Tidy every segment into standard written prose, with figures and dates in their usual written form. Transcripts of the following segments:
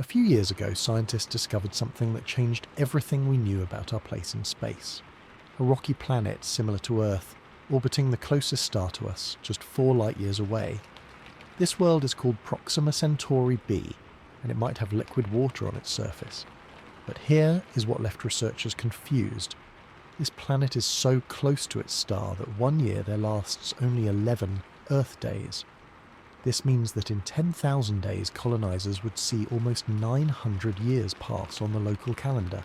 A few years ago, scientists discovered something that changed everything we knew about our place in space. A rocky planet similar to Earth, orbiting the closest star to us, just 4 light-years away. This world is called Proxima Centauri b, and it might have liquid water on its surface. But here is what left researchers confused. This planet is so close to its star that 1 year there lasts only 11 Earth days. This means that in 10,000 days colonizers would see almost 900 years pass on the local calendar.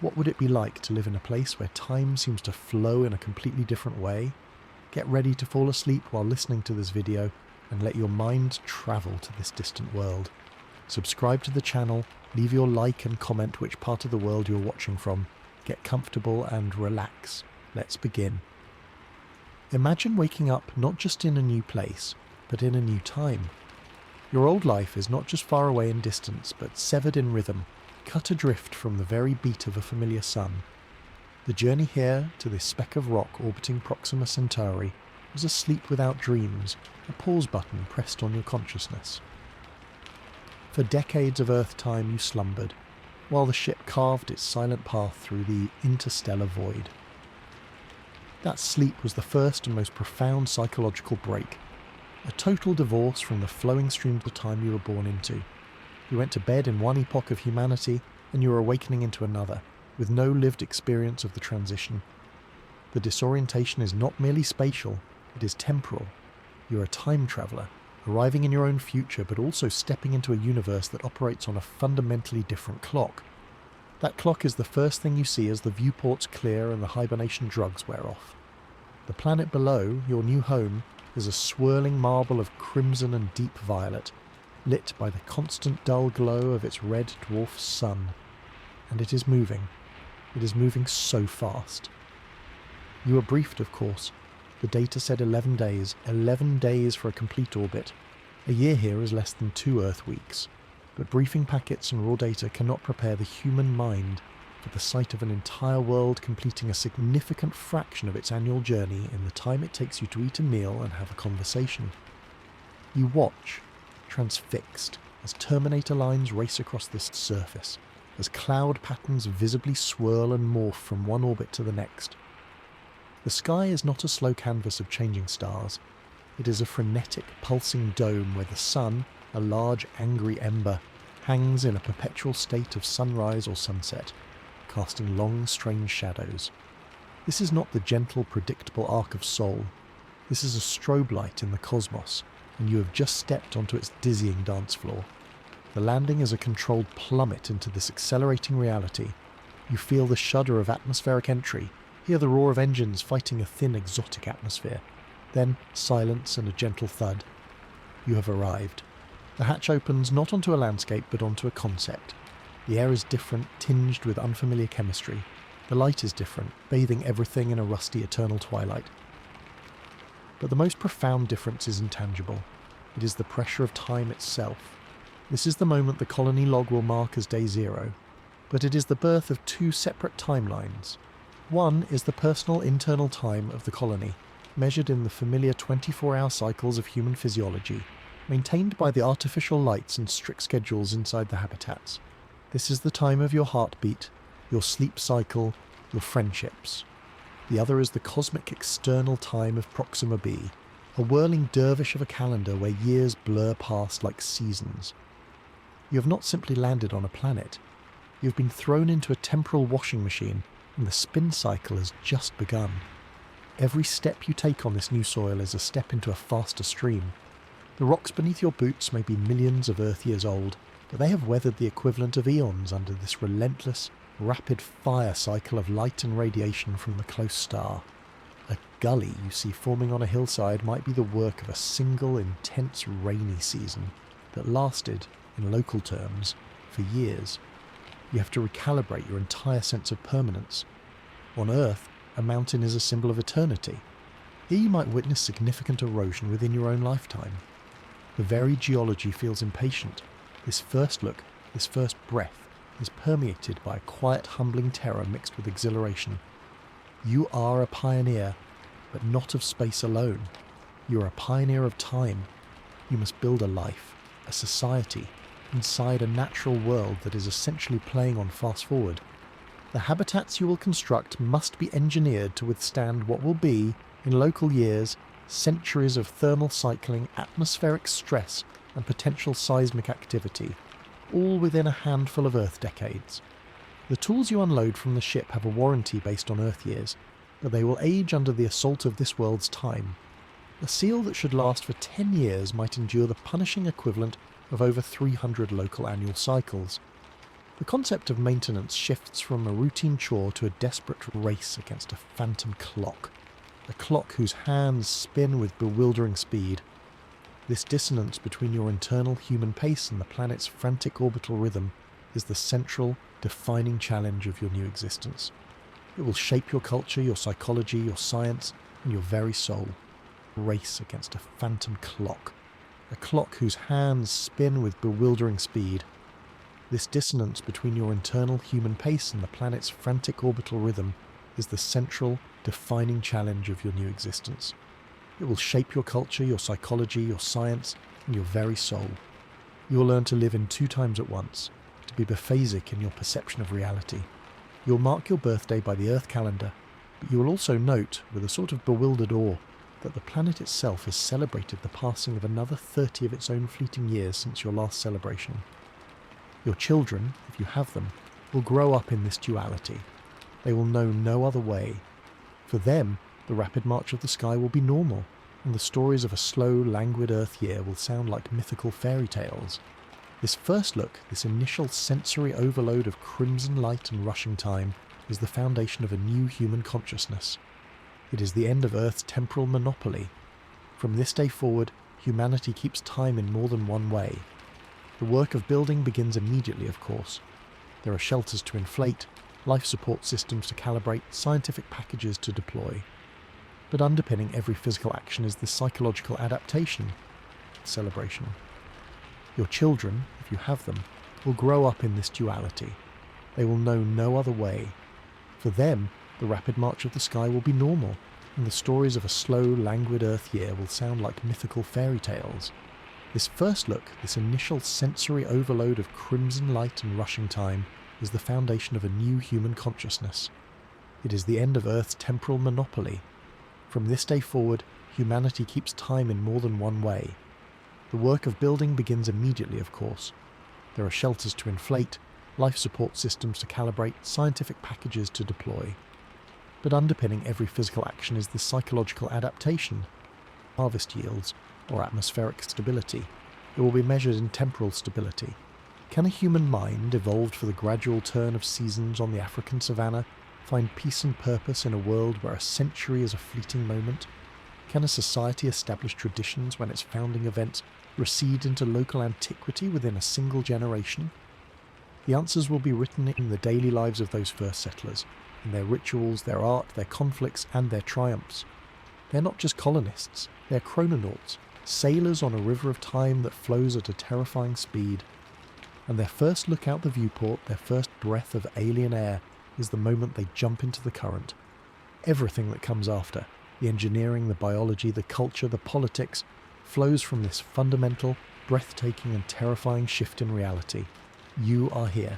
What would it be like to live in a place where time seems to flow in a completely different way? Get ready to fall asleep while listening to this video and let your mind travel to this distant world. Subscribe to the channel, leave your like and comment which part of the world you're watching from. Get comfortable and relax. Let's begin. Imagine waking up not just in a new place, but in a new time. Your old life is not just far away in distance, but severed in rhythm, cut adrift from the very beat of a familiar sun. The journey here to this speck of rock orbiting Proxima Centauri was a sleep without dreams, a pause button pressed on your consciousness. For decades of Earth time you slumbered, while the ship carved its silent path through the interstellar void. That sleep was the first and most profound psychological break. A total divorce from the flowing streams of time you were born into. You went to bed in one epoch of humanity, and you were awakening into another, with no lived experience of the transition. The disorientation is not merely spatial, it is temporal. You're a time traveller, arriving in your own future, but also stepping into a universe that operates on a fundamentally different clock. That clock is the first thing you see as the viewports clear and the hibernation drugs wear off. The planet below, your new home, is a swirling marble of crimson and deep violet, lit by the constant dull glow of its red dwarf sun. And it is moving. It is moving so fast. You were briefed, of course. The data said 11 days, 11 days for a complete orbit. A year here is less than 2 Earth weeks. But briefing packets and raw data cannot prepare the human mind for the sight of an entire world completing a significant fraction of its annual journey in the time it takes you to eat a meal and have a conversation. You watch, transfixed, as Terminator lines race across this surface, as cloud patterns visibly swirl and morph from one orbit to the next. The sky is not a slow canvas of changing stars. It is a frenetic, pulsing dome where the sun, a large, angry ember, hangs in a perpetual state of sunrise or sunset, casting long, strange shadows. This is not the gentle, predictable arc of Sol. This is a strobe light in the cosmos, and you have just stepped onto its dizzying dance floor. The landing is a controlled plummet into this accelerating reality. You feel the shudder of atmospheric entry, hear the roar of engines fighting a thin, exotic atmosphere. Then silence and a gentle thud. You have arrived. The hatch opens not onto a landscape, but onto a concept. The air is different, tinged with unfamiliar chemistry. The light is different, bathing everything in a rusty eternal twilight. But the most profound difference is intangible. It is the pressure of time itself. This is the moment the colony log will mark as day 0. But it is the birth of 2 separate timelines. One is the personal internal time of the colony, measured in the familiar 24-hour cycles of human physiology, maintained by the artificial lights and strict schedules inside the habitats. This is the time of your heartbeat, your sleep cycle, your friendships. The other is the cosmic external time of Proxima b, a whirling dervish of a calendar where years blur past like seasons. You have not simply landed on a planet. You have been thrown into a temporal washing machine, and the spin cycle has just begun. Every step you take on this new soil is a step into a faster stream. The rocks beneath your boots may be millions of Earth years old, but they have weathered the equivalent of eons under this relentless, rapid fire cycle of light and radiation from the close star. A gully you see forming on a hillside might be the work of a single intense rainy season that lasted, in local terms, for years. You have to recalibrate your entire sense of permanence. On Earth, a mountain is a symbol of eternity. Here you might witness significant erosion within your own lifetime. The very geology feels impatient. This first look, this first breath, is permeated by a quiet, humbling terror mixed with exhilaration. You are a pioneer, but not of space alone. You are a pioneer of time. You must build a life, a society, inside a natural world that is essentially playing on fast forward. The habitats you will construct must be engineered to withstand what will be, in local years, centuries of thermal cycling, atmospheric stress, and potential seismic activity, all within a handful of Earth decades. The tools you unload from the ship have a warranty based on Earth years, but they will age under the assault of this world's time. A seal that should last for 10 years might endure the punishing equivalent of over 300 local annual cycles. The concept of maintenance shifts from a routine chore to a desperate race against a phantom clock. A clock whose hands spin with bewildering speed. This dissonance between your internal human pace and the planet's frantic orbital rhythm is the central, defining challenge of your new existence. It will shape your culture, your psychology, your science, and your very soul. Race against a phantom clock. A clock whose hands spin with bewildering speed. This dissonance between your internal human pace and the planet's frantic orbital rhythm is the central, defining challenge of your new existence. It will shape your culture, your psychology, your science, and your very soul. You will learn to live in 2 times at once, to be biphasic in your perception of reality. You'll mark your birthday by the Earth calendar, but you will also note, with a sort of bewildered awe, that the planet itself has celebrated the passing of another 30 of its own fleeting years since your last celebration. Your children, if you have them, will grow up in this duality. They will know no other way. For them, the rapid march of the sky will be normal, and the stories of a slow, languid Earth year will sound like mythical fairy tales. This first look, this initial sensory overload of crimson light and rushing time, is the foundation of a new human consciousness. It is the end of Earth's temporal monopoly. From this day forward, humanity keeps time in more than one way. The work of building begins immediately, of course. There are shelters to inflate, life support systems to calibrate, scientific packages to deploy. But underpinning every physical action is the psychological adaptation, celebration. Your children, if you have them, will grow up in this duality. They will know no other way. For them, the rapid march of the sky will be normal, and the stories of a slow, languid Earth year will sound like mythical fairy tales. This first look, this initial sensory overload of crimson light and rushing time, is the foundation of a new human consciousness. It is the end of Earth's temporal monopoly. From this day forward, humanity keeps time in more than one way. The work of building begins immediately, of course. There are shelters to inflate, life support systems to calibrate, scientific packages to deploy. But underpinning every physical action is the psychological adaptation, harvest yields, or atmospheric stability. It will be measured in temporal stability. Can a human mind, evolved for the gradual turn of seasons on the African savanna, find peace and purpose in a world where a century is a fleeting moment? Can a society establish traditions when its founding events recede into local antiquity within a single generation? The answers will be written in the daily lives of those first settlers, in their rituals, their art, their conflicts, and their triumphs. They're not just colonists, they're chrononauts, sailors on a river of time that flows at a terrifying speed. And their first look out the viewport, their first breath of alien air, is the moment they jump into the current. Everything that comes after, the engineering, the biology, the culture, the politics, flows from this fundamental, breathtaking and terrifying shift in reality. You are here.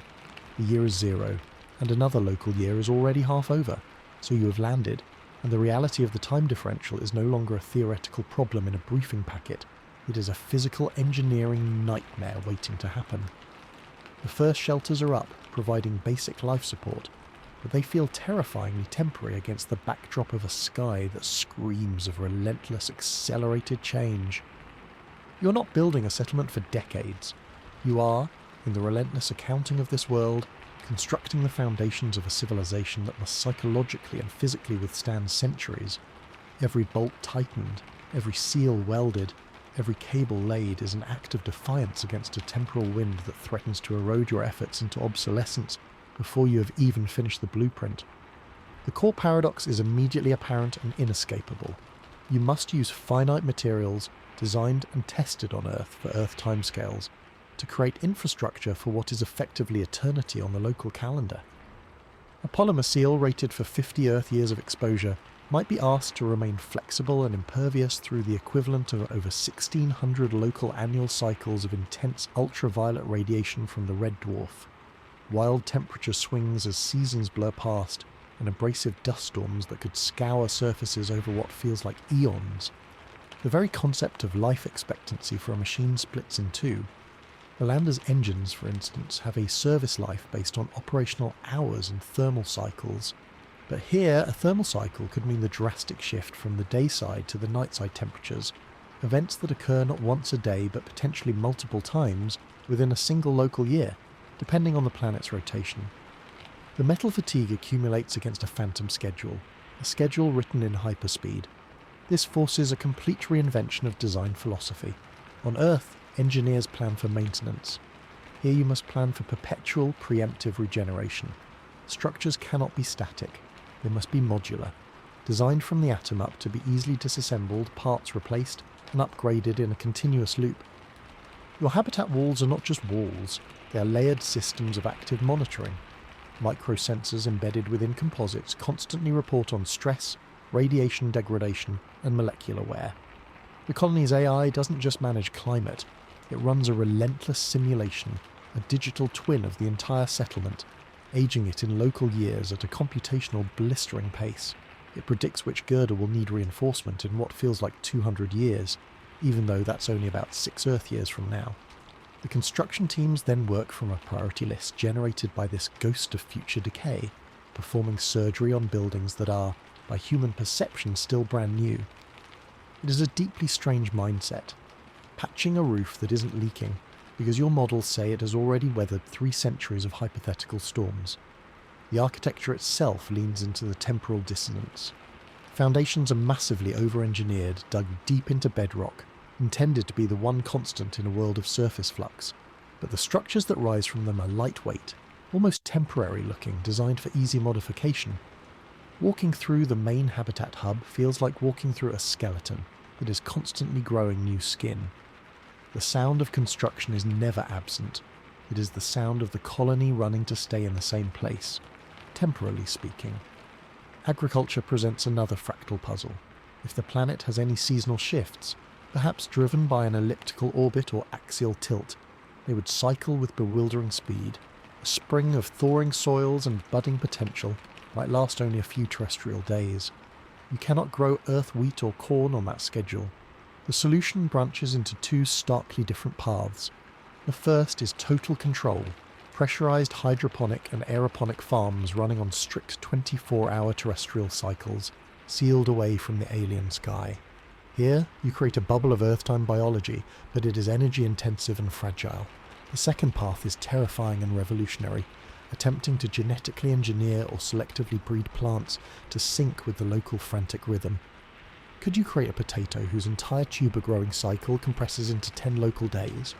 The year is 0, and another local year is already half over, so you have landed, and the reality of the time differential is no longer a theoretical problem in a briefing packet. It is a physical engineering nightmare waiting to happen. The first shelters are up, providing basic life support, but they feel terrifyingly temporary against the backdrop of a sky that screams of relentless, accelerated change. You're not building a settlement for decades. You are, in the relentless accounting of this world, constructing the foundations of a civilization that must psychologically and physically withstand centuries. Every bolt tightened, every seal welded, every cable laid is an act of defiance against a temporal wind that threatens to erode your efforts into obsolescence before you have even finished the blueprint. The core paradox is immediately apparent and inescapable. You must use finite materials designed and tested on Earth for Earth timescales to create infrastructure for what is effectively eternity on the local calendar. A polymer seal rated for 50 Earth years of exposure might be asked to remain flexible and impervious through the equivalent of over 1,600 local annual cycles of intense ultraviolet radiation from the red dwarf, wild temperature swings as seasons blur past, and abrasive dust storms that could scour surfaces over what feels like eons. The very concept of life expectancy for a machine splits in two. The lander's engines, for instance, have a service life based on operational hours and thermal cycles. But here, a thermal cycle could mean the drastic shift from the dayside to the nightside temperatures, events that occur not once a day but potentially multiple times within a single local year, depending on the planet's rotation. The metal fatigue accumulates against a phantom schedule, a schedule written in hyperspeed. This forces a complete reinvention of design philosophy. On Earth, engineers plan for maintenance. Here you must plan for perpetual, preemptive regeneration. Structures cannot be static. They must be modular, designed from the atom up to be easily disassembled, parts replaced, and upgraded in a continuous loop. Your habitat walls are not just walls, they are layered systems of active monitoring. Microsensors embedded within composites constantly report on stress, radiation degradation, and molecular wear. The colony's AI doesn't just manage climate, it runs a relentless simulation, a digital twin of the entire settlement, aging it in local years at a computational blistering pace. It predicts which girder will need reinforcement in what feels like 200 years, even though that's only about 6 Earth years from now. The construction teams then work from a priority list generated by this ghost of future decay, performing surgery on buildings that are, by human perception, still brand new. It is a deeply strange mindset, patching a roof that isn't leaking because your models say it has already weathered 3 centuries of hypothetical storms. The architecture itself leans into the temporal dissonance. Foundations are massively over-engineered, dug deep into bedrock, intended to be the one constant in a world of surface flux, but the structures that rise from them are lightweight, almost temporary looking, designed for easy modification. Walking through the main habitat hub feels like walking through a skeleton that is constantly growing new skin. The sound of construction is never absent. It is the sound of the colony running to stay in the same place, temporally speaking. Agriculture presents another fractal puzzle. If the planet has any seasonal shifts, perhaps driven by an elliptical orbit or axial tilt, they would cycle with bewildering speed. A spring of thawing soils and budding potential might last only a few terrestrial days. You cannot grow earth wheat or corn on that schedule. The solution branches into 2 starkly different paths. The first is total control, pressurized hydroponic and aeroponic farms running on strict 24-hour terrestrial cycles, sealed away from the alien sky. Here, you create a bubble of Earth-time biology, but it is energy-intensive and fragile. The second path is terrifying and revolutionary, attempting to genetically engineer or selectively breed plants to sync with the local frantic rhythm. Could you create a potato whose entire tuber growing cycle compresses into 10 local days?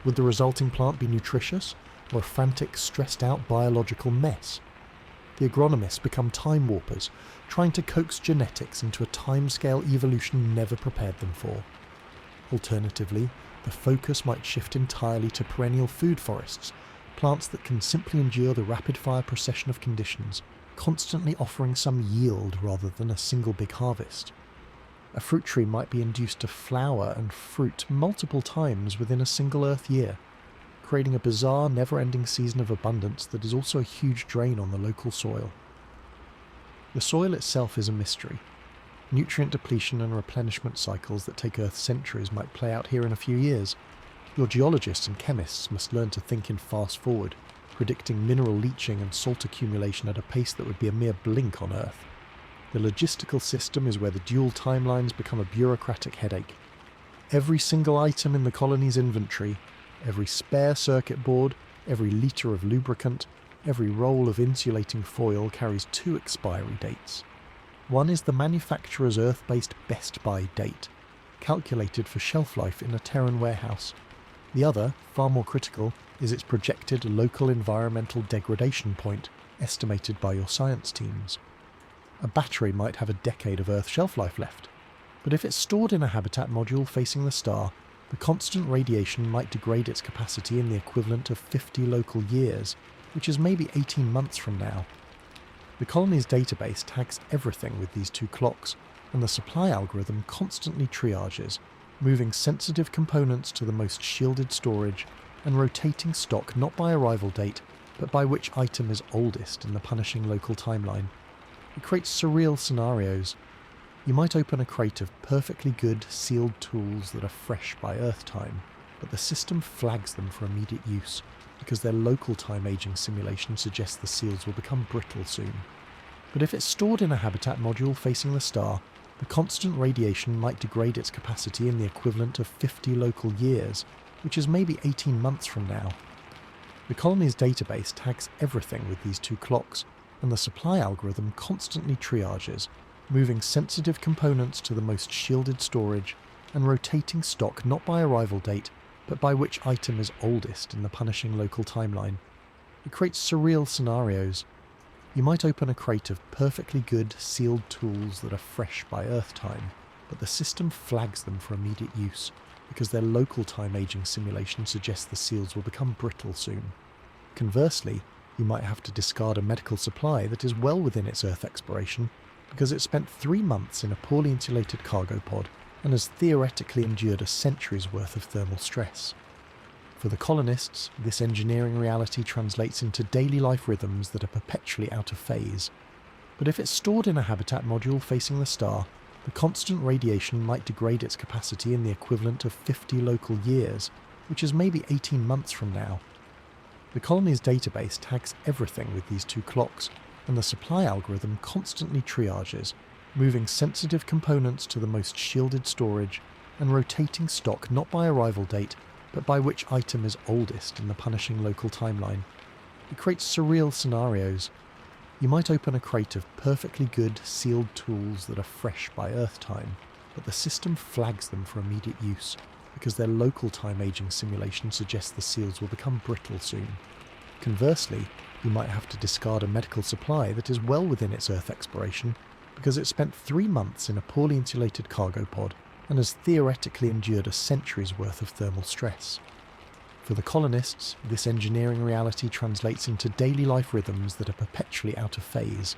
Would the resulting plant be nutritious, or a frantic, stressed-out biological mess? The agronomists become time warpers, trying to coax genetics into a timescale evolution never prepared them for. Alternatively, the focus might shift entirely to perennial food forests, plants that can simply endure the rapid-fire procession of conditions, constantly offering some yield rather than a single big harvest. A fruit tree might be induced to flower and fruit multiple times within a single Earth year, creating a bizarre, never-ending season of abundance that is also a huge drain on the local soil. The soil itself is a mystery. Nutrient depletion and replenishment cycles that take Earth centuries might play out here in a few years. Your geologists and chemists must learn to think in fast forward, predicting mineral leaching and salt accumulation at a pace that would be a mere blink on Earth. The logistical system is where the dual timelines become a bureaucratic headache. Every single item in the colony's inventory, every spare circuit board, every litre of lubricant, every roll of insulating foil carries 2 expiry dates. One is the manufacturer's Earth-based best buy date, calculated for shelf life in a Terran warehouse. The other, far more critical, is its projected local environmental degradation point, estimated by your science teams. A battery might have a decade of Earth shelf life left, but if it's stored in a habitat module facing the star, the constant radiation might degrade its capacity in the equivalent of 50 local years, which is maybe 18 months from now. The colony's database tags everything with these two clocks, and the supply algorithm constantly triages, moving sensitive components to the most shielded storage and rotating stock not by arrival date, but by which item is oldest in the punishing local timeline. It creates surreal scenarios. You might open a crate of perfectly good, sealed tools that are fresh by Earth time, but the system flags them for immediate use because their local time aging simulation suggests the seals will become brittle soon. But if it's stored in a habitat module facing the star, the constant radiation might degrade its capacity in the equivalent of 50 local years, which is maybe 18 months from now. The colony's database tags everything with these two clocks, and the supply algorithm constantly triages, moving sensitive components to the most shielded storage and rotating stock not by arrival date, but by which item is oldest in the punishing local timeline. It creates surreal scenarios. You might open a crate of perfectly good, sealed tools that are fresh by Earth time, but the system flags them for immediate use because their local time aging simulation suggests the seals will become brittle soon. Conversely, you might have to discard a medical supply that is well within its Earth expiration because it spent 3 months in a poorly insulated cargo pod and has theoretically endured a century's worth of thermal stress. For the colonists, this engineering reality translates into daily life rhythms that are perpetually out of phase. But if it's stored in a habitat module facing the star, the constant radiation might degrade its capacity in the equivalent of 50 local years, which is maybe 18 months from now. The colony's database tags everything with these two clocks, and the supply algorithm constantly triages, moving sensitive components to the most shielded storage and rotating stock not by arrival date, but by which item is oldest in the punishing local timeline. It creates surreal scenarios. You might open a crate of perfectly good, sealed tools that are fresh by Earth time, but the system flags them for immediate use because their local time aging simulation suggests the seals will become brittle soon. Conversely, you might have to discard a medical supply that is well within its Earth expiration because it spent 3 months in a poorly insulated cargo pod and has theoretically endured a century's worth of thermal stress. For the colonists, this engineering reality translates into daily life rhythms that are perpetually out of phase.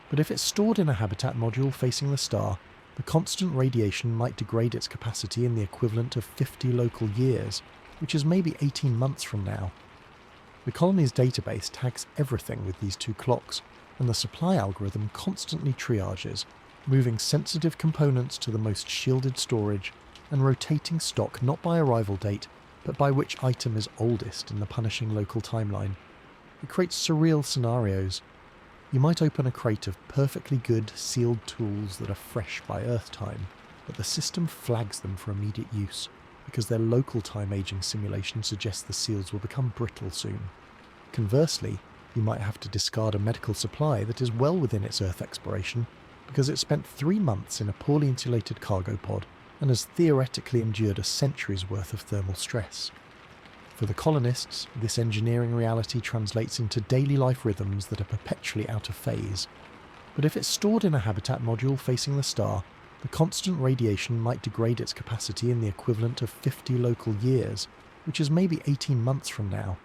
But if it's stored in a habitat module facing the star, the constant radiation might degrade its capacity in the equivalent of 50 local years, which is maybe 18 months from now. The colony's database tags everything with these two clocks, and the supply algorithm constantly triages, moving sensitive components to the most shielded storage and rotating stock not by arrival date, but by which item is oldest in the punishing local timeline. It creates surreal scenarios. You might open a crate of perfectly good, sealed tools that are fresh by Earth time, but the system flags them for immediate use because their local time aging simulation suggests the seals will become brittle soon. Conversely, you might have to discard a medical supply that is well within its Earth expiration because it spent 3 months in a poorly insulated cargo pod and has theoretically endured a century's worth of thermal stress. For the colonists, this engineering reality translates into daily life rhythms that are perpetually out of phase. But if it's stored in a habitat module facing the star, the constant radiation might degrade its capacity in the equivalent of 50 local years, which is maybe 18 months from now.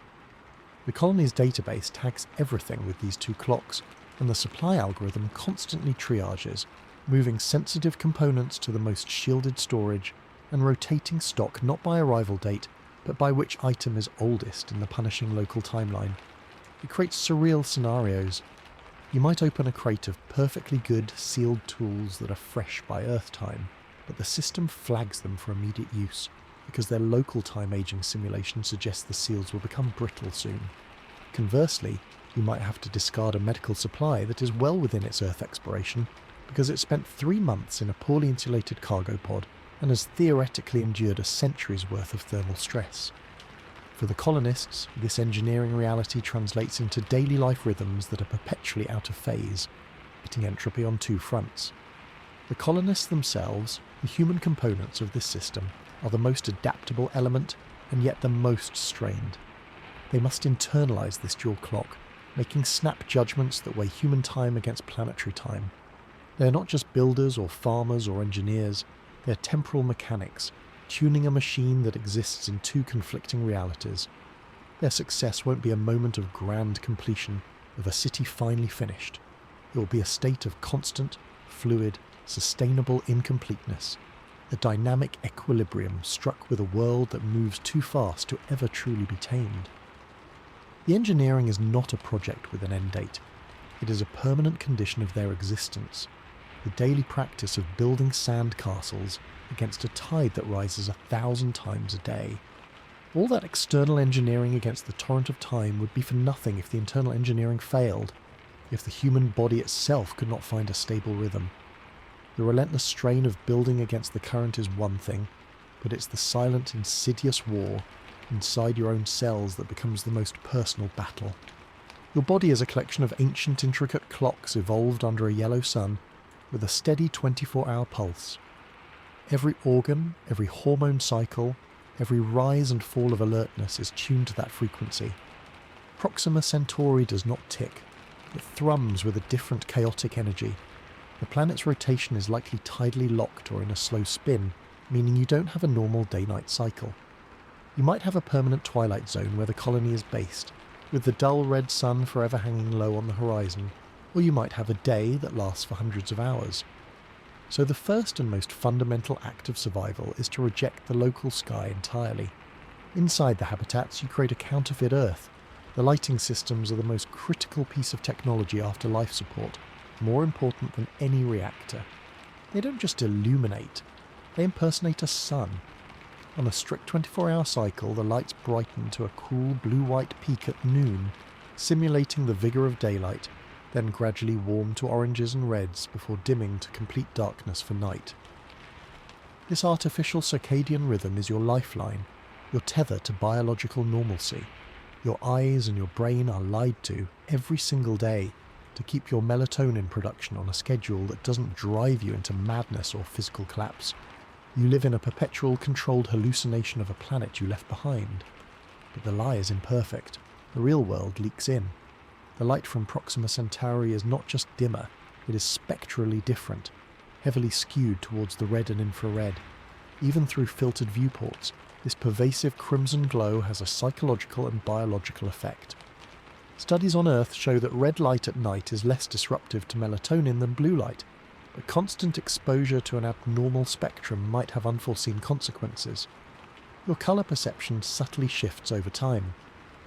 The colony's database tags everything with these two clocks, and the supply algorithm constantly triages, moving sensitive components to the most shielded storage and rotating stock not by arrival date, but by which item is oldest in the punishing local timeline. It creates surreal scenarios. You might open a crate of perfectly good, sealed tools that are fresh by Earth time, but the system flags them for immediate use because their local time aging simulation suggests the seals will become brittle soon. Conversely, you might have to discard a medical supply that is well within its Earth expiration because it spent 3 months in a poorly insulated cargo pod and has theoretically endured a century's worth of thermal stress. For the colonists, this engineering reality translates into daily life rhythms that are perpetually out of phase, hitting entropy on 2 fronts. The colonists themselves, the human components of this system, are the most adaptable element and yet the most strained. They must internalise this dual clock, making snap judgments that weigh human time against planetary time. They are not just builders or farmers or engineers, they are temporal mechanics, tuning a machine that exists in 2 conflicting realities. Their success won't be a moment of grand completion, of a city finally finished. It will be a state of constant, fluid, sustainable incompleteness, a dynamic equilibrium struck with a world that moves too fast to ever truly be tamed. The engineering is not a project with an end date. It is a permanent condition of their existence, the daily practice of building sand castles against a tide that rises 1,000 times a day. All that external engineering against the torrent of time would be for nothing if the internal engineering failed, if the human body itself could not find a stable rhythm. The relentless strain of building against the current is one thing, but it's the silent, insidious war inside your own cells that becomes the most personal battle. Your body is a collection of ancient, intricate clocks evolved under a yellow sun with a steady 24-hour pulse. Every organ, every hormone cycle, every rise and fall of alertness is tuned to that frequency. Proxima Centauri does not tick. It thrums with a different chaotic energy. The planet's rotation is likely tidally locked or in a slow spin, meaning you don't have a normal day-night cycle. You might have a permanent twilight zone where the colony is based, with the dull red sun forever hanging low on the horizon, or you might have a day that lasts for hundreds of hours. So the first and most fundamental act of survival is to reject the local sky entirely. Inside the habitats, you create a counterfeit Earth. The lighting systems are the most critical piece of technology after life support, more important than any reactor. They don't just illuminate, they impersonate a sun. On a strict 24-hour cycle, the lights brighten to a cool blue-white peak at noon, simulating the vigour of daylight, then gradually warm to oranges and reds before dimming to complete darkness for night. This artificial circadian rhythm is your lifeline, your tether to biological normalcy. Your eyes and your brain are lied to every single day to keep your melatonin production on a schedule that doesn't drive you into madness or physical collapse. You live in a perpetual controlled hallucination of a planet you left behind. But the lie is imperfect. The real world leaks in. The light from Proxima Centauri is not just dimmer, it is spectrally different, heavily skewed towards the red and infrared. Even through filtered viewports, this pervasive crimson glow has a psychological and biological effect. Studies on Earth show that red light at night is less disruptive to melatonin than blue light, but constant exposure to an abnormal spectrum might have unforeseen consequences. Your colour perception subtly shifts over time.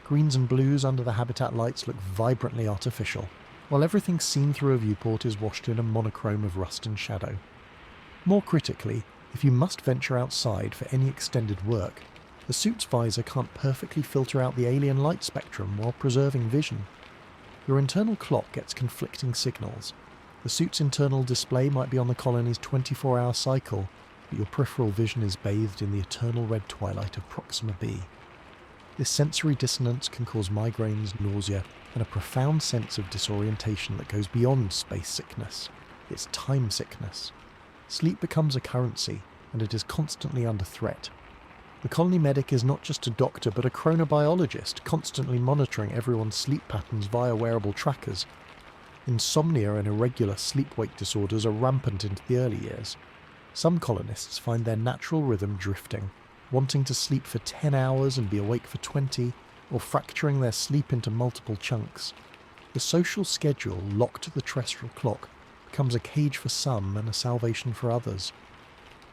Greens and blues under the habitat lights look vibrantly artificial, while everything seen through a viewport is washed in a monochrome of rust and shadow. More critically, if you must venture outside for any extended work, the suit's visor can't perfectly filter out the alien light spectrum while preserving vision. Your internal clock gets conflicting signals. The suit's internal display might be on the colony's 24-hour cycle, but your peripheral vision is bathed in the eternal red twilight of Proxima b. This sensory dissonance can cause migraines, nausea, and a profound sense of disorientation that goes beyond space sickness. It's time sickness. Sleep becomes a currency, and it is constantly under threat. The colony medic is not just a doctor but a chronobiologist, constantly monitoring everyone's sleep patterns via wearable trackers. Insomnia and irregular sleep-wake disorders are rampant into the early years. Some colonists find their natural rhythm drifting, wanting to sleep for 10 hours and be awake for 20, or fracturing their sleep into multiple chunks. The social schedule, locked to the terrestrial clock, becomes a cage for some and a salvation for others.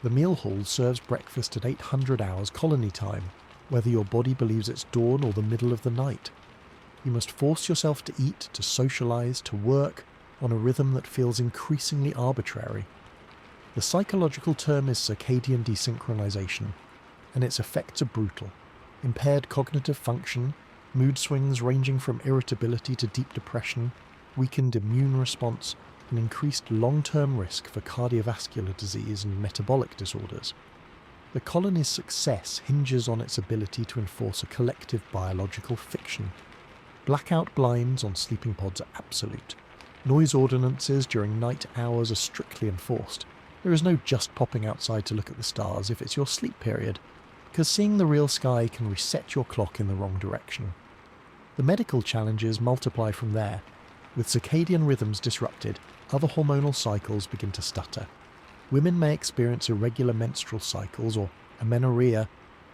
The meal hall serves breakfast at 800 hours colony time, whether your body believes it's dawn or the middle of the night. You must force yourself to eat, to socialise, to work, on a rhythm that feels increasingly arbitrary. The psychological term is circadian desynchronization, and its effects are brutal. Impaired cognitive function, mood swings ranging from irritability to deep depression, weakened immune response, and increased long-term risk for cardiovascular disease and metabolic disorders. The colony's success hinges on its ability to enforce a collective biological fiction. Blackout blinds on sleeping pods are absolute. Noise ordinances during night hours are strictly enforced. There is no just popping outside to look at the stars if it's your sleep period, because seeing the real sky can reset your clock in the wrong direction. The medical challenges multiply from there. With circadian rhythms disrupted, other hormonal cycles begin to stutter. Women may experience irregular menstrual cycles or amenorrhea.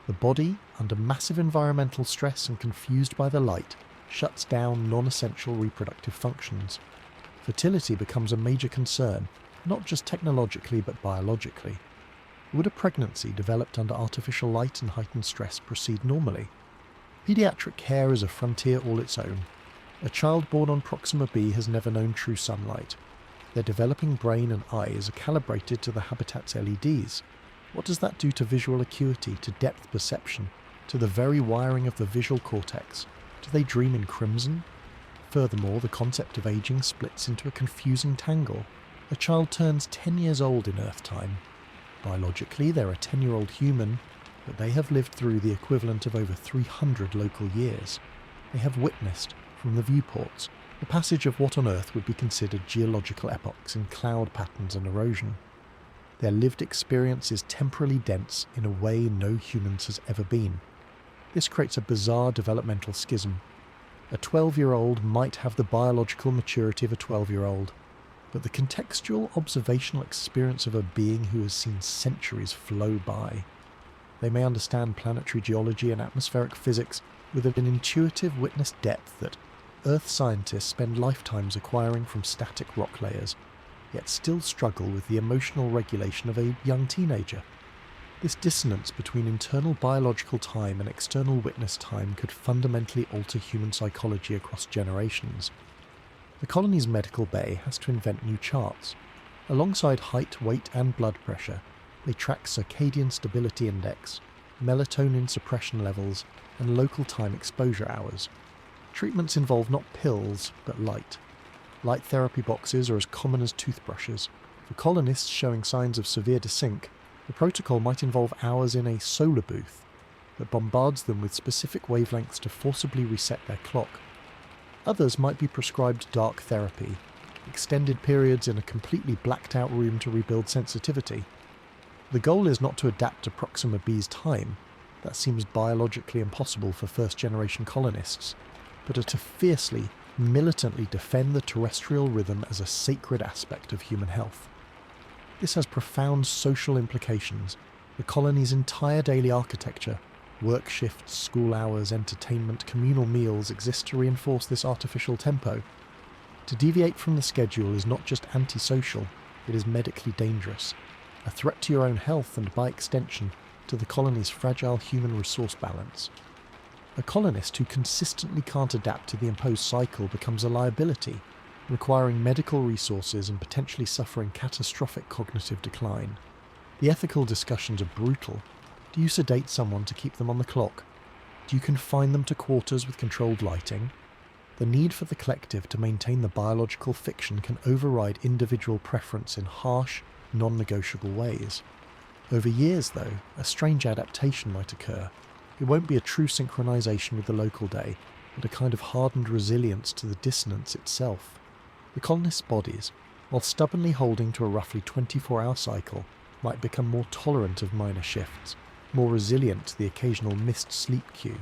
The body, under massive environmental stress and confused by the light, shuts down non-essential reproductive functions. Fertility becomes a major concern, not just technologically but biologically. Would a pregnancy developed under artificial light and heightened stress proceed normally? Pediatric care is a frontier all its own. A child born on Proxima b has never known true sunlight. Their developing brain and eyes are calibrated to the habitat's LEDs. What does that do to visual acuity, to depth perception, to the very wiring of the visual cortex? Do they dream in crimson? Furthermore, the concept of aging splits into a confusing tangle. A child turns 10 years old in Earth time. Biologically, they're a 10-year-old human, but they have lived through the equivalent of over 300 local years. They have witnessed, from the viewports, the passage of what on Earth would be considered geological epochs in cloud patterns and erosion. Their lived experience is temporally dense in a way no humans has ever been. This creates a bizarre developmental schism. A 12-year-old might have the biological maturity of a 12-year-old, but the contextual observational experience of a being who has seen centuries flow by. They may understand planetary geology and atmospheric physics with an intuitive witness depth that Earth scientists spend lifetimes acquiring from static rock layers, yet still struggle with the emotional regulation of a young teenager. This dissonance between internal biological time and external witness time could fundamentally alter human psychology across generations. The colony's medical bay has to invent new charts. Alongside height, weight and blood pressure, they track circadian stability index, melatonin suppression levels and local time exposure hours. Treatments involve not pills, but light. Light therapy boxes are as common as toothbrushes. For colonists showing signs of severe desync, the protocol might involve hours in a solar booth that bombards them with specific wavelengths to forcibly reset their clock. Others might be prescribed dark therapy, extended periods in a completely blacked out room to rebuild sensitivity. The goal is not to adapt to Proxima b's time, that seems biologically impossible for first-generation colonists, but to fiercely, militantly defend the terrestrial rhythm as a sacred aspect of human health. This has profound social implications. The colony's entire daily architecture, work shifts, school hours, entertainment, communal meals exist to reinforce this artificial tempo. To deviate from the schedule is not just antisocial, it is medically dangerous, a threat to your own health and, by extension, to the colony's fragile human resource balance. A colonist who consistently can't adapt to the imposed cycle becomes a liability, requiring medical resources and potentially suffering catastrophic cognitive decline. The ethical discussions are brutal. Do you sedate someone to keep them on the clock? Do you confine them to quarters with controlled lighting? The need for the collective to maintain the biological fiction can override individual preference in harsh, non-negotiable ways. Over years, though, a strange adaptation might occur. It won't be a true synchronization with the local day, but a kind of hardened resilience to the dissonance itself. The colonists' bodies, while stubbornly holding to a roughly 24-hour cycle, might become more tolerant of minor shifts, more resilient to the occasional missed sleep cue.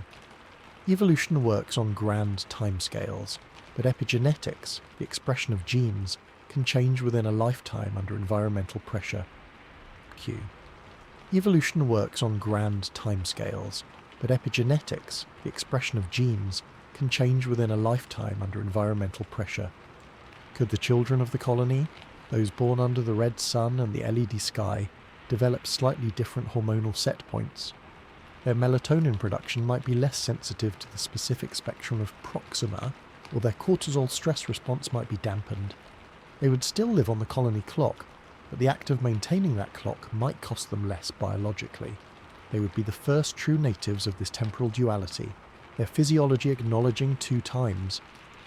Evolution works on grand timescales, but epigenetics, the expression of genes, can change within a lifetime under environmental pressure. Q. Evolution works on grand timescales, but epigenetics, the expression of genes, can change within a lifetime under environmental pressure. Could the children of the colony, those born under the red sun and the LED sky, develop slightly different hormonal set points? Their melatonin production might be less sensitive to the specific spectrum of Proxima, or their cortisol stress response might be dampened. They would still live on the colony clock, but the act of maintaining that clock might cost them less biologically. They would be the first true natives of this temporal duality, their physiology acknowledging two times,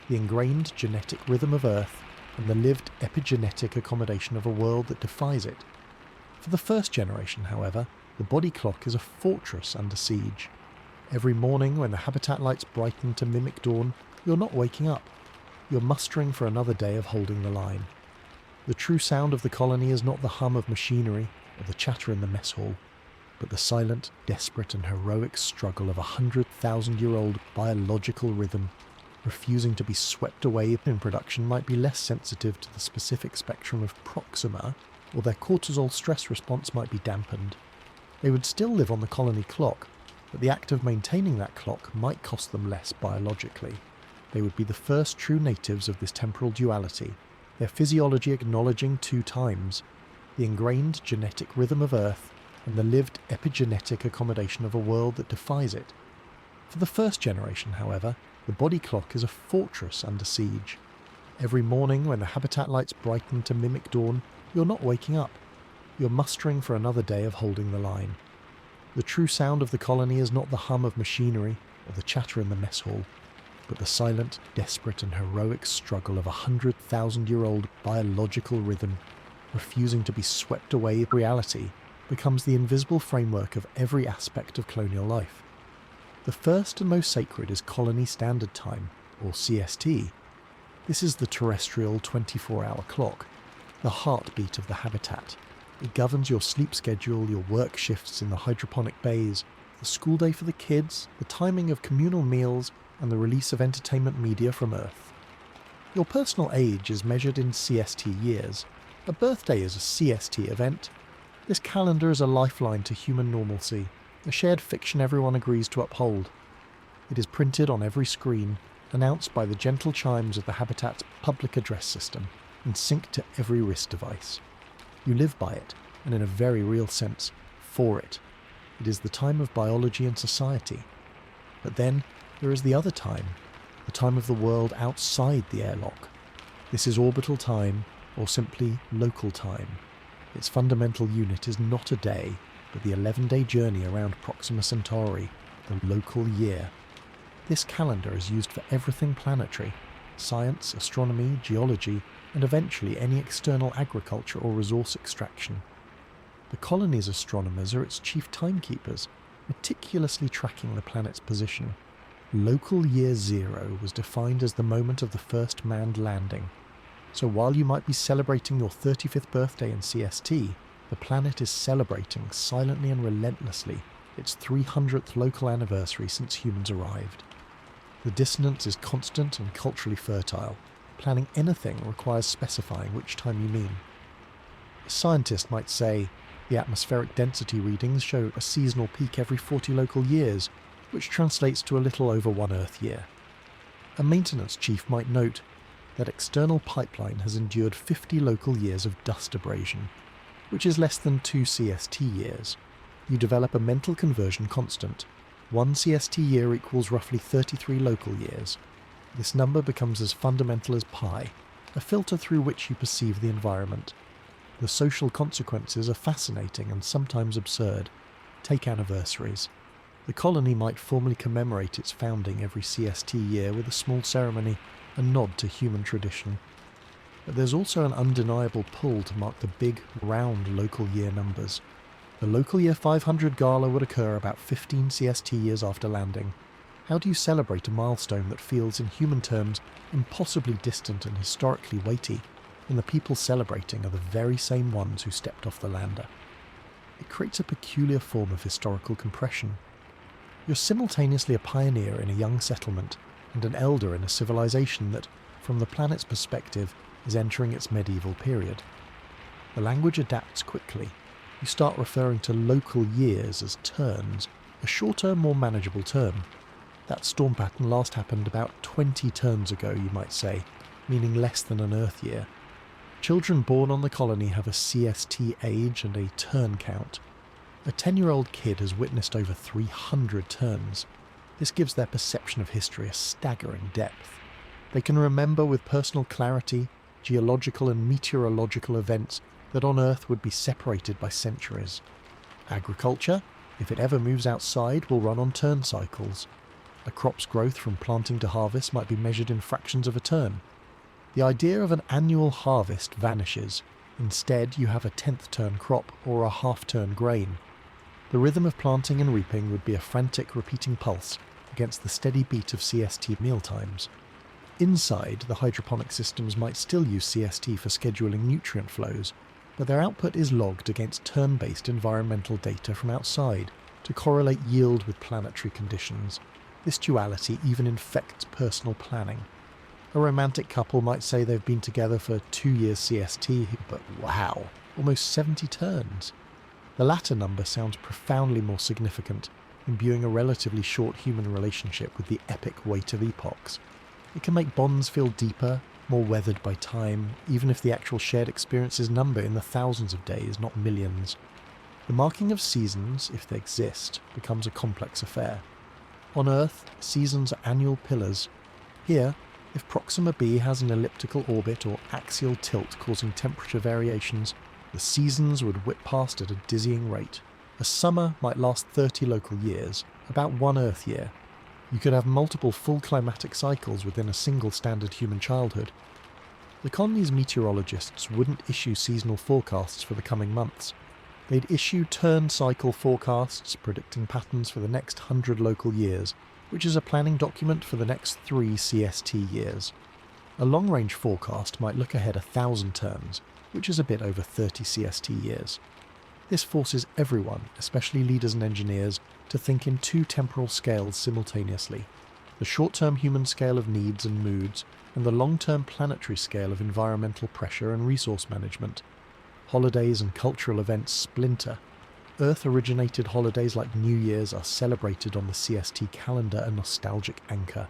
the ingrained genetic rhythm of Earth and the lived epigenetic accommodation of a world that defies it. For the first generation, however, the body clock is a fortress under siege. Every morning when the habitat lights brighten to mimic dawn, you're not waking up. You're mustering for another day of holding the line. The true sound of the colony is not the hum of machinery or the chatter in the mess hall, but the silent, desperate and heroic struggle of 100,000-year-old biological rhythm. Refusing to be swept away in production might be less sensitive to the specific spectrum of Proxima, or their cortisol stress response might be dampened. They would still live on the colony clock, but the act of maintaining that clock might cost them less biologically. They would be the first true natives of this temporal duality, their physiology acknowledging two times: the ingrained genetic rhythm of Earth and the lived epigenetic accommodation of a world that defies it. For the first generation, however, the body clock is a fortress under siege. Every morning when the habitat lights brighten to mimic dawn, you're not waking up. You're mustering for another day of holding the line. The true sound of the colony is not the hum of machinery or the chatter in the mess hall, but the silent, desperate and heroic struggle of 100,000-year-old biological rhythm, refusing to be swept away. Reality becomes the invisible framework of every aspect of colonial life. The first and most sacred is Colony Standard Time, or CST. This is the terrestrial 24-hour clock, the heartbeat of the habitat. It governs your sleep schedule, your work shifts in the hydroponic bays, the school day for the kids, the timing of communal meals, and the release of entertainment media from Earth. Your personal age is measured in CST years. A birthday is a CST event. This calendar is a lifeline to human normalcy, a shared fiction everyone agrees to uphold. It is printed on every screen, announced by the gentle chimes of the habitat's public address system, and synced to every wrist device. You live by it, and in a very real sense, for it. It is the time of biology and society. But then there is the other time, the time of the world outside the airlock. This is orbital time, or simply local time. Its fundamental unit is not a day, but the 11-day journey around Proxima Centauri, the local year. This calendar is used for everything planetary: science, astronomy, geology, and eventually any external agriculture or resource extraction. The colony's astronomers are its chief timekeepers, meticulously tracking the planet's position. Local year zero was defined as the moment of the first manned landing. So while you might be celebrating your 35th birthday in CST, the planet is celebrating silently and relentlessly its 300th local anniversary since humans arrived. The dissonance is constant and culturally fertile. Planning anything requires specifying which time you mean. A scientist might say the atmospheric density readings show a seasonal peak every 40 local years, which translates to a little over 1 Earth year. A maintenance chief might note that external pipeline has endured 50 local years of dust abrasion, which is less than 2 CST years. You develop a mental conversion constant. 1 CST year equals roughly 33 local years. This number becomes as fundamental as pi, a filter through which you perceive the environment. The social consequences are fascinating and sometimes absurd. Take anniversaries. The colony might formally commemorate its founding every CST year with a small ceremony, a nod to human tradition. But there's also an undeniable pull to mark the big, round local year numbers. The local year 500 gala would occur about 15 CST years after landing. How do you celebrate a milestone that feels, in human terms, impossibly distant and historically weighty, when the people celebrating are the very same ones who stepped off the lander? It creates a peculiar form of historical compression. You're simultaneously a pioneer in a young settlement and an elder in a civilization that, from the planet's perspective, is entering its medieval period. The language adapts quickly. You start referring to local years as turns, a shorter, more manageable term. That storm pattern last happened about 20 turns ago, you might say, meaning less than an Earth year. Children born on the colony have a CST age and a turn count. A 10-year-old kid has witnessed over 300 turns. This gives their perception of history a staggering depth. They can remember with personal clarity geological and meteorological events that on Earth would be separated by centuries. Agriculture, if it ever moves outside, will run on turn cycles. A crop's growth from planting to harvest might be measured in fractions of a turn. The idea of an annual harvest vanishes. Instead, you have a 10th turn crop or a half-turn grain. The rhythm of planting and reaping would be a frantic repeating pulse against the steady beat of CST mealtimes. Inside, the hydroponic systems might still use CST for scheduling nutrient flows, but their output is logged against turn-based environmental data from outside to correlate yield with planetary conditions. This duality even infects personal planning. A romantic couple might say they've been together for 2 years CST, but wow, almost 70 turns. The latter number sounds profoundly more significant, imbuing a relatively short human relationship with the epic weight of epochs. It can make bonds feel deeper, more weathered by time, even if the actual shared experiences number in the thousands of days, not millions. The marking of seasons, if they exist, becomes a complex affair. On Earth, seasons are annual pillars. Here, if Proxima b has an elliptical orbit or axial tilt causing temperature variations, the seasons would whip past at a dizzying rate. A summer might last 30 local years, about one Earth year. You could have multiple full climatic cycles within a single standard human childhood. The colony's meteorologists wouldn't issue seasonal forecasts for the coming months. They'd issue turn cycle forecasts predicting patterns for the next 100 local years, which is a planning document for the next 3 CST years. A long-range forecast might look ahead 1,000 turns, which is a bit over 30 CST years. This forces everyone, especially leaders and engineers, to think in 2 temporal scales simultaneously: the short-term human scale of needs and moods, and the long-term planetary scale of environmental pressure and resource management. Holidays and cultural events splinter. Earth-originated holidays like New Year's are celebrated on the CST calendar, a nostalgic anchor.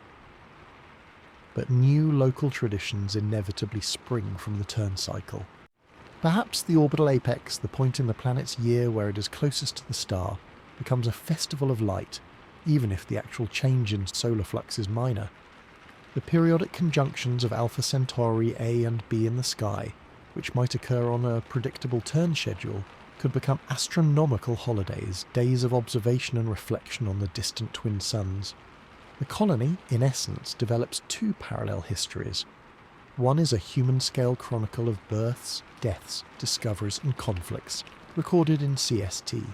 But new local traditions inevitably spring from the turn cycle. Perhaps the orbital apex, the point in the planet's year where it is closest to the star, becomes a festival of light, even if the actual change in solar flux is minor. The periodic conjunctions of Alpha Centauri A and B in the sky, which might occur on a predictable turn schedule, could become astronomical holidays, days of observation and reflection on the distant twin suns. The colony, in essence, develops 2 parallel histories. One is a human-scale chronicle of births, deaths, discoveries and conflicts, recorded in CST.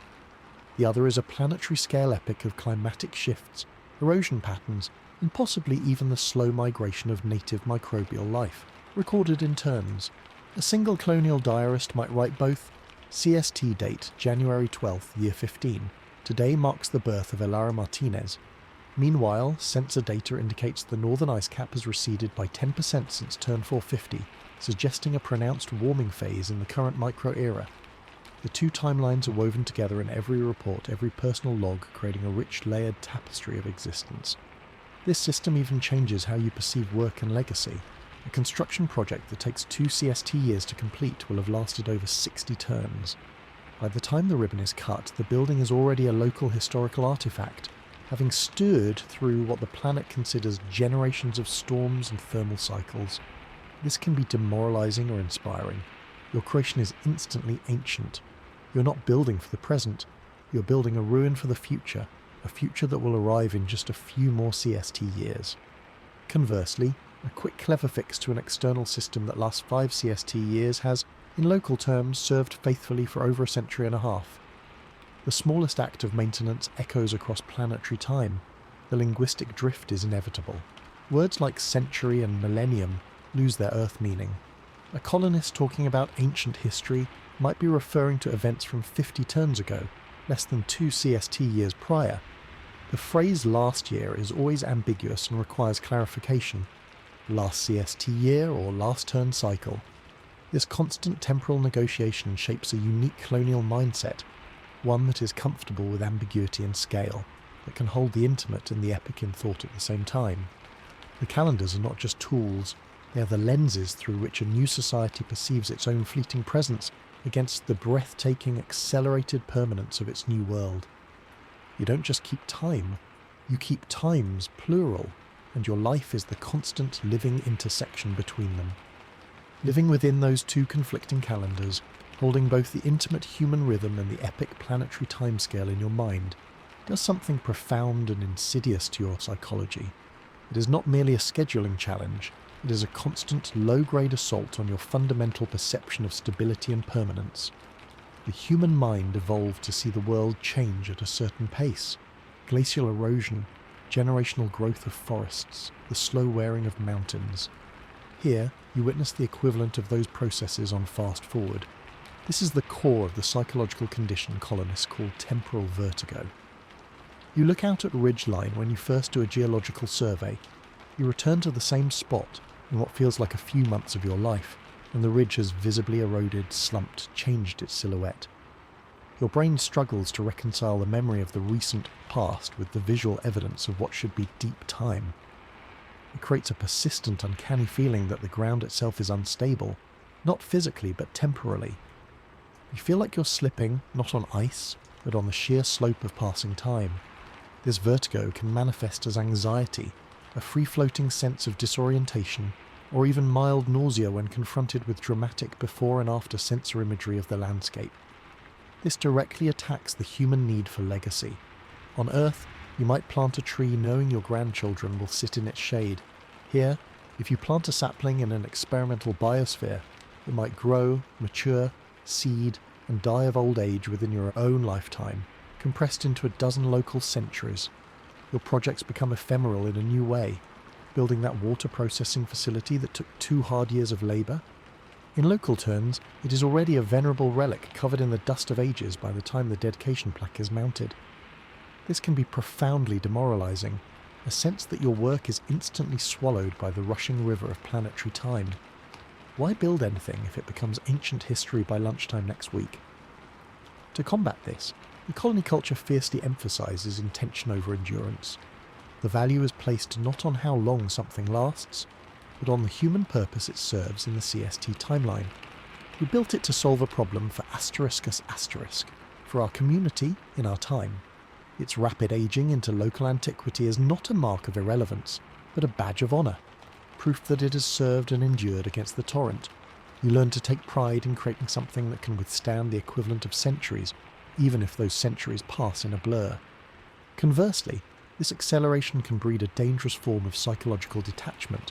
The other is a planetary-scale epic of climatic shifts, erosion patterns, and possibly even the slow migration of native microbial life, recorded in turns. A single colonial diarist might write both. CST date, January 12th, year 15. Today marks the birth of Elara Martinez. Meanwhile, sensor data indicates the northern ice cap has receded by 10% since turn 450, suggesting a pronounced warming phase in the current micro-era. The 2 timelines are woven together in every report, every personal log, creating a rich, layered tapestry of existence. This system even changes how you perceive work and legacy. A construction project that takes 2 CST years to complete will have lasted over 60 turns. By the time the ribbon is cut, the building is already a local historical artifact, having stirred through what the planet considers generations of storms and thermal cycles. This can be demoralizing or inspiring. Your creation is instantly ancient. You're not building for the present, you're building a ruin for the future, a future that will arrive in just a few more CST years. Conversely, a quick clever fix to an external system that lasts 5 CST years has, in local terms, served faithfully for over a century and a half. The smallest act of maintenance echoes across planetary time. The linguistic drift is inevitable. Words like century and millennium lose their Earth meaning. A colonist talking about ancient history might be referring to events from 50 turns ago, less than 2 CST years prior. The phrase last year is always ambiguous and requires clarification. Last CST year or last turn cycle. This constant temporal negotiation shapes a unique colonial mindset, one that is comfortable with ambiguity and scale, that can hold the intimate and the epic in thought at the same time. The calendars are not just tools, they are the lenses through which a new society perceives its own fleeting presence against the breathtaking, accelerated permanence of its new world. You don't just keep time, you keep times, plural, and your life is the constant living intersection between them. Living within those 2 conflicting calendars, holding both the intimate human rhythm and the epic planetary timescale in your mind, does something profound and insidious to your psychology. It is not merely a scheduling challenge, it is a constant, low-grade assault on your fundamental perception of stability and permanence. The human mind evolved to see the world change at a certain pace. Glacial erosion, generational growth of forests, the slow wearing of mountains. Here, you witness the equivalent of those processes on fast forward. This is the core of the psychological condition colonists call temporal vertigo. You look out at ridgeline when you first do a geological survey. You return to the same spot in what feels like a few months of your life, and the ridge has visibly eroded, slumped, changed its silhouette. Your brain struggles to reconcile the memory of the recent past with the visual evidence of what should be deep time. It creates a persistent, uncanny feeling that the ground itself is unstable, not physically but temporally. You feel like you're slipping, not on ice, but on the sheer slope of passing time. This vertigo can manifest as anxiety, a free-floating sense of disorientation, or even mild nausea when confronted with dramatic before and after sensor imagery of the landscape. This directly attacks the human need for legacy. On Earth, you might plant a tree knowing your grandchildren will sit in its shade. Here, if you plant a sapling in an experimental biosphere, it might grow, mature, seed, and die of old age within your own lifetime, compressed into a dozen local centuries. Your projects become ephemeral in a new way, building that water processing facility that took 2 hard years of labour. In local terms, it is already a venerable relic covered in the dust of ages by the time the dedication plaque is mounted. This can be profoundly demoralising, a sense that your work is instantly swallowed by the rushing river of planetary time. Why build anything if it becomes ancient history by lunchtime next week? To combat this, the colony culture fiercely emphasises intention over endurance. The value is placed not on how long something lasts, but on the human purpose it serves in the CST timeline. We built it to solve a problem for asterisk, for our community in our time. Its rapid ageing into local antiquity is not a mark of irrelevance, but a badge of honour, proof that it has served and endured against the torrent. You learn to take pride in creating something that can withstand the equivalent of centuries, even if those centuries pass in a blur. Conversely, this acceleration can breed a dangerous form of psychological detachment.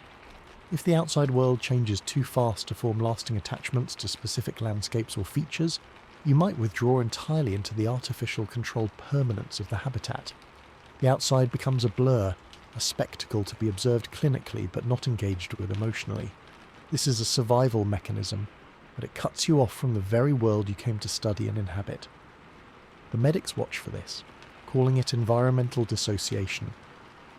If the outside world changes too fast to form lasting attachments to specific landscapes or features, you might withdraw entirely into the artificial controlled permanence of the habitat. The outside becomes a blur, a spectacle to be observed clinically but not engaged with emotionally. This is a survival mechanism, but it cuts you off from the very world you came to study and inhabit. The medics watch for this, calling it environmental dissociation.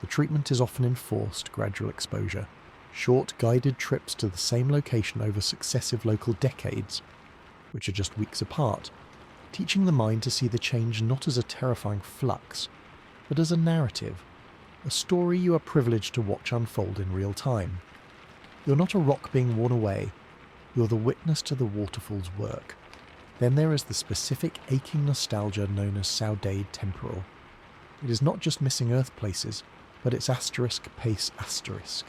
The treatment is often enforced gradual exposure, short guided trips to the same location over successive local decades, which are just weeks apart, teaching the mind to see the change not as a terrifying flux, but as a narrative, a story you are privileged to watch unfold in real time. You're not a rock being worn away, you're the witness to the waterfall's work. Then there is the specific aching nostalgia known as Saudade temporal. It is not just missing Earth places, but it's asterisk pace asterisk.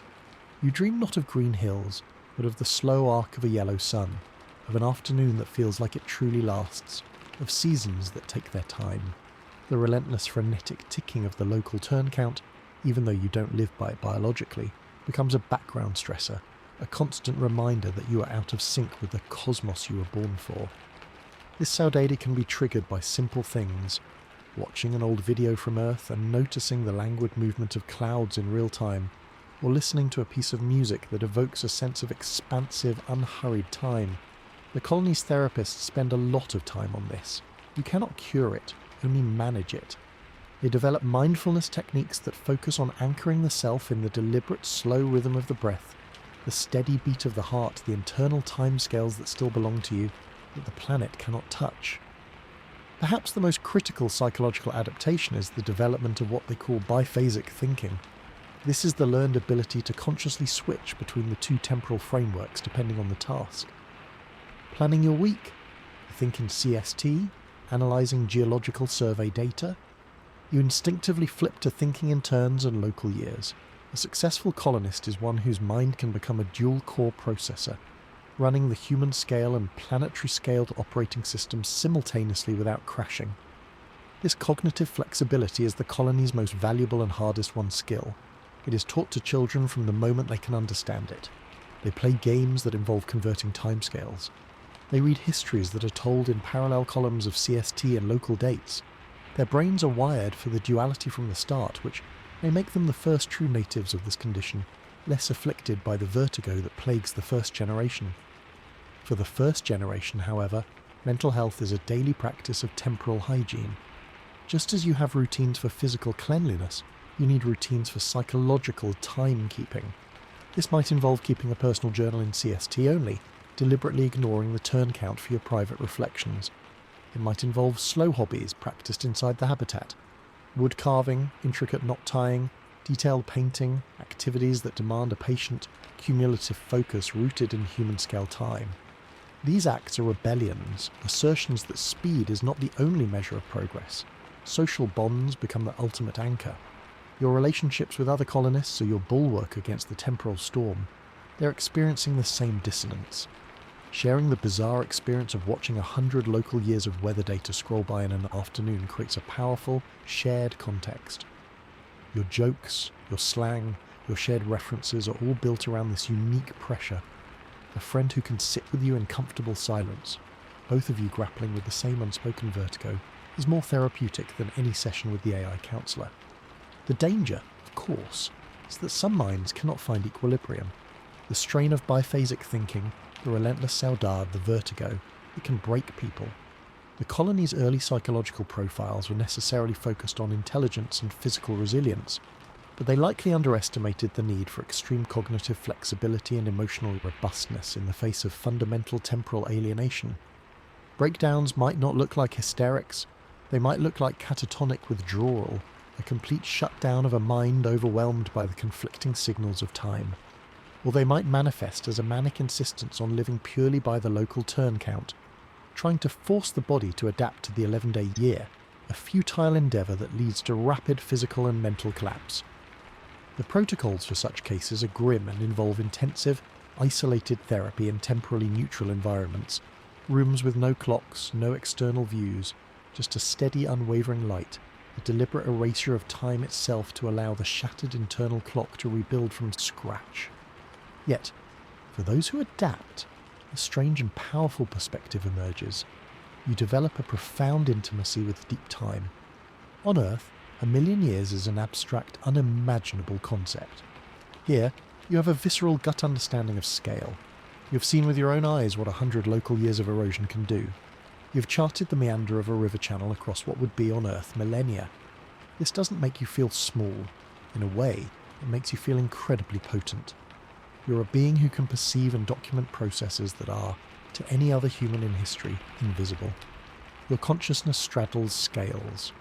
You dream not of green hills, but of the slow arc of a yellow sun, of an afternoon that feels like it truly lasts, of seasons that take their time. The relentless frenetic ticking of the local turn count, even though you don't live by it biologically, becomes a background stressor, a constant reminder that you are out of sync with the cosmos you were born for. This Saudade can be triggered by simple things, watching an old video from Earth and noticing the languid movement of clouds in real time, or listening to a piece of music that evokes a sense of expansive, unhurried time. The colony's therapists spend a lot of time on this. You cannot cure it, only manage it. They develop mindfulness techniques that focus on anchoring the self in the deliberate, slow rhythm of the breath, the steady beat of the heart, the internal timescales that still belong to you, that the planet cannot touch. Perhaps the most critical psychological adaptation is the development of what they call biphasic thinking. This is the learned ability to consciously switch between the 2 temporal frameworks depending on the task. Planning your week, you think in CST, analysing geological survey data. You instinctively flip to thinking in turns and local years. A successful colonist is one whose mind can become a dual-core processor, running the human scale and planetary scaled operating systems simultaneously without crashing. This cognitive flexibility is the colony's most valuable and hardest won skill. It is taught to children from the moment they can understand it. They play games that involve converting timescales. They read histories that are told in parallel columns of CST and local dates. Their brains are wired for the duality from the start, which may make them the first true natives of this condition, less afflicted by the vertigo that plagues the first generation. For the first generation, however, mental health is a daily practice of temporal hygiene. Just as you have routines for physical cleanliness, you need routines for psychological timekeeping. This might involve keeping a personal journal in CST only, deliberately ignoring the turn count for your private reflections. It might involve slow hobbies practiced inside the habitat. Wood carving, intricate knot tying, Detailed painting, activities that demand a patient, cumulative focus rooted in human-scale time. These acts are rebellions, assertions that speed is not the only measure of progress. Social bonds become the ultimate anchor. Your relationships with other colonists are your bulwark against the temporal storm. They're experiencing the same dissonance. Sharing the bizarre experience of watching 100 local years of weather data scroll by in an afternoon creates a powerful, shared context. Your jokes, your slang, your shared references are all built around this unique pressure. A friend who can sit with you in comfortable silence, both of you grappling with the same unspoken vertigo, is more therapeutic than any session with the AI counsellor. The danger, of course, is that some minds cannot find equilibrium. The strain of biphasic thinking, the relentless saudade, the vertigo, it can break people. The colony's early psychological profiles were necessarily focused on intelligence and physical resilience, but they likely underestimated the need for extreme cognitive flexibility and emotional robustness in the face of fundamental temporal alienation. Breakdowns might not look like hysterics, they might look like catatonic withdrawal, a complete shutdown of a mind overwhelmed by the conflicting signals of time. Or they might manifest as a manic insistence on living purely by the local turn count, trying to force the body to adapt to the 11-day year, a futile endeavour that leads to rapid physical and mental collapse. The protocols for such cases are grim and involve intensive, isolated therapy in temporally neutral environments, rooms with no clocks, no external views, just a steady, unwavering light, a deliberate erasure of time itself to allow the shattered internal clock to rebuild from scratch. Yet, for those who adapt, a strange and powerful perspective emerges. You develop a profound intimacy with deep time. On Earth, 1,000,000 years is an abstract, unimaginable concept. Here, you have a visceral gut understanding of scale. You have seen with your own eyes what 100 local years of erosion can do. You have charted the meander of a river channel across what would be on Earth millennia. This doesn't make you feel small. In a way, it makes you feel incredibly potent. You're a being who can perceive and document processes that are, to any other human in history, invisible. Your consciousness straddles scales.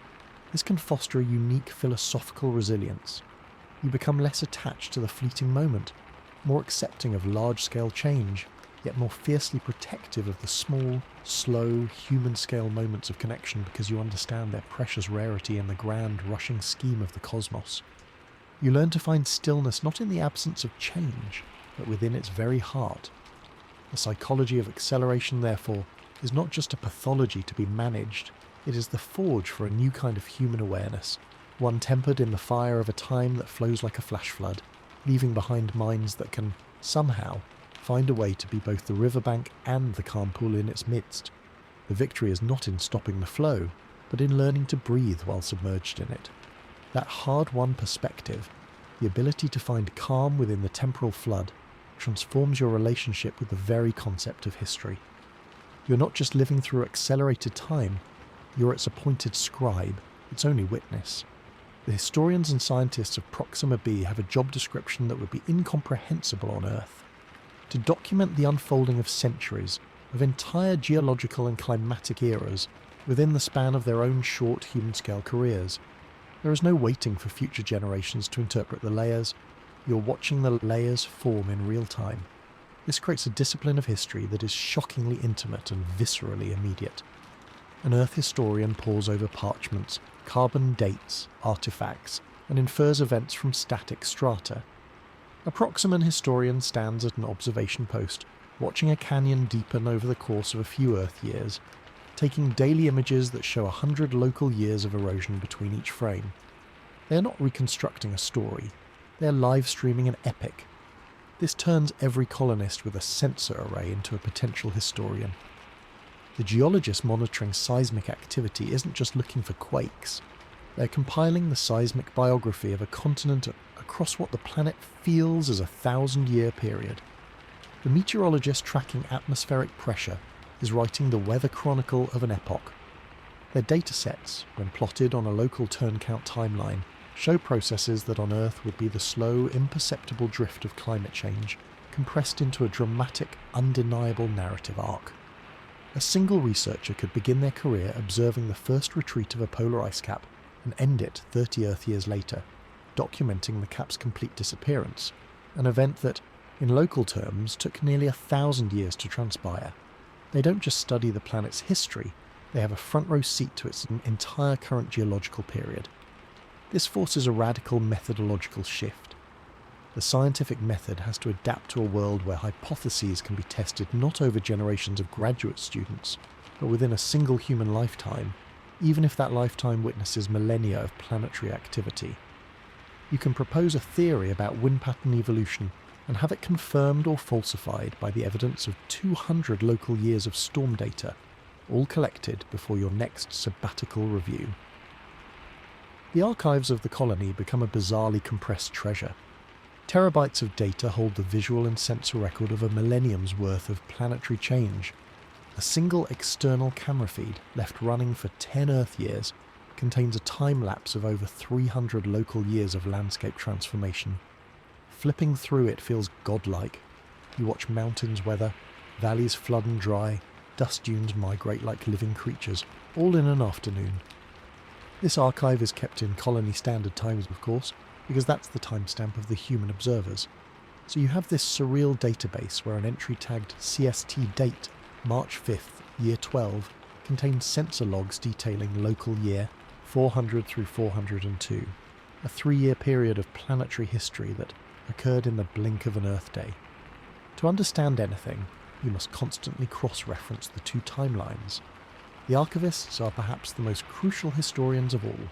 This can foster a unique philosophical resilience. You become less attached to the fleeting moment, more accepting of large-scale change, yet more fiercely protective of the small, slow, human-scale moments of connection because you understand their precious rarity in the grand, rushing scheme of the cosmos. You learn to find stillness not in the absence of change, but within its very heart. The psychology of acceleration, therefore, is not just a pathology to be managed, it is the forge for a new kind of human awareness, one tempered in the fire of a time that flows like a flash flood, leaving behind minds that can, somehow, find a way to be both the riverbank and the calm pool in its midst. The victory is not in stopping the flow, but in learning to breathe while submerged in it. That hard-won perspective, the ability to find calm within the temporal flood, transforms your relationship with the very concept of history. You're not just living through accelerated time, you're its appointed scribe, its only witness. The historians and scientists of Proxima b have a job description that would be incomprehensible on Earth. To document the unfolding of centuries, of entire geological and climatic eras, within the span of their own short human-scale careers. There is no waiting for future generations to interpret the layers. You're watching the layers form in real time. This creates a discipline of history that is shockingly intimate and viscerally immediate. An Earth historian pores over parchments, carbon dates, artifacts, and infers events from static strata. A Proximan historian stands at an observation post, watching a canyon deepen over the course of a few Earth years, taking daily images that show 100 local years of erosion between each frame. They are not reconstructing a story, they are live streaming an epic. This turns every colonist with a sensor array into a potential historian. The geologist monitoring seismic activity isn't just looking for quakes. They're compiling the seismic biography of a continent across what the planet feels as a 1,000-year period. The meteorologist tracking atmospheric pressure is writing the weather chronicle of an epoch. Their datasets, when plotted on a local turn count timeline, show processes that on Earth would be the slow, imperceptible drift of climate change, compressed into a dramatic, undeniable narrative arc. A single researcher could begin their career observing the first retreat of a polar ice cap and end it 30 Earth years later. documenting the cap's complete disappearance, an event that, in local terms, took nearly 1,000 years to transpire. They don't just study the planet's history, they have a front-row seat to its entire current geological period. This forces a radical methodological shift. The scientific method has to adapt to a world where hypotheses can be tested not over generations of graduate students, but within a single human lifetime, even if that lifetime witnesses millennia of planetary activity. You can propose a theory about wind pattern evolution and have it confirmed or falsified by the evidence of 200 local years of storm data, all collected before your next sabbatical review. The archives of the colony become a bizarrely compressed treasure. Terabytes of data hold the visual and sensor record of a millennium's worth of planetary change. A single external camera feed, left running for 10 Earth years, contains a time-lapse of over 300 local years of landscape transformation. Flipping through it feels godlike. You watch mountains weather, valleys flood and dry, dust dunes migrate like living creatures, all in an afternoon. This archive is kept in colony standard times, of course, because that's the timestamp of the human observers. So you have this surreal database where an entry tagged CST date, March 5th, year 12, contains sensor logs detailing local year 400 through 402, a 3-year period of planetary history that occurred in the blink of an Earth day. To understand anything, you must constantly cross-reference the two timelines. The archivists are perhaps the most crucial historians of all,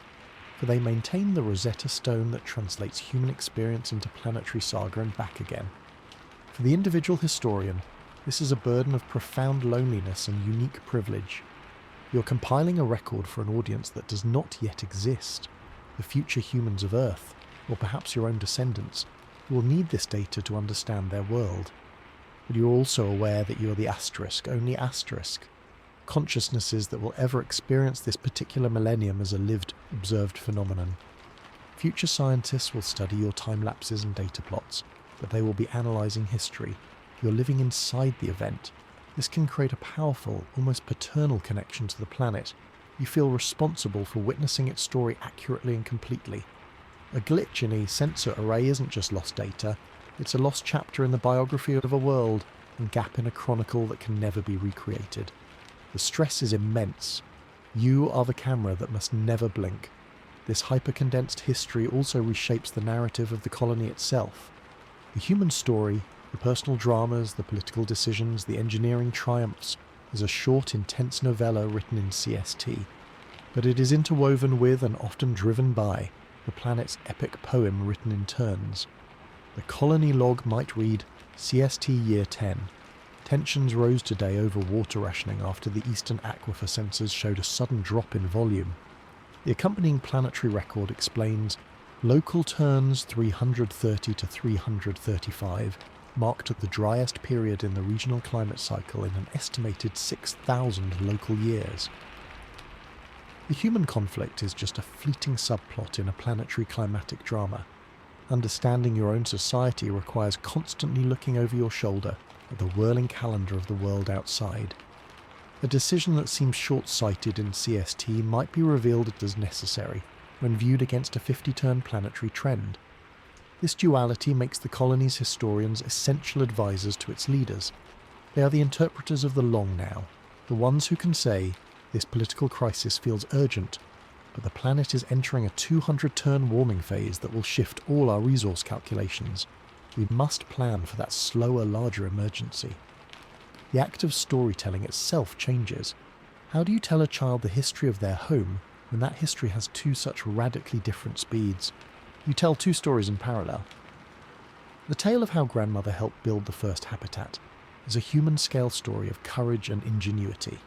for they maintain the Rosetta Stone that translates human experience into planetary saga and back again. For the individual historian, this is a burden of profound loneliness and unique privilege. You're compiling a record for an audience that does not yet exist, the future humans of Earth, or perhaps your own descendants, who will need this data to understand their world. But you're also aware that you're the asterisk, only asterisk, consciousnesses that will ever experience this particular millennium as a lived, observed phenomenon. Future scientists will study your time lapses and data plots, but they will be analysing history. You're living inside the event. This can create a powerful, almost paternal connection to the planet. You feel responsible for witnessing its story accurately and completely. A glitch in a sensor array isn't just lost data, it's a lost chapter in the biography of a world and gap in a chronicle that can never be recreated. The stress is immense. You are the camera that must never blink. This hyper-condensed history also reshapes the narrative of the colony itself. The human story, the personal dramas, the political decisions, the engineering triumphs, is a short, intense novella written in CST. But it is interwoven with and often driven by the planet's epic poem written in turns. The colony log might read, CST Year 10. Tensions rose today over water rationing after the eastern aquifer sensors showed a sudden drop in volume. The accompanying planetary record explains, local turns 330 to 335 marked the driest period in the regional climate cycle in an estimated 6,000 local years. The human conflict is just a fleeting subplot in a planetary climatic drama. Understanding your own society requires constantly looking over your shoulder at the whirling calendar of the world outside. A decision that seems short-sighted in CST might be revealed as necessary when viewed against a 50-turn planetary trend. This duality makes the colony's historians essential advisors to its leaders. They are the interpreters of the long now, the ones who can say, this political crisis feels urgent, but the planet is entering a 200-turn warming phase that will shift all our resource calculations. We must plan for that slower, larger emergency. The act of storytelling itself changes. How do you tell a child the history of their home when that history has two such radically different speeds? You tell two stories in parallel. The tale of how grandmother helped build the first habitat is a human-scale story of courage and ingenuity.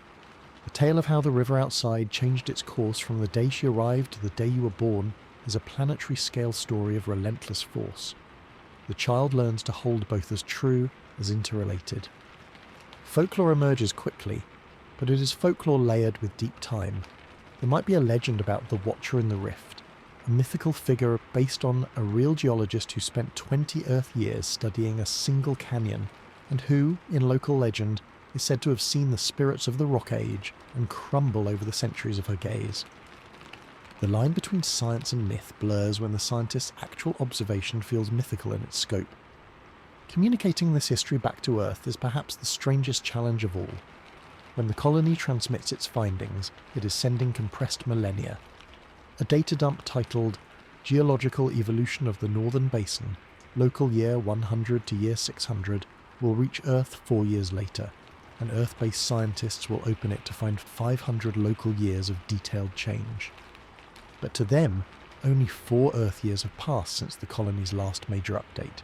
The tale of how the river outside changed its course from the day she arrived to the day you were born is a planetary-scale story of relentless force. The child learns to hold both as true as interrelated. Folklore emerges quickly, but it is folklore layered with deep time. There might be a legend about the Watcher in the Rift, a mythical figure based on a real geologist who spent 20 Earth years studying a single canyon, and who, in local legend, is said to have seen the spirits of the Rock Age and crumble over the centuries of her gaze. The line between science and myth blurs when the scientist's actual observation feels mythical in its scope. Communicating this history back to Earth is perhaps the strangest challenge of all. When the colony transmits its findings, it is sending compressed millennia. A data dump titled Geological Evolution of the Northern Basin, local year 100 to year 600, will reach Earth 4 years later, and Earth-based scientists will open it to find 500 local years of detailed change. But to them, only 4 Earth years have passed since the colony's last major update.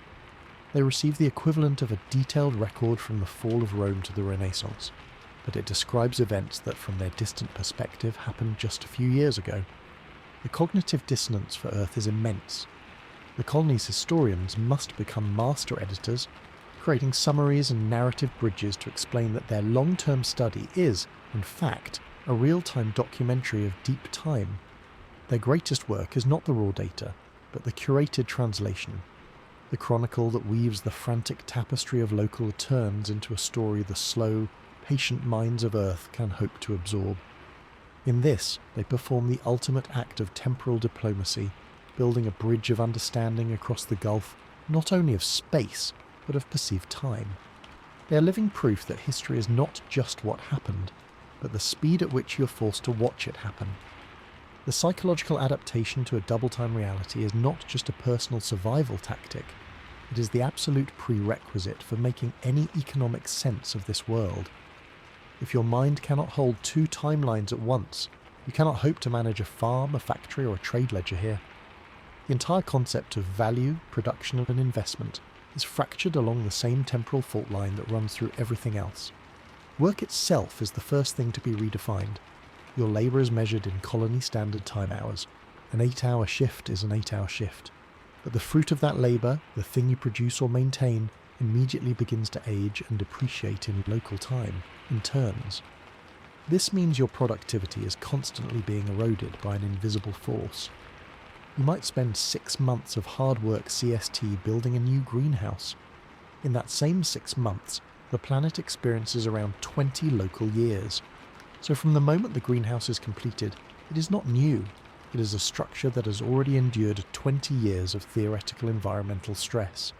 They receive the equivalent of a detailed record from the fall of Rome to the Renaissance, but it describes events that from their distant perspective happened just a few years ago. The cognitive dissonance for Earth is immense. The colony's historians must become master editors, creating summaries and narrative bridges to explain that their long-term study is, in fact, a real-time documentary of deep time. Their greatest work is not the raw data, but the curated translation, the chronicle that weaves the frantic tapestry of local turns into a story the slow, patient minds of Earth can hope to absorb. In this, they perform the ultimate act of temporal diplomacy, building a bridge of understanding across the gulf, not only of space, but of perceived time. They are living proof that history is not just what happened, but the speed at which you are forced to watch it happen. The psychological adaptation to a double-time reality is not just a personal survival tactic, it is the absolute prerequisite for making any economic sense of this world. If your mind cannot hold 2 timelines at once, you cannot hope to manage a farm, a factory, or a trade ledger here. The entire concept of value, production, and investment is fractured along the same temporal fault line that runs through everything else. Work itself is the first thing to be redefined. Your labour is measured in colony standard time hours. An 8-hour shift is an 8-hour shift. But the fruit of that labour, the thing you produce or maintain, immediately begins to age and depreciate in local time, in turns. This means your productivity is constantly being eroded by an invisible force. You might spend 6 months of hard work CST building a new greenhouse. In that same 6 months, the planet experiences around 20 local years. So from the moment the greenhouse is completed, it is not new. It is a structure that has already endured 20 years of theoretical environmental stress.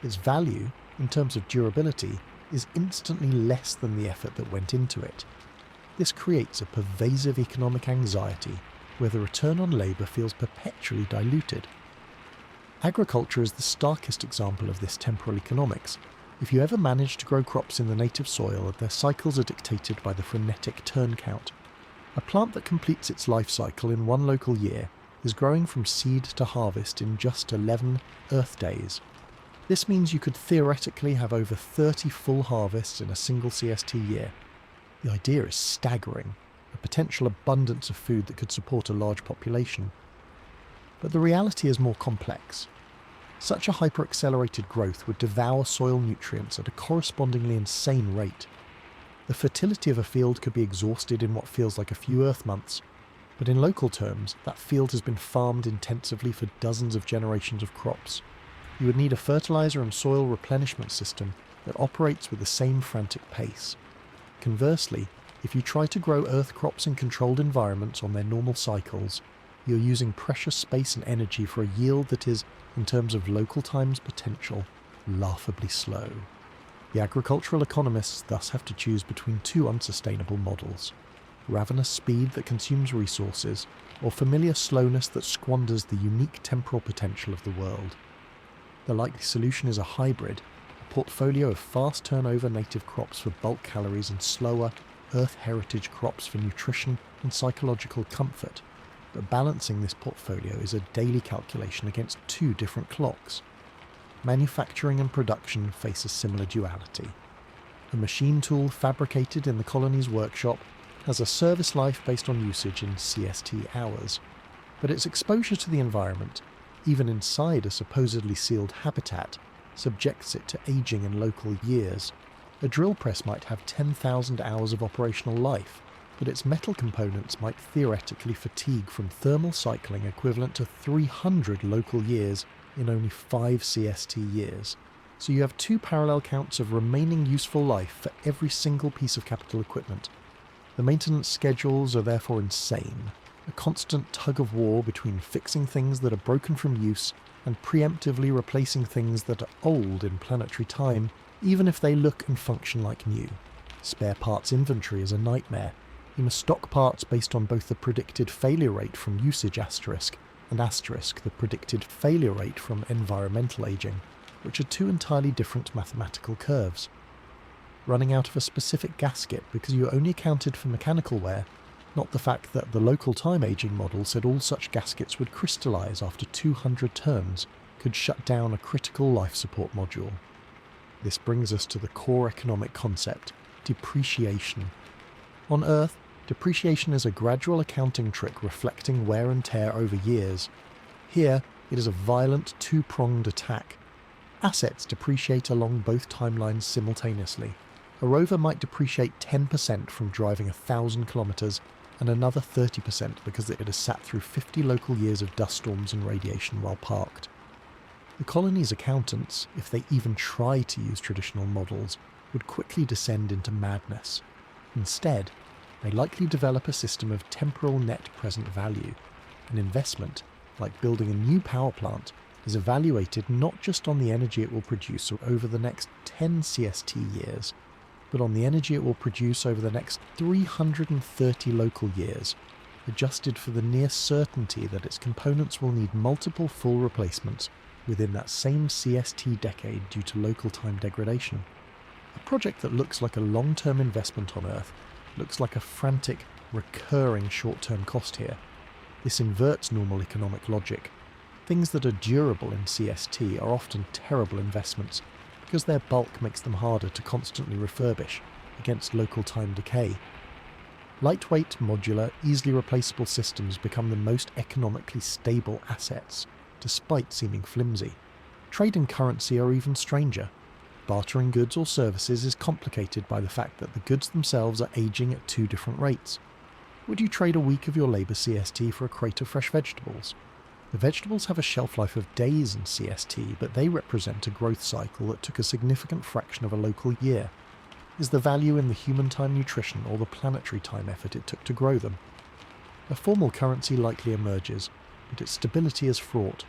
Its value, in terms of durability, is instantly less than the effort that went into it. This creates a pervasive economic anxiety where the return on labour feels perpetually diluted. Agriculture is the starkest example of this temporal economics. If you ever manage to grow crops in the native soil, their cycles are dictated by the frenetic turn count. A plant that completes its life cycle in 1 local year is growing from seed to harvest in just 11 Earth days. This means you could theoretically have over 30 full harvests in a single CST year. The idea is staggering, a potential abundance of food that could support a large population. But the reality is more complex. Such a hyper-accelerated growth would devour soil nutrients at a correspondingly insane rate. The fertility of a field could be exhausted in what feels like a few Earth months, but in local terms, that field has been farmed intensively for dozens of generations of crops. You would need a fertilizer and soil replenishment system that operates with the same frantic pace. Conversely, if you try to grow Earth crops in controlled environments on their normal cycles, you're using precious space and energy for a yield that is, in terms of local time's potential, laughably slow. The agricultural economists thus have to choose between 2 unsustainable models: ravenous speed that consumes resources, or familiar slowness that squanders the unique temporal potential of the world. The likely solution is a hybrid, a portfolio of fast turnover native crops for bulk calories and slower, Earth heritage crops for nutrition and psychological comfort. But balancing this portfolio is a daily calculation against 2 different clocks. Manufacturing and production face a similar duality. A machine tool fabricated in the colony's workshop has a service life based on usage in CST hours, but its exposure to the environment, even inside a supposedly sealed habitat, subjects it to aging in local years. A drill press might have 10,000 hours of operational life, but its metal components might theoretically fatigue from thermal cycling equivalent to 300 local years in only 5 CST years. So you have 2 parallel counts of remaining useful life for every single piece of capital equipment. The maintenance schedules are therefore insane, a constant tug of war between fixing things that are broken from use and preemptively replacing things that are old in planetary time, even if they look and function like new. Spare parts inventory is a nightmare. You must stock parts based on both the predicted failure rate from usage asterisk and asterisk the predicted failure rate from environmental aging, which are two entirely different mathematical curves. Running out of a specific gasket because you only accounted for mechanical wear, not the fact that the local time aging model said all such gaskets would crystallize after 200 turns, could shut down a critical life support module. This brings us to the core economic concept, depreciation. On Earth, depreciation is a gradual accounting trick reflecting wear and tear over years. Here, it is a violent two-pronged attack. Assets depreciate along both timelines simultaneously. A rover might depreciate 10% from driving 1,000 kilometers and another 30% because it has sat through 50 local years of dust storms and radiation while parked. The colony's accountants, if they even try to use traditional models, would quickly descend into madness. Instead, they likely develop a system of temporal net present value. An investment, like building a new power plant, is evaluated not just on the energy it will produce over the next 10 CST years, but on the energy it will produce over the next 330 local years, adjusted for the near certainty that its components will need multiple full replacements within that same CST decade due to local time degradation. A project that looks like a long-term investment on Earth looks like a frantic, recurring short-term cost here. This inverts normal economic logic. Things that are durable in CST are often terrible investments because their bulk makes them harder to constantly refurbish against local time decay. Lightweight, modular, easily replaceable systems become the most economically stable assets, despite seeming flimsy. Trade and currency are even stranger. Bartering goods or services is complicated by the fact that the goods themselves are aging at two different rates. Would you trade a week of your labour CST for a crate of fresh vegetables? The vegetables have a shelf life of days in CST, but they represent a growth cycle that took a significant fraction of a local year. Is the value in the human time nutrition or the planetary time effort it took to grow them? A formal currency likely emerges, but its stability is fraught.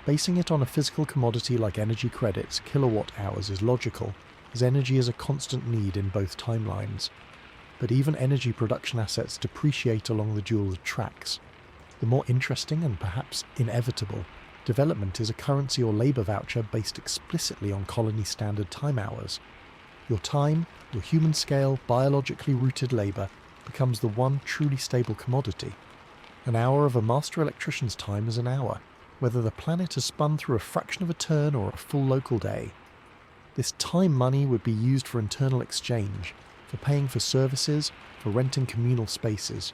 Basing it on a physical commodity like energy credits, kilowatt hours, is logical, as energy is a constant need in both timelines. But even energy production assets depreciate along the dual tracks. The more interesting and perhaps inevitable development is a currency or labour voucher based explicitly on colony standard time hours. Your time, your human scale, biologically rooted labour, becomes the one truly stable commodity. An hour of a master electrician's time is an hour, whether the planet has spun through a fraction of a turn or a full local day. This time money would be used for internal exchange, for paying for services, for renting communal spaces.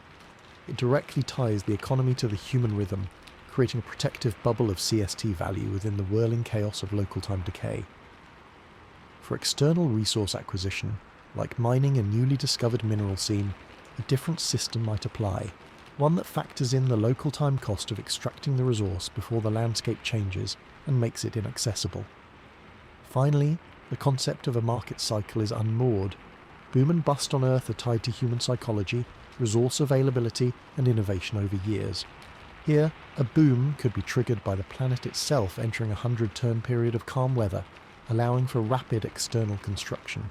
It directly ties the economy to the human rhythm, creating a protective bubble of CST value within the whirling chaos of local time decay. For external resource acquisition, like mining a newly discovered mineral seam, a different system might apply, one that factors in the local time cost of extracting the resource before the landscape changes and makes it inaccessible. Finally, the concept of a market cycle is unmoored. Boom and bust on Earth are tied to human psychology, resource availability and innovation over years. Here, a boom could be triggered by the planet itself entering a 100-turn period of calm weather, allowing for rapid external construction.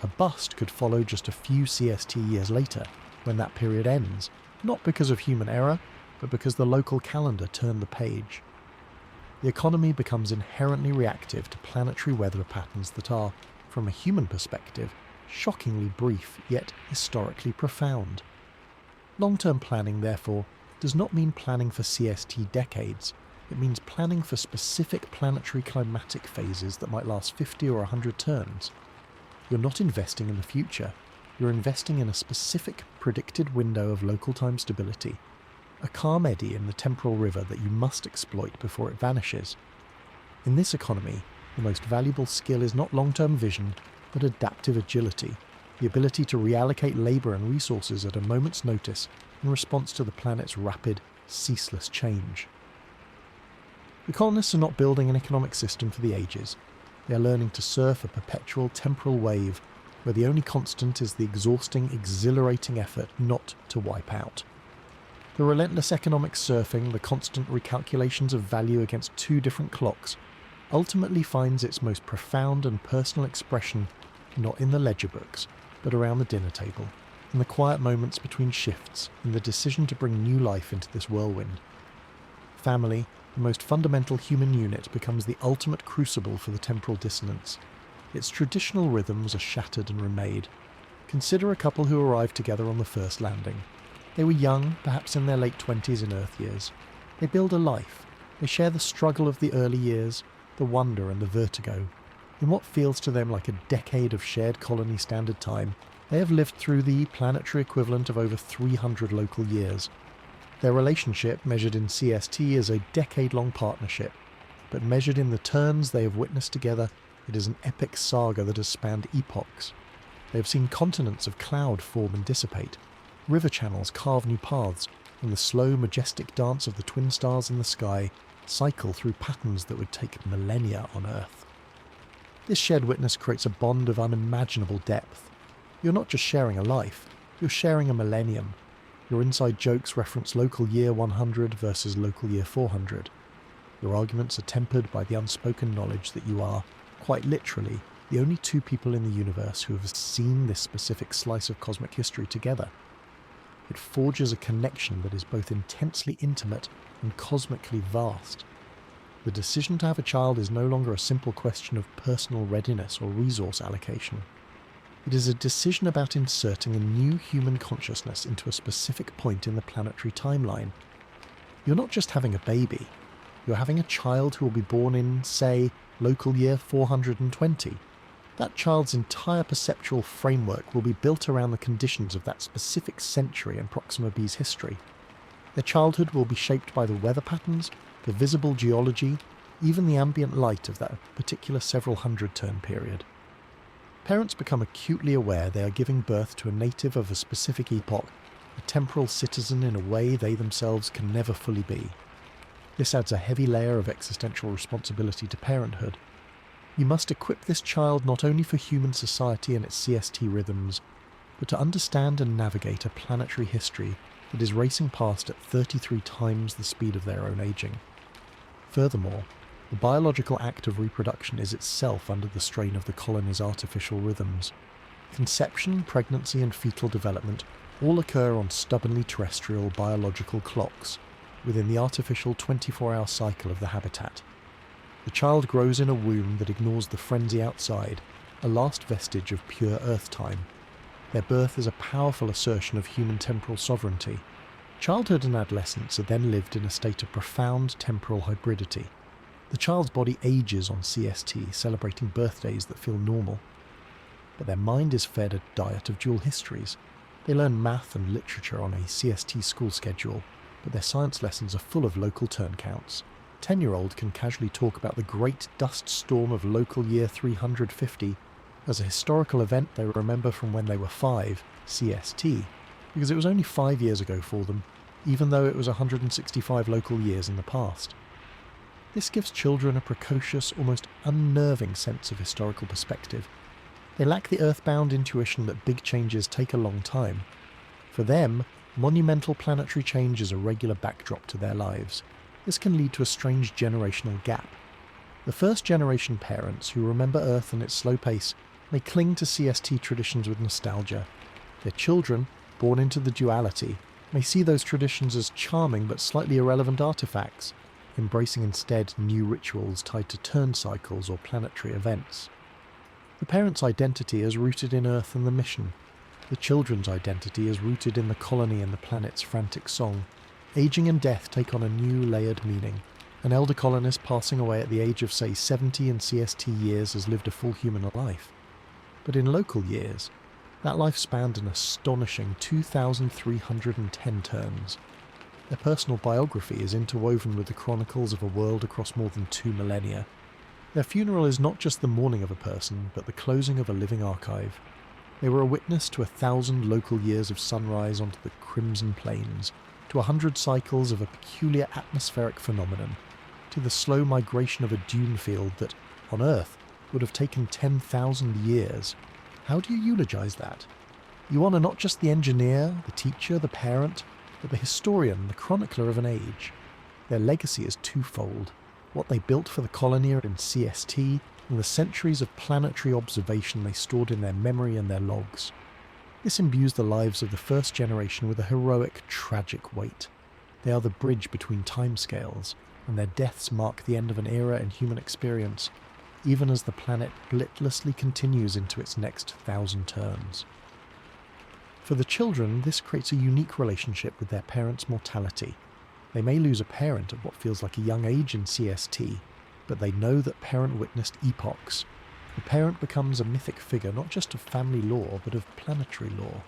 A bust could follow just a few CST years later, when that period ends, not because of human error, but because the local calendar turned the page. The economy becomes inherently reactive to planetary weather patterns that are, from a human perspective, shockingly brief yet historically profound. Long-term planning, therefore, does not mean planning for CST decades. It means planning for specific planetary climatic phases that might last 50 or 100 turns. You're not investing in the future. You're investing in a specific predicted window of local time stability, a calm eddy in the temporal river that you must exploit before it vanishes. In this economy, the most valuable skill is not long-term vision, but adaptive agility, the ability to reallocate labour and resources at a moment's notice in response to the planet's rapid, ceaseless change. The colonists are not building an economic system for the ages. They are learning to surf a perpetual temporal wave where the only constant is the exhausting, exhilarating effort not to wipe out. The relentless economic surfing, the constant recalculations of value against two different clocks, ultimately finds its most profound and personal expression not in the ledger books, but around the dinner table, in the quiet moments between shifts, in the decision to bring new life into this whirlwind. Family, the most fundamental human unit, becomes the ultimate crucible for the temporal dissonance. Its traditional rhythms are shattered and remade. Consider a couple who arrived together on the first landing. They were young, perhaps in their late 20s in Earth years. They build a life. They share the struggle of the early years, the wonder and the vertigo. In what feels to them like a decade of shared colony standard time, they have lived through the planetary equivalent of over 300 local years. Their relationship, measured in CST, is a decade-long partnership, but measured in the turns they have witnessed together, it is an epic saga that has spanned epochs. They have seen continents of cloud form and dissipate, river channels carve new paths, and the slow, majestic dance of the twin stars in the sky cycle through patterns that would take millennia on Earth. This shared witness creates a bond of unimaginable depth. You're not just sharing a life, you're sharing a millennium. Your inside jokes reference local year 100 versus local year 400. Your arguments are tempered by the unspoken knowledge that you are, quite literally, the only two people in the universe who have seen this specific slice of cosmic history together. It forges a connection that is both intensely intimate and cosmically vast. The decision to have a child is no longer a simple question of personal readiness or resource allocation. It is a decision about inserting a new human consciousness into a specific point in the planetary timeline. You're not just having a baby, you're having a child who will be born in, say, local year 420. That child's entire perceptual framework will be built around the conditions of that specific century in Proxima B's history. Their childhood will be shaped by the weather patterns, the visible geology, even the ambient light of that particular several hundred turn period. Parents become acutely aware they are giving birth to a native of a specific epoch, a temporal citizen in a way they themselves can never fully be. This adds a heavy layer of existential responsibility to parenthood. You must equip this child not only for human society and its CST rhythms, but to understand and navigate a planetary history that is racing past at 33 times the speed of their own aging. Furthermore, the biological act of reproduction is itself under the strain of the colony's artificial rhythms. Conception, pregnancy and fetal development all occur on stubbornly terrestrial biological clocks, within the artificial 24-hour cycle of the habitat. The child grows in a womb that ignores the frenzy outside, a last vestige of pure Earth time. Their birth is a powerful assertion of human temporal sovereignty. Childhood and adolescence are then lived in a state of profound temporal hybridity. The child's body ages on CST, celebrating birthdays that feel normal. But their mind is fed a diet of dual histories. They learn math and literature on a CST school schedule, but their science lessons are full of local turn counts. 10-year-old can casually talk about the great dust storm of local year 350 as a historical event they remember from when they were 5, CST, because it was only 5 years ago for them, even though it was 165 local years in the past. This gives children a precocious, almost unnerving sense of historical perspective. They lack the earthbound intuition that big changes take a long time. For them, monumental planetary change is a regular backdrop to their lives. This can lead to a strange generational gap. The first-generation parents who remember Earth and its slow pace may cling to CST traditions with nostalgia. Their children, born into the duality, may see those traditions as charming but slightly irrelevant artifacts, embracing instead new rituals tied to turn cycles or planetary events. The parent's identity is rooted in Earth and the mission. The children's identity is rooted in the colony and the planet's frantic song. Aging and death take on a new layered meaning. An elder colonist passing away at the age of, say, 70 in CST years has lived a full human life. But in local years, that life spanned an astonishing 2,310 turns. Their personal biography is interwoven with the chronicles of a world across more than 2 millennia. Their funeral is not just the mourning of a person, but the closing of a living archive. They were a witness to 1,000 local years of sunrise onto the crimson plains, to 100 cycles of a peculiar atmospheric phenomenon, to the slow migration of a dune field that, on Earth, would have taken 10,000 years. How do you eulogize that? You honour not just the engineer, the teacher, the parent, but the historian, the chronicler of an age. Their legacy is twofold: what they built for the colony in CST, and the centuries of planetary observation they stored in their memory and their logs. This imbues the lives of the first generation with a heroic, tragic weight. They are the bridge between timescales, and their deaths mark the end of an era in human experience, even as the planet blitlessly continues into its next 1,000 turns. For the children, this creates a unique relationship with their parents' mortality. They may lose a parent at what feels like a young age in CST, but they know that parent witnessed epochs. The parent becomes a mythic figure not just of family lore, but of planetary lore.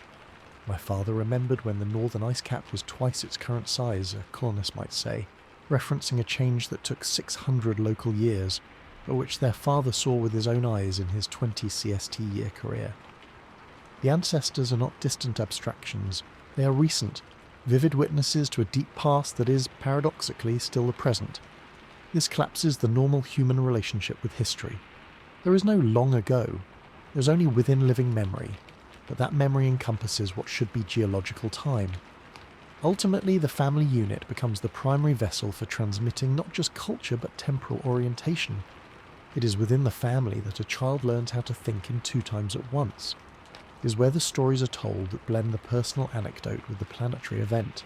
My father remembered when the northern ice cap was twice its current size, a colonist might say, referencing a change that took 600 local years, but which their father saw with his own eyes in his 20 CST year career. The ancestors are not distant abstractions, they are recent, vivid witnesses to a deep past that is, paradoxically, still the present. This collapses the normal human relationship with history. There is no long ago, there is only within living memory, but that memory encompasses what should be geological time. Ultimately, the family unit becomes the primary vessel for transmitting not just culture but temporal orientation. It is within the family that a child learns how to think in 2 times at once. It is where the stories are told that blend the personal anecdote with the planetary event.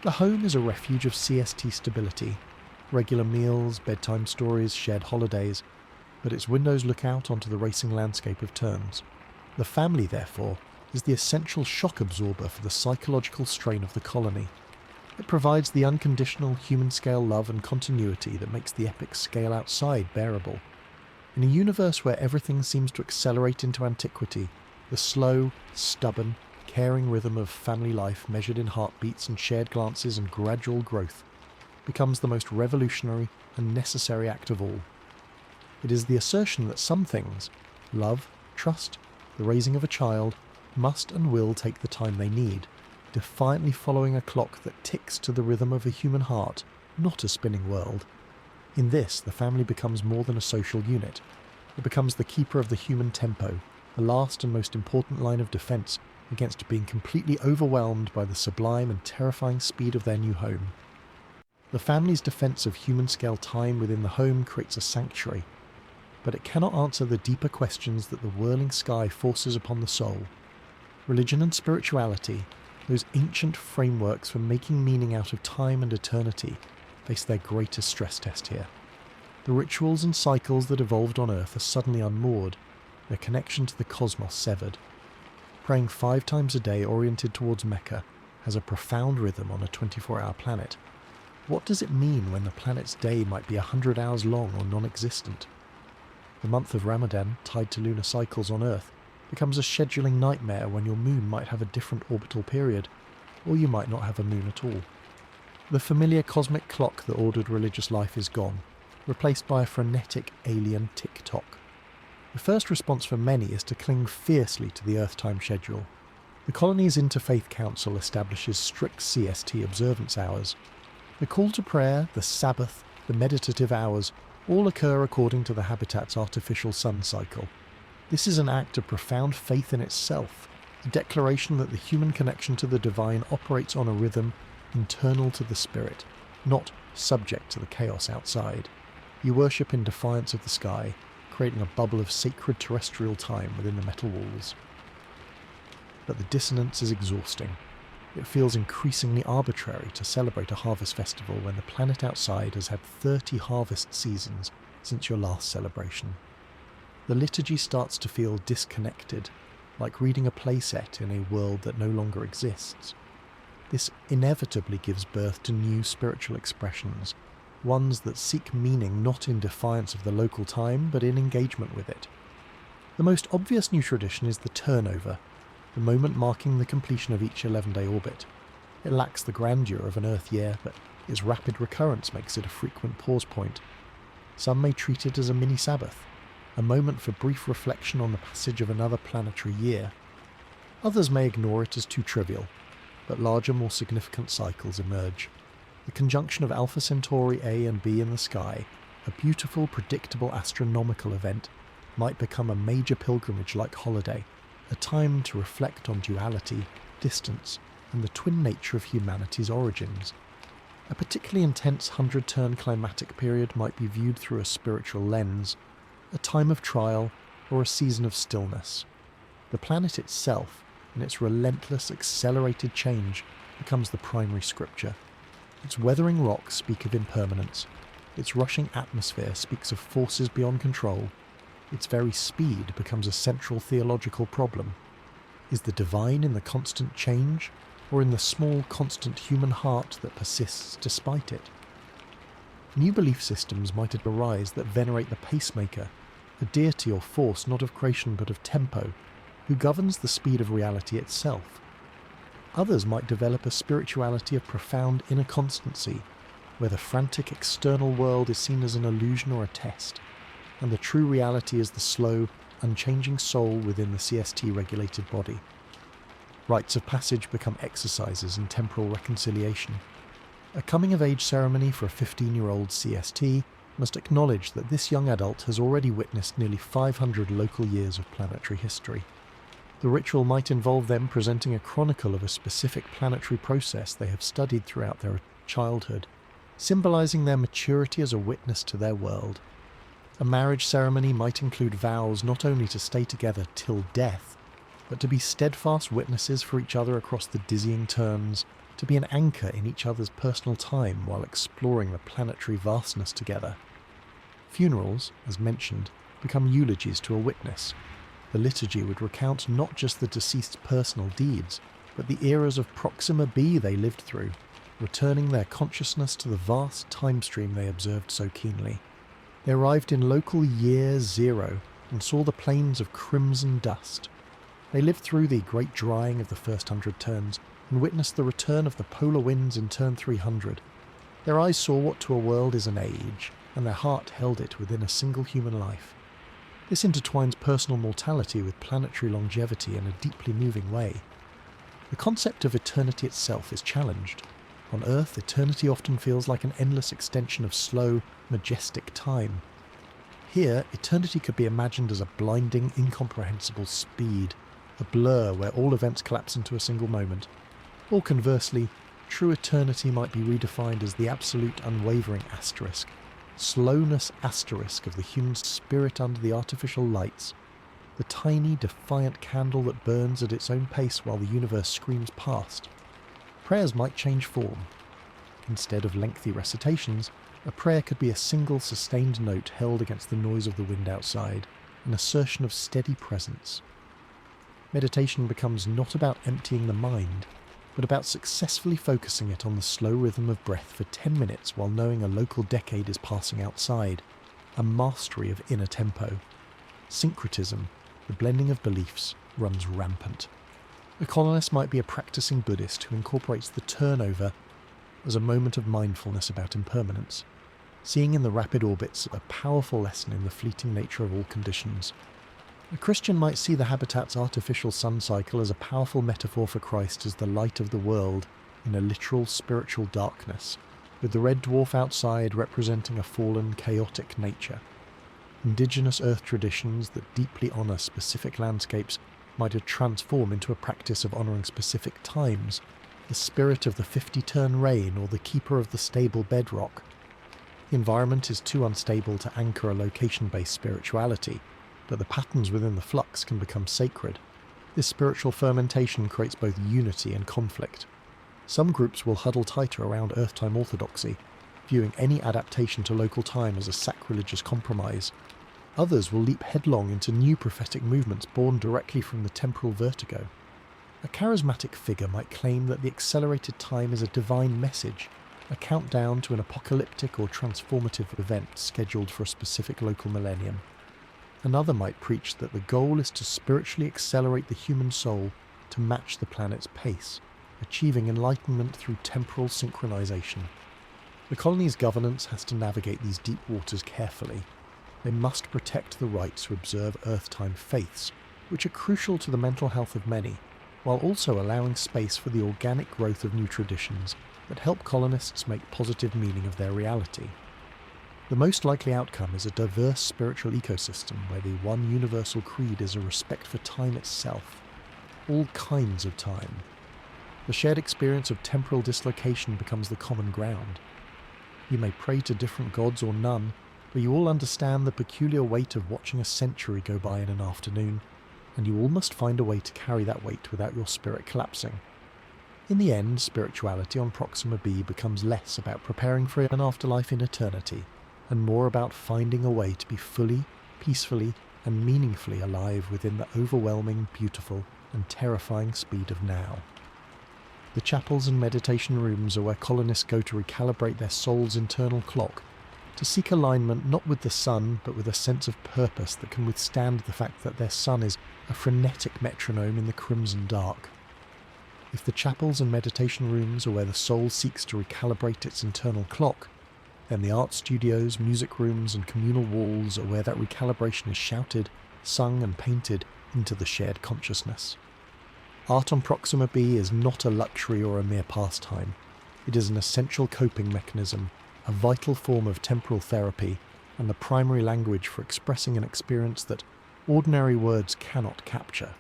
The home is a refuge of CST stability, regular meals, bedtime stories, shared holidays, but its windows look out onto the racing landscape of turns. The family, therefore, is the essential shock absorber for the psychological strain of the colony. It provides the unconditional human-scale love and continuity that makes the epic scale outside bearable. In a universe where everything seems to accelerate into antiquity, the slow, stubborn, caring rhythm of family life measured in heartbeats and shared glances and gradual growth becomes the most revolutionary and necessary act of all. It is the assertion that some things, love, trust, the raising of a child, must and will take the time they need, defiantly following a clock that ticks to the rhythm of a human heart, not a spinning world. In this, the family becomes more than a social unit. It becomes the keeper of the human tempo, the last and most important line of defence against being completely overwhelmed by the sublime and terrifying speed of their new home. The family's defence of human-scale time within the home creates a sanctuary, but it cannot answer the deeper questions that the whirling sky forces upon the soul. Religion and spirituality, those ancient frameworks for making meaning out of time and eternity, face their greatest stress test here. The rituals and cycles that evolved on Earth are suddenly unmoored, their connection to the cosmos severed. Praying 5 times a day oriented towards Mecca has a profound rhythm on a 24-hour planet. What does it mean when the planet's day might be 100 hours long or non-existent? The month of Ramadan, tied to lunar cycles on Earth, becomes a scheduling nightmare when your moon might have a different orbital period, or you might not have a moon at all. The familiar cosmic clock that ordered religious life is gone, replaced by a frenetic alien tick-tock. The first response for many is to cling fiercely to the Earth time schedule. The colony's Interfaith Council establishes strict CST observance hours. The call to prayer, the Sabbath, the meditative hours all occur according to the habitat's artificial sun cycle. This is an act of profound faith in itself, a declaration that the human connection to the divine operates on a rhythm internal to the spirit, not subject to the chaos outside. You worship in defiance of the sky, creating a bubble of sacred terrestrial time within the metal walls. But the dissonance is exhausting. It feels increasingly arbitrary to celebrate a harvest festival when the planet outside has had 30 harvest seasons since your last celebration. The liturgy starts to feel disconnected, like reading a playset in a world that no longer exists. This inevitably gives birth to new spiritual expressions, ones that seek meaning not in defiance of the local time, but in engagement with it. The most obvious new tradition is the turnover, the moment marking the completion of each 11-day orbit. It lacks the grandeur of an Earth year, but its rapid recurrence makes it a frequent pause point. Some may treat it as a mini-Sabbath, a moment for brief reflection on the passage of another planetary year. Others may ignore it as too trivial, but larger, more significant cycles emerge. The conjunction of Alpha Centauri A and B in the sky, a beautiful, predictable astronomical event, might become a major pilgrimage-like holiday, a time to reflect on duality, distance, and the twin nature of humanity's origins. A particularly intense 100-turn climatic period might be viewed through a spiritual lens, a time of trial, or a season of stillness. The planet itself, in its relentless, accelerated change, becomes the primary scripture. Its weathering rocks speak of impermanence. Its rushing atmosphere speaks of forces beyond control. Its very speed becomes a central theological problem. Is the divine in the constant change, or in the small, constant human heart that persists despite it? New belief systems might arise that venerate the pacemaker, a deity or force not of creation but of tempo, who governs the speed of reality itself. Others might develop a spirituality of profound inner constancy, where the frantic external world is seen as an illusion or a test, and the true reality is the slow, unchanging soul within the CST-regulated body. Rites of passage become exercises in temporal reconciliation. A coming-of-age ceremony for a 15-year-old CST must acknowledge that this young adult has already witnessed nearly 500 local years of planetary history. The ritual might involve them presenting a chronicle of a specific planetary process they have studied throughout their childhood, symbolizing their maturity as a witness to their world. A marriage ceremony might include vows not only to stay together till death, but to be steadfast witnesses for each other across the dizzying turns, to be an anchor in each other's personal time while exploring the planetary vastness together. Funerals, as mentioned, become eulogies to a witness. The liturgy would recount not just the deceased's personal deeds, but the eras of Proxima B they lived through, returning their consciousness to the vast time stream they observed so keenly. They arrived in local year 0 and saw the plains of crimson dust. They lived through the great drying of the first 100 turns and witnessed the return of the polar winds in turn 300. Their eyes saw what to a world is an age, and their heart held it within a single human life. This intertwines personal mortality with planetary longevity in a deeply moving way. The concept of eternity itself is challenged. On Earth, eternity often feels like an endless extension of slow, majestic time. Here, eternity could be imagined as a blinding, incomprehensible speed, a blur where all events collapse into a single moment. Or conversely, true eternity might be redefined as the absolute unwavering asterisk, slowness asterisk of the human spirit under the artificial lights, the tiny, defiant candle that burns at its own pace while the universe screams past. Prayers might change form. Instead of lengthy recitations, a prayer could be a single sustained note held against the noise of the wind outside, an assertion of steady presence. Meditation becomes not about emptying the mind, but about successfully focusing it on the slow rhythm of breath for 10 minutes while knowing a local decade is passing outside, a mastery of inner tempo. Syncretism, the blending of beliefs, runs rampant. A colonist might be a practicing Buddhist who incorporates the turnover as a moment of mindfulness about impermanence, seeing in the rapid orbits a powerful lesson in the fleeting nature of all conditions. A Christian might see the habitat's artificial sun cycle as a powerful metaphor for Christ as the light of the world in a literal spiritual darkness, with the red dwarf outside representing a fallen, chaotic nature. Indigenous earth traditions that deeply honour specific landscapes might have transformed into a practice of honouring specific times, the spirit of the 50-turn rain or the keeper of the stable bedrock. The environment is too unstable to anchor a location-based spirituality, but the patterns within the flux can become sacred. This spiritual fermentation creates both unity and conflict. Some groups will huddle tighter around Earth-time orthodoxy, viewing any adaptation to local time as a sacrilegious compromise. Others will leap headlong into new prophetic movements born directly from the temporal vertigo. A charismatic figure might claim that the accelerated time is a divine message, a countdown to an apocalyptic or transformative event scheduled for a specific local millennium. Another might preach that the goal is to spiritually accelerate the human soul to match the planet's pace, achieving enlightenment through temporal synchronization. The colony's governance has to navigate these deep waters carefully. They must protect the right to observe Earth-time faiths, which are crucial to the mental health of many, while also allowing space for the organic growth of new traditions that help colonists make positive meaning of their reality. The most likely outcome is a diverse spiritual ecosystem where the one universal creed is a respect for time itself, all kinds of time. The shared experience of temporal dislocation becomes the common ground. You may pray to different gods or none, but you all understand the peculiar weight of watching a century go by in an afternoon, and you all must find a way to carry that weight without your spirit collapsing. In the end, spirituality on Proxima b becomes less about preparing for an afterlife in eternity, and more about finding a way to be fully, peacefully, and meaningfully alive within the overwhelming, beautiful, and terrifying speed of now. The chapels and meditation rooms are where colonists go to recalibrate their soul's internal clock, to seek alignment not with the sun, but with a sense of purpose that can withstand the fact that their sun is a frenetic metronome in the crimson dark. If the chapels and meditation rooms are where the soul seeks to recalibrate its internal clock, then the art studios, music rooms, and communal walls are where that recalibration is shouted, sung, and painted into the shared consciousness. Art on Proxima b is not a luxury or a mere pastime. It is an essential coping mechanism, a vital form of temporal therapy, and the primary language for expressing an experience that ordinary words cannot capture.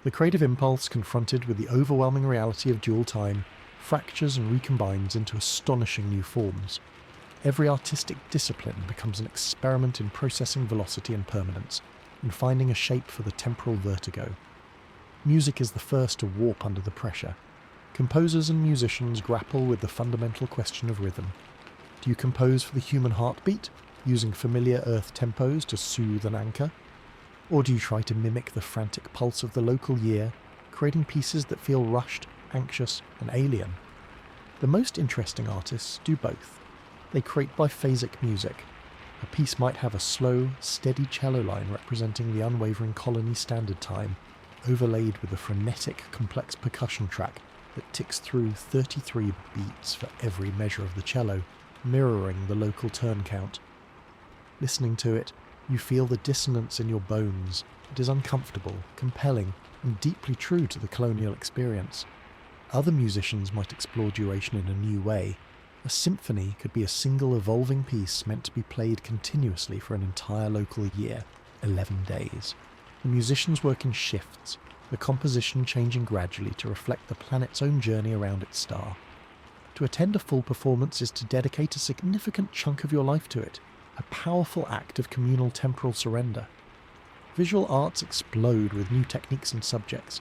The creative impulse, confronted with the overwhelming reality of dual time, fractures and recombines into astonishing new forms. Every artistic discipline becomes an experiment in processing velocity and permanence, and finding a shape for the temporal vertigo. Music is the first to warp under the pressure. Composers and musicians grapple with the fundamental question of rhythm. Do you compose for the human heartbeat, using familiar earth tempos to soothe and anchor? Or do you try to mimic the frantic pulse of the local year, creating pieces that feel rushed, anxious, and alien? The most interesting artists do both. They create biphasic music. A piece might have a slow, steady cello line representing the unwavering colony standard time, overlaid with a frenetic, complex percussion track that ticks through 33 beats for every measure of the cello, mirroring the local turn count. Listening to it, you feel the dissonance in your bones. It is uncomfortable, compelling, and deeply true to the colonial experience. Other musicians might explore duration in a new way. A symphony could be a single evolving piece meant to be played continuously for an entire local year, 11 days. The musicians work in shifts, the composition changing gradually to reflect the planet's own journey around its star. To attend a full performance is to dedicate a significant chunk of your life to it, a powerful act of communal temporal surrender. Visual arts explode with new techniques and subjects.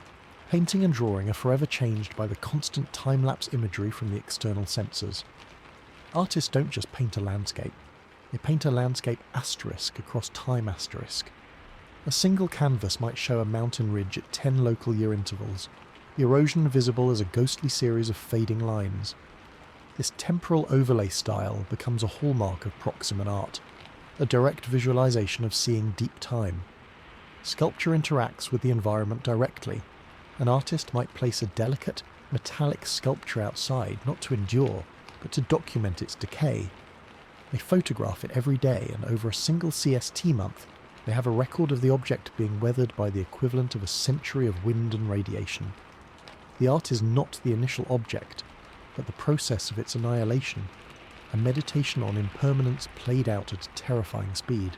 Painting and drawing are forever changed by the constant time-lapse imagery from the external sensors. Artists don't just paint a landscape, they paint a landscape asterisk across time asterisk. A single canvas might show a mountain ridge at 10 local year intervals, the erosion visible as a ghostly series of fading lines. This temporal overlay style becomes a hallmark of Proximan art, a direct visualization of seeing deep time. Sculpture interacts with the environment directly. An artist might place a delicate, metallic sculpture outside, not to endure, but to document its decay. They photograph it every day, and over a single CST month, they have a record of the object being weathered by the equivalent of a century of wind and radiation. The art is not the initial object, but the process of its annihilation, a meditation on impermanence played out at a terrifying speed.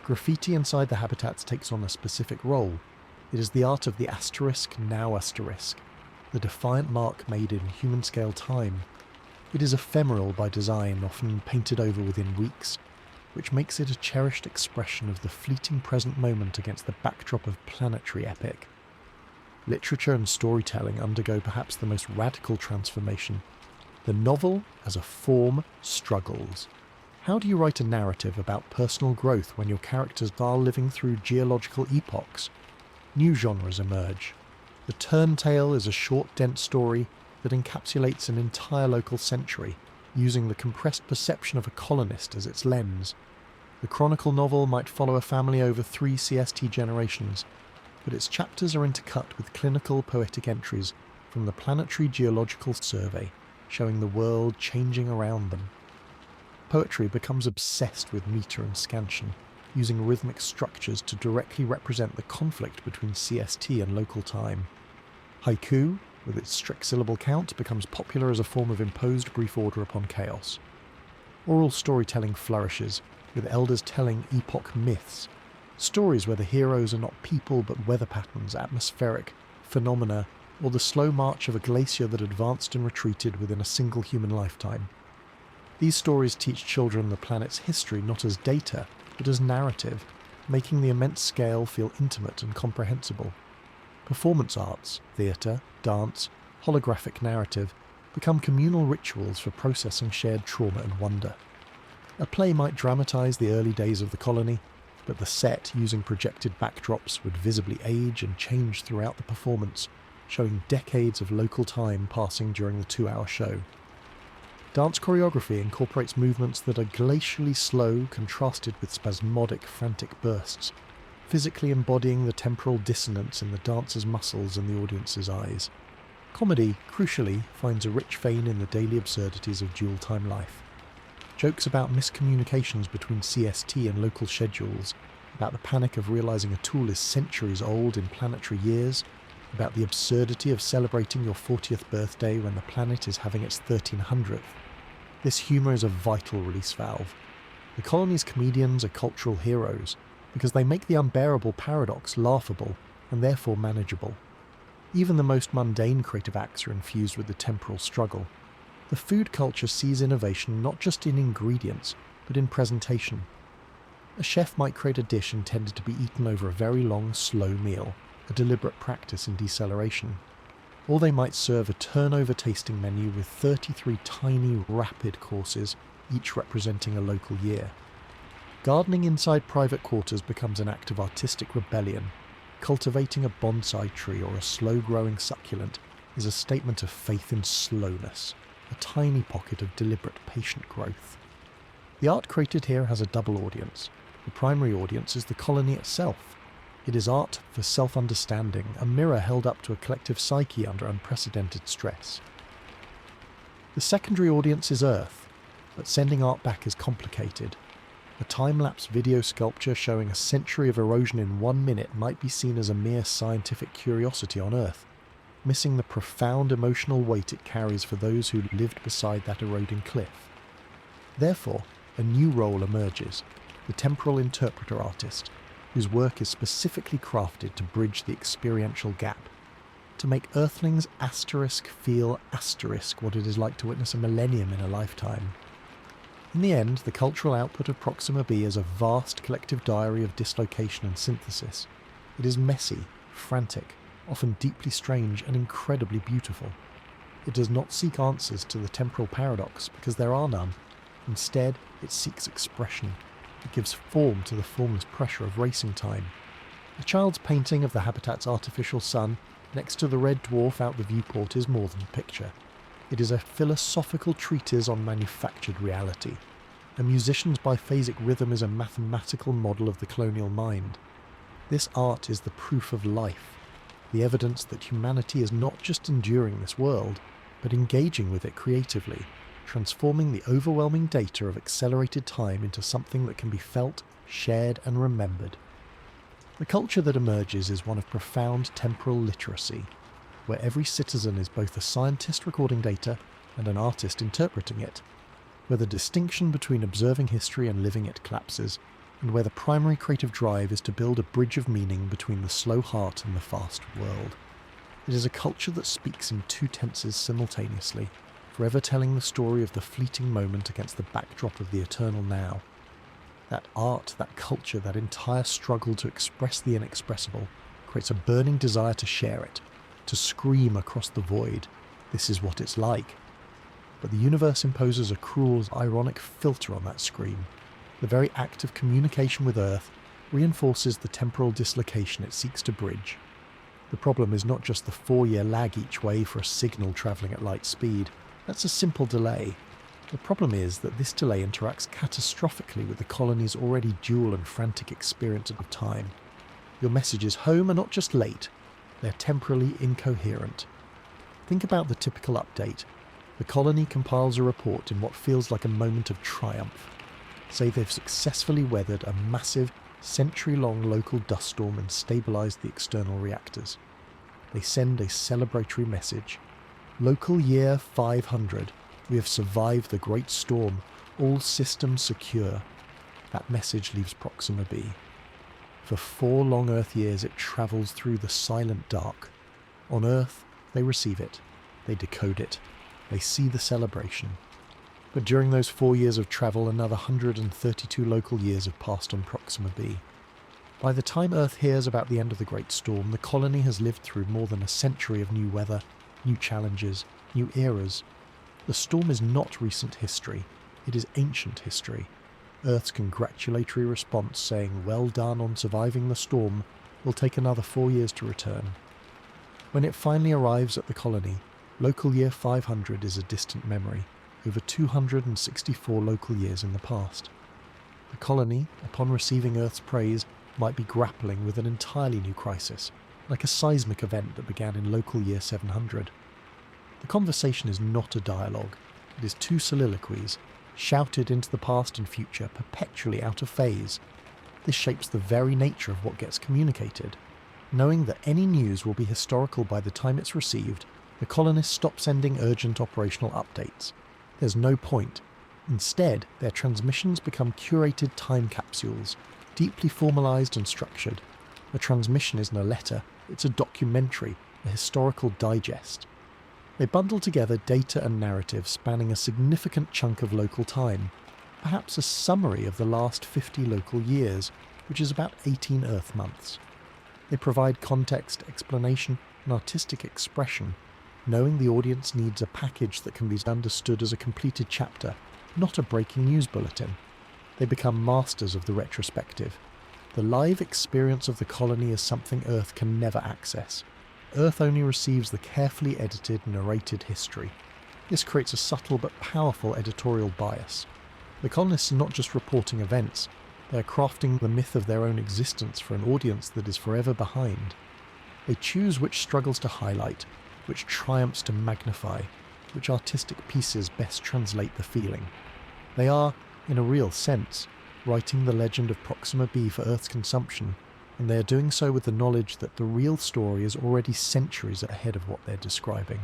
Graffiti inside the habitats takes on a specific role. It is the art of the asterisk now asterisk, the defiant mark made in human-scale time. It is ephemeral by design, often painted over within weeks, which makes it a cherished expression of the fleeting present moment against the backdrop of planetary epic. Literature and storytelling undergo perhaps the most radical transformation. The novel, as a form, struggles. How do you write a narrative about personal growth when your characters are living through geological epochs? New genres emerge. The turn tale is a short, dense story that encapsulates an entire local century, using the compressed perception of a colonist as its lens. The chronicle novel might follow a family over 3 CST generations, but its chapters are intercut with clinical poetic entries from the Planetary Geological Survey, showing the world changing around them. Poetry becomes obsessed with metre and scansion, using rhythmic structures to directly represent the conflict between CST and local time. Haiku, with its strict syllable count, becomes popular as a form of imposed brief order upon chaos. Oral storytelling flourishes, with elders telling epoch myths, stories where the heroes are not people but weather patterns, atmospheric phenomena, or the slow march of a glacier that advanced and retreated within a single human lifetime. These stories teach children the planet's history not as data, but as narrative, making the immense scale feel intimate and comprehensible. Performance arts, theatre, dance, holographic narrative become communal rituals for processing shared trauma and wonder. A play might dramatise the early days of the colony, but the set, using projected backdrops, would visibly age and change throughout the performance, showing decades of local time passing during the 2-hour show. Dance choreography incorporates movements that are glacially slow, contrasted with spasmodic, frantic bursts, physically embodying the temporal dissonance in the dancer's muscles and the audience's eyes. Comedy, crucially, finds a rich vein in the daily absurdities of dual-time life. Jokes about miscommunications between CST and local schedules, about the panic of realising a tool is centuries old in planetary years, about the absurdity of celebrating your 40th birthday when the planet is having its 1300th. This humour is a vital release valve. The colony's comedians are cultural heroes because they make the unbearable paradox laughable and therefore manageable. Even the most mundane creative acts are infused with the temporal struggle. The food culture sees innovation not just in ingredients, but in presentation. A chef might create a dish intended to be eaten over a very long, slow meal, a deliberate practice in deceleration. Or they might serve a turnover tasting menu with 33 tiny, rapid courses, each representing a local year. Gardening inside private quarters becomes an act of artistic rebellion. Cultivating a bonsai tree or a slow-growing succulent is a statement of faith in slowness, a tiny pocket of deliberate, patient growth. The art created here has a double audience. The primary audience is the colony itself. It is art for self-understanding, a mirror held up to a collective psyche under unprecedented stress. The secondary audience is Earth, but sending art back is complicated. A time-lapse video sculpture showing a century of erosion in 1 minute might be seen as a mere scientific curiosity on Earth, missing the profound emotional weight it carries for those who lived beside that eroding cliff. Therefore, a new role emerges, the temporal interpreter artist, whose work is specifically crafted to bridge the experiential gap, to make Earthlings feel what it is like to witness a millennium in a lifetime. In the end, the cultural output of Proxima B is a vast collective diary of dislocation and synthesis. It is messy, frantic, often deeply strange and incredibly beautiful. It does not seek answers to the temporal paradox because there are none. Instead, it seeks expression. It gives form to the formless pressure of racing time. A child's painting of the habitat's artificial sun next to the red dwarf out the viewport is more than a picture. It is a philosophical treatise on manufactured reality. A musician's biphasic rhythm is a mathematical model of the colonial mind. This art is the proof of life, the evidence that humanity is not just enduring this world, but engaging with it creatively, transforming the overwhelming data of accelerated time into something that can be felt, shared, and remembered. The culture that emerges is one of profound temporal literacy, where every citizen is both a scientist recording data and an artist interpreting it, where the distinction between observing history and living it collapses, and where the primary creative drive is to build a bridge of meaning between the slow heart and the fast world. It is a culture that speaks in two tenses simultaneously, forever telling the story of the fleeting moment against the backdrop of the eternal now. That art, that culture, that entire struggle to express the inexpressible creates a burning desire to share it, to scream across the void, "This is what it's like." But the universe imposes a cruel, ironic filter on that scream. The very act of communication with Earth reinforces the temporal dislocation it seeks to bridge. The problem is not just the 4-year lag each way for a signal travelling at light speed. That's a simple delay. The problem is that this delay interacts catastrophically with the colony's already dual and frantic experience of time. Your messages home are not just late, they're temporally incoherent. Think about the typical update. The colony compiles a report in what feels like a moment of triumph. Say they've successfully weathered a massive, century-long local dust storm and stabilised the external reactors. They send a celebratory message. Local year 500. We have survived the great storm. All systems secure. That message leaves Proxima B. For 4 long Earth years it travels through the silent dark. On Earth, They receive it. They decode it. They see the celebration. But during those 4 years of travel, another 132 local years have passed on Proxima b. By the time Earth hears about the end of the Great Storm, the colony has lived through more than a century of new weather, new challenges, new eras. The storm is not recent history, it is ancient history. Earth's congratulatory response saying, "Well done on surviving the storm," will take another 4 years to return. When it finally arrives at the colony, local year 500 is a distant memory, over 264 local years in the past. The colony, upon receiving Earth's praise, might be grappling with an entirely new crisis, like a seismic event that began in local year 700. The conversation is not a dialogue, it is two soliloquies, shouted into the past and future, perpetually out of phase. This shapes the very nature of what gets communicated. Knowing that any news will be historical by the time it's received, the colonists stop sending urgent operational updates. There's no point. Instead, their transmissions become curated time capsules, deeply formalised and structured. A transmission isn't a letter, it's a documentary, a historical digest. They bundle together data and narrative spanning a significant chunk of local time, perhaps a summary of the last 50 local years, which is about 18 Earth months. They provide context, explanation, and artistic expression, knowing the audience needs a package that can be understood as a completed chapter, not a breaking news bulletin. They become masters of the retrospective. The live experience of the colony is something Earth can never access. Earth only receives the carefully edited, narrated history. This creates a subtle but powerful editorial bias. The colonists are not just reporting events, they are crafting the myth of their own existence for an audience that is forever behind. They choose which struggles to highlight, which triumphs to magnify, which artistic pieces best translate the feeling. They are, in a real sense, writing the legend of Proxima b for Earth's consumption, and they are doing so with the knowledge that the real story is already centuries ahead of what they're describing.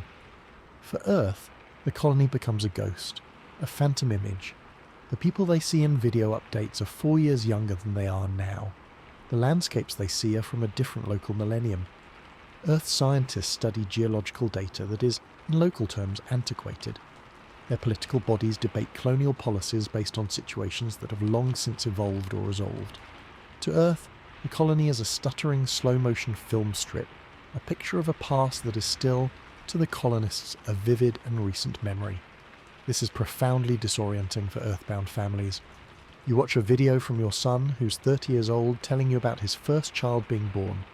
For Earth, the colony becomes a ghost, a phantom image. The people they see in video updates are 4 years younger than they are now. The landscapes they see are from a different local millennium. Earth scientists study geological data that is, in local terms, antiquated. Their political bodies debate colonial policies based on situations that have long since evolved or resolved. To Earth, the colony is a stuttering slow-motion film strip, a picture of a past that is still, to the colonists, a vivid and recent memory. This is profoundly disorienting for Earthbound families. You watch a video from your son, who's 30 years old, telling you about his first child being born.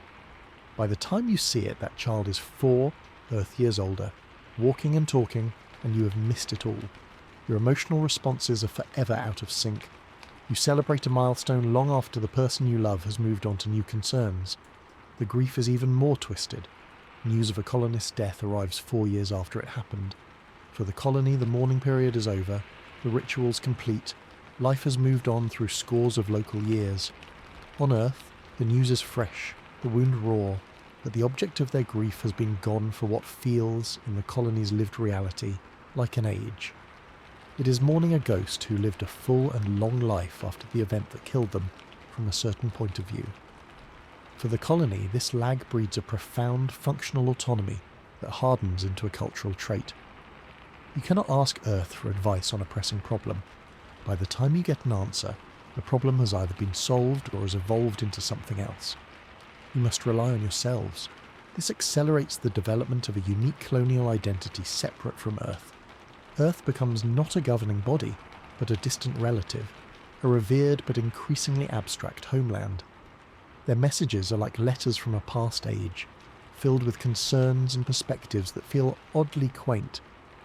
By the time you see it, that child is 4 Earth years older, walking and talking, and you have missed it all. Your emotional responses are forever out of sync. You celebrate a milestone long after the person you love has moved on to new concerns. The grief is even more twisted. News of a colonist's death arrives 4 years after it happened. For the colony, the mourning period is over, the rituals complete, life has moved on through scores of local years. On Earth, the news is fresh, the wound raw, but the object of their grief has been gone for what feels, in the colony's lived reality, like an age. It is mourning a ghost who lived a full and long life after the event that killed them, from a certain point of view. For the colony, this lag breeds a profound functional autonomy that hardens into a cultural trait. You cannot ask Earth for advice on a pressing problem. By the time you get an answer, the problem has either been solved or has evolved into something else. You must rely on yourselves. This accelerates the development of a unique colonial identity separate from Earth. Earth becomes not a governing body, but a distant relative, a revered but increasingly abstract homeland. Their messages are like letters from a past age, filled with concerns and perspectives that feel oddly quaint,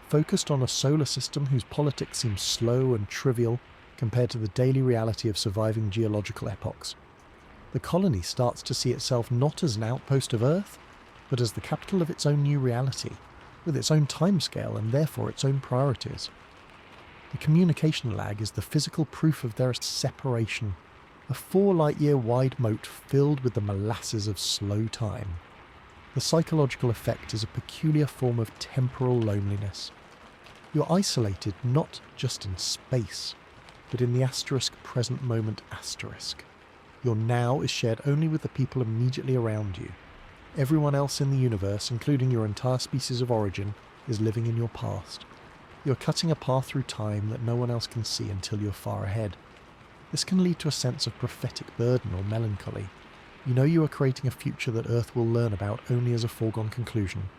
focused on a solar system whose politics seem slow and trivial compared to the daily reality of surviving geological epochs. The colony starts to see itself not as an outpost of Earth, but as the capital of its own new reality, with its own timescale and therefore its own priorities. The communication lag is the physical proof of their separation, a 4 light-year wide moat filled with the molasses of slow time. The psychological effect is a peculiar form of temporal loneliness. You're isolated not just in space, but in the asterisk present moment asterisk. Your now is shared only with the people immediately around you. Everyone else in the universe, including your entire species of origin, is living in your past. You're cutting a path through time that no one else can see until you're far ahead. This can lead to a sense of prophetic burden or melancholy. You know you are creating a future that Earth will learn about only as a foregone conclusion.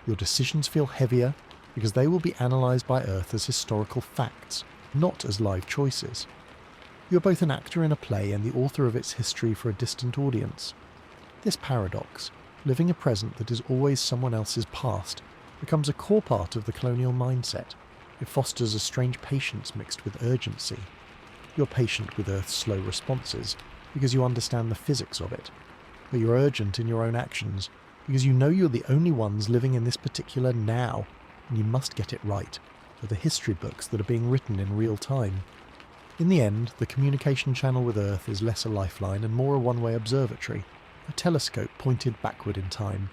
Your decisions feel heavier because they will be analysed by Earth as historical facts, not as live choices. You are both an actor in a play and the author of its history for a distant audience. This paradox, living a present that is always someone else's past, becomes a core part of the colonial mindset. It fosters a strange patience mixed with urgency. You're patient with Earth's slow responses because you understand the physics of it, but you're urgent in your own actions because you know you're the only ones living in this particular now, and you must get it right for the history books that are being written in real time. In the end, the communication channel with Earth is less a lifeline and more a one-way observatory, a telescope pointed backward in time.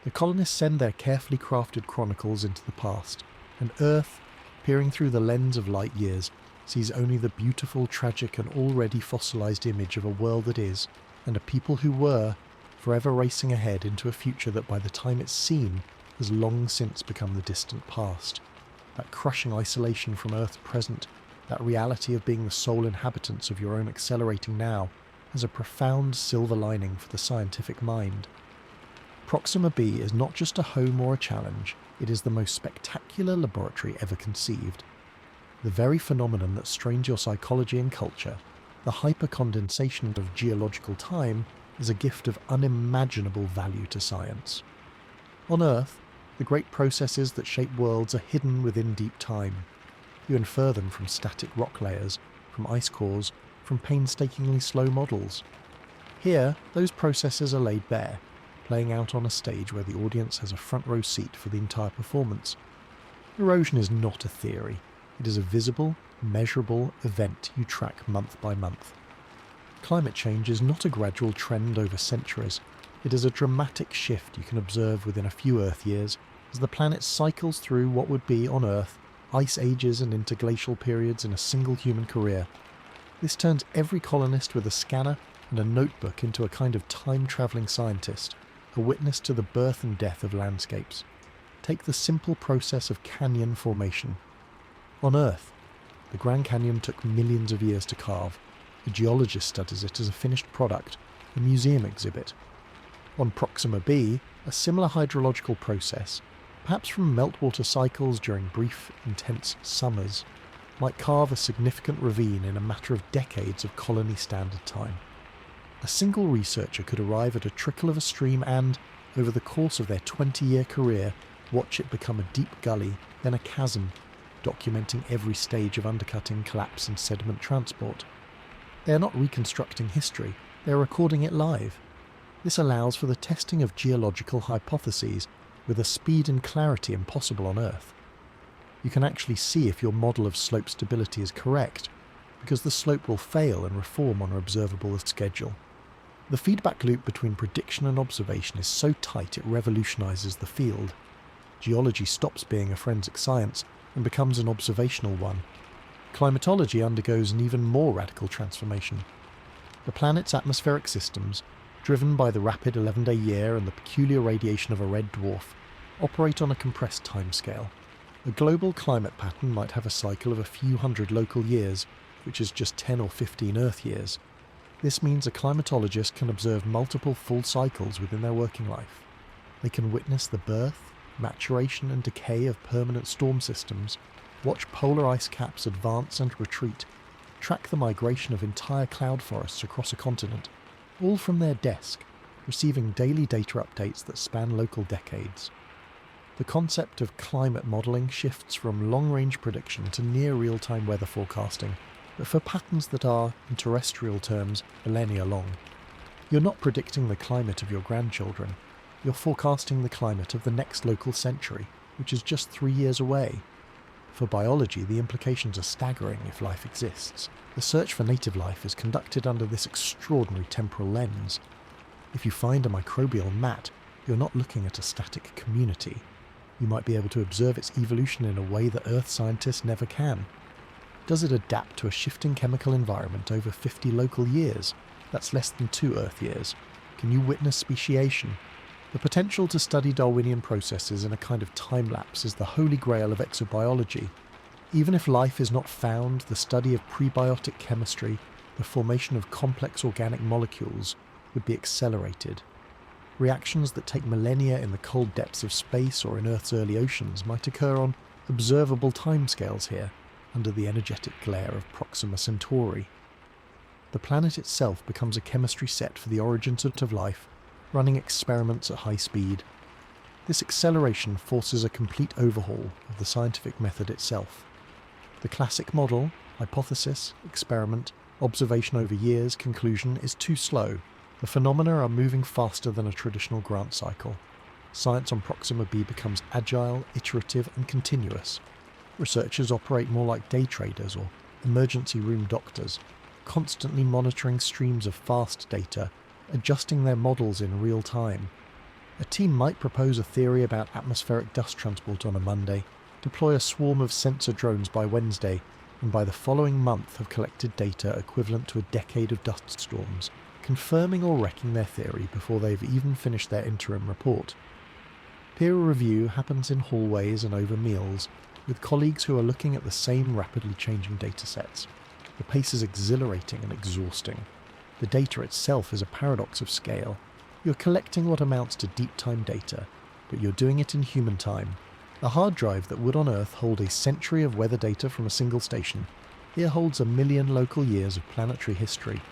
The colonists send their carefully crafted chronicles into the past, and Earth, peering through the lens of light years, sees only the beautiful, tragic and already fossilised image of a world that is, and a people who were, forever racing ahead into a future that by the time it's seen has long since become the distant past. That crushing isolation from Earth's present, that reality of being the sole inhabitants of your own accelerating now, has a profound silver lining for the scientific mind. Proxima b is not just a home or a challenge, it is the most spectacular laboratory ever conceived. The very phenomenon that strains your psychology and culture, the hypercondensation of geological time, is a gift of unimaginable value to science. On Earth, the great processes that shape worlds are hidden within deep time. You infer them from static rock layers, from ice cores, from painstakingly slow models. Here, those processes are laid bare, playing out on a stage where the audience has a front row seat for the entire performance. Erosion is not a theory. It is a visible, measurable event you track month by month. Climate change is not a gradual trend over centuries. It is a dramatic shift you can observe within a few Earth years as the planet cycles through what would be, on Earth, ice ages and interglacial periods in a single human career. This turns every colonist with a scanner and a notebook into a kind of time-travelling scientist, a witness to the birth and death of landscapes. Take the simple process of canyon formation. On Earth, the Grand Canyon took millions of years to carve. A geologist studies it as a finished product, a museum exhibit. On Proxima b, a similar hydrological process, perhaps from meltwater cycles during brief, intense summers, might carve a significant ravine in a matter of decades of colony standard time. A single researcher could arrive at a trickle of a stream and, over the course of their 20-year career, watch it become a deep gully, then a chasm, documenting every stage of undercutting, collapse and sediment transport. They are not reconstructing history, they are recording it live. This allows for the testing of geological hypotheses with a speed and clarity impossible on Earth. You can actually see if your model of slope stability is correct, because the slope will fail and reform on an observable schedule. The feedback loop between prediction and observation is so tight it revolutionises the field. Geology stops being a forensic science and becomes an observational one. Climatology undergoes an even more radical transformation. The planet's atmospheric systems, driven by the rapid 11-day year and the peculiar radiation of a red dwarf, operate on a compressed timescale. A global climate pattern might have a cycle of a few hundred local years, which is just 10 or 15 Earth years. This means a climatologist can observe multiple full cycles within their working life. They can witness the birth, maturation and decay of permanent storm systems, watch polar ice caps advance and retreat, track the migration of entire cloud forests across a continent, all from their desk, receiving daily data updates that span local decades. The concept of climate modelling shifts from long-range prediction to near real-time weather forecasting, but for patterns that are, in terrestrial terms, millennia long. You're not predicting the climate of your grandchildren, you're forecasting the climate of the next local century, which is just 3 years away. For biology, the implications are staggering if life exists. The search for native life is conducted under this extraordinary temporal lens. If you find a microbial mat, you're not looking at a static community. You might be able to observe its evolution in a way that Earth scientists never can. Does it adapt to a shifting chemical environment over 50 local years? That's less than 2 Earth years. Can you witness speciation? The potential to study Darwinian processes in a kind of time-lapse is the holy grail of exobiology. Even if life is not found, the study of prebiotic chemistry, the formation of complex organic molecules, would be accelerated. Reactions that take millennia in the cold depths of space or in Earth's early oceans might occur on observable timescales here, under the energetic glare of Proxima Centauri. The planet itself becomes a chemistry set for the origins of life, running experiments at high speed. This acceleration forces a complete overhaul of the scientific method itself. The classic model, hypothesis, experiment, observation over years, conclusion, is too slow. The phenomena are moving faster than a traditional grant cycle. Science on Proxima b becomes agile, iterative, and continuous. Researchers operate more like day traders or emergency room doctors, constantly monitoring streams of fast data, adjusting their models in real time. A team might propose a theory about atmospheric dust transport on a Monday, deploy a swarm of sensor drones by Wednesday, and by the following month have collected data equivalent to a decade of dust storms, confirming or wrecking their theory before they've even finished their interim report. Peer review happens in hallways and over meals, with colleagues who are looking at the same rapidly changing datasets. The pace is exhilarating and exhausting. The data itself is a paradox of scale. You're collecting what amounts to deep-time data, but you're doing it in human time. A hard drive that would on Earth hold a century of weather data from a single station, here holds 1 million local years of planetary history.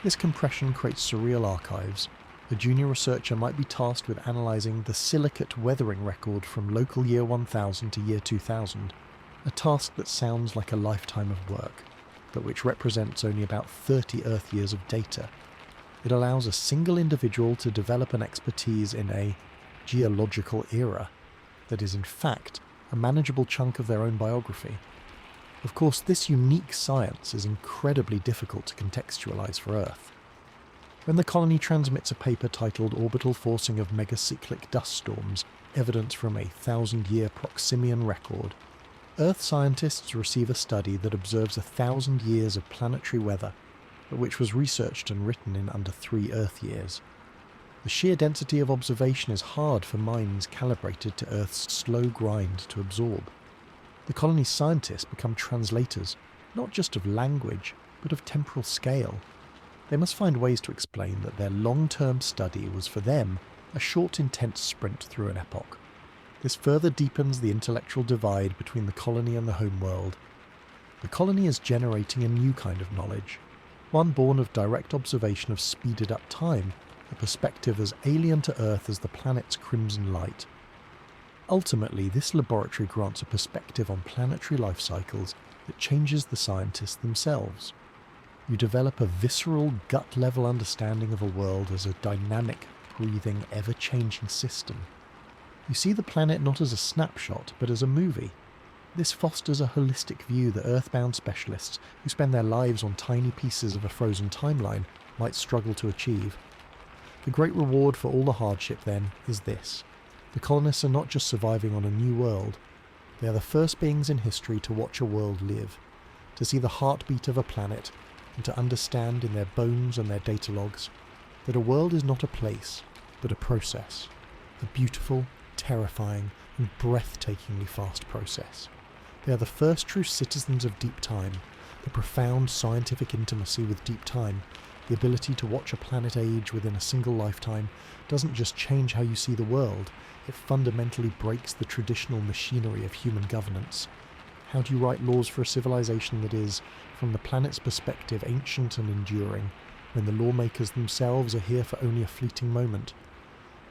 This compression creates surreal archives. A junior researcher might be tasked with analysing the silicate weathering record from local year 1000 to year 2000, a task that sounds like a lifetime of work, but which represents only about 30 Earth years of data. It allows a single individual to develop an expertise in a geological era that is in fact a manageable chunk of their own biography. Of course, this unique science is incredibly difficult to contextualize for Earth. When the colony transmits a paper titled Orbital Forcing of Megacyclic Dust Storms, Evidence from a 1,000-Year Proximian Record, Earth scientists receive a study that observes 1,000 years of planetary weather, but which was researched and written in under 3 Earth years. The sheer density of observation is hard for minds calibrated to Earth's slow grind to absorb. The colony's scientists become translators, not just of language, but of temporal scale. They must find ways to explain that their long-term study was for them a short, intense sprint through an epoch. This further deepens the intellectual divide between the colony and the home world. The colony is generating a new kind of knowledge, one born of direct observation of speeded-up time, a perspective as alien to Earth as the planet's crimson light. Ultimately, this laboratory grants a perspective on planetary life cycles that changes the scientists themselves. You develop a visceral, gut-level understanding of a world as a dynamic, breathing, ever-changing system. You see the planet not as a snapshot, but as a movie. This fosters a holistic view that Earthbound specialists who spend their lives on tiny pieces of a frozen timeline might struggle to achieve. The great reward for all the hardship, then, is this. The colonists are not just surviving on a new world. They are the first beings in history to watch a world live, to see the heartbeat of a planet, and to understand in their bones and their data logs that a world is not a place, but a process. A beautiful, terrifying, and breathtakingly fast process. They are the first true citizens of deep time, the profound scientific intimacy with deep time. The ability to watch a planet age within a single lifetime doesn't just change how you see the world, it fundamentally breaks the traditional machinery of human governance. How do you write laws for a civilization that is, from the planet's perspective, ancient and enduring, when the lawmakers themselves are here for only a fleeting moment?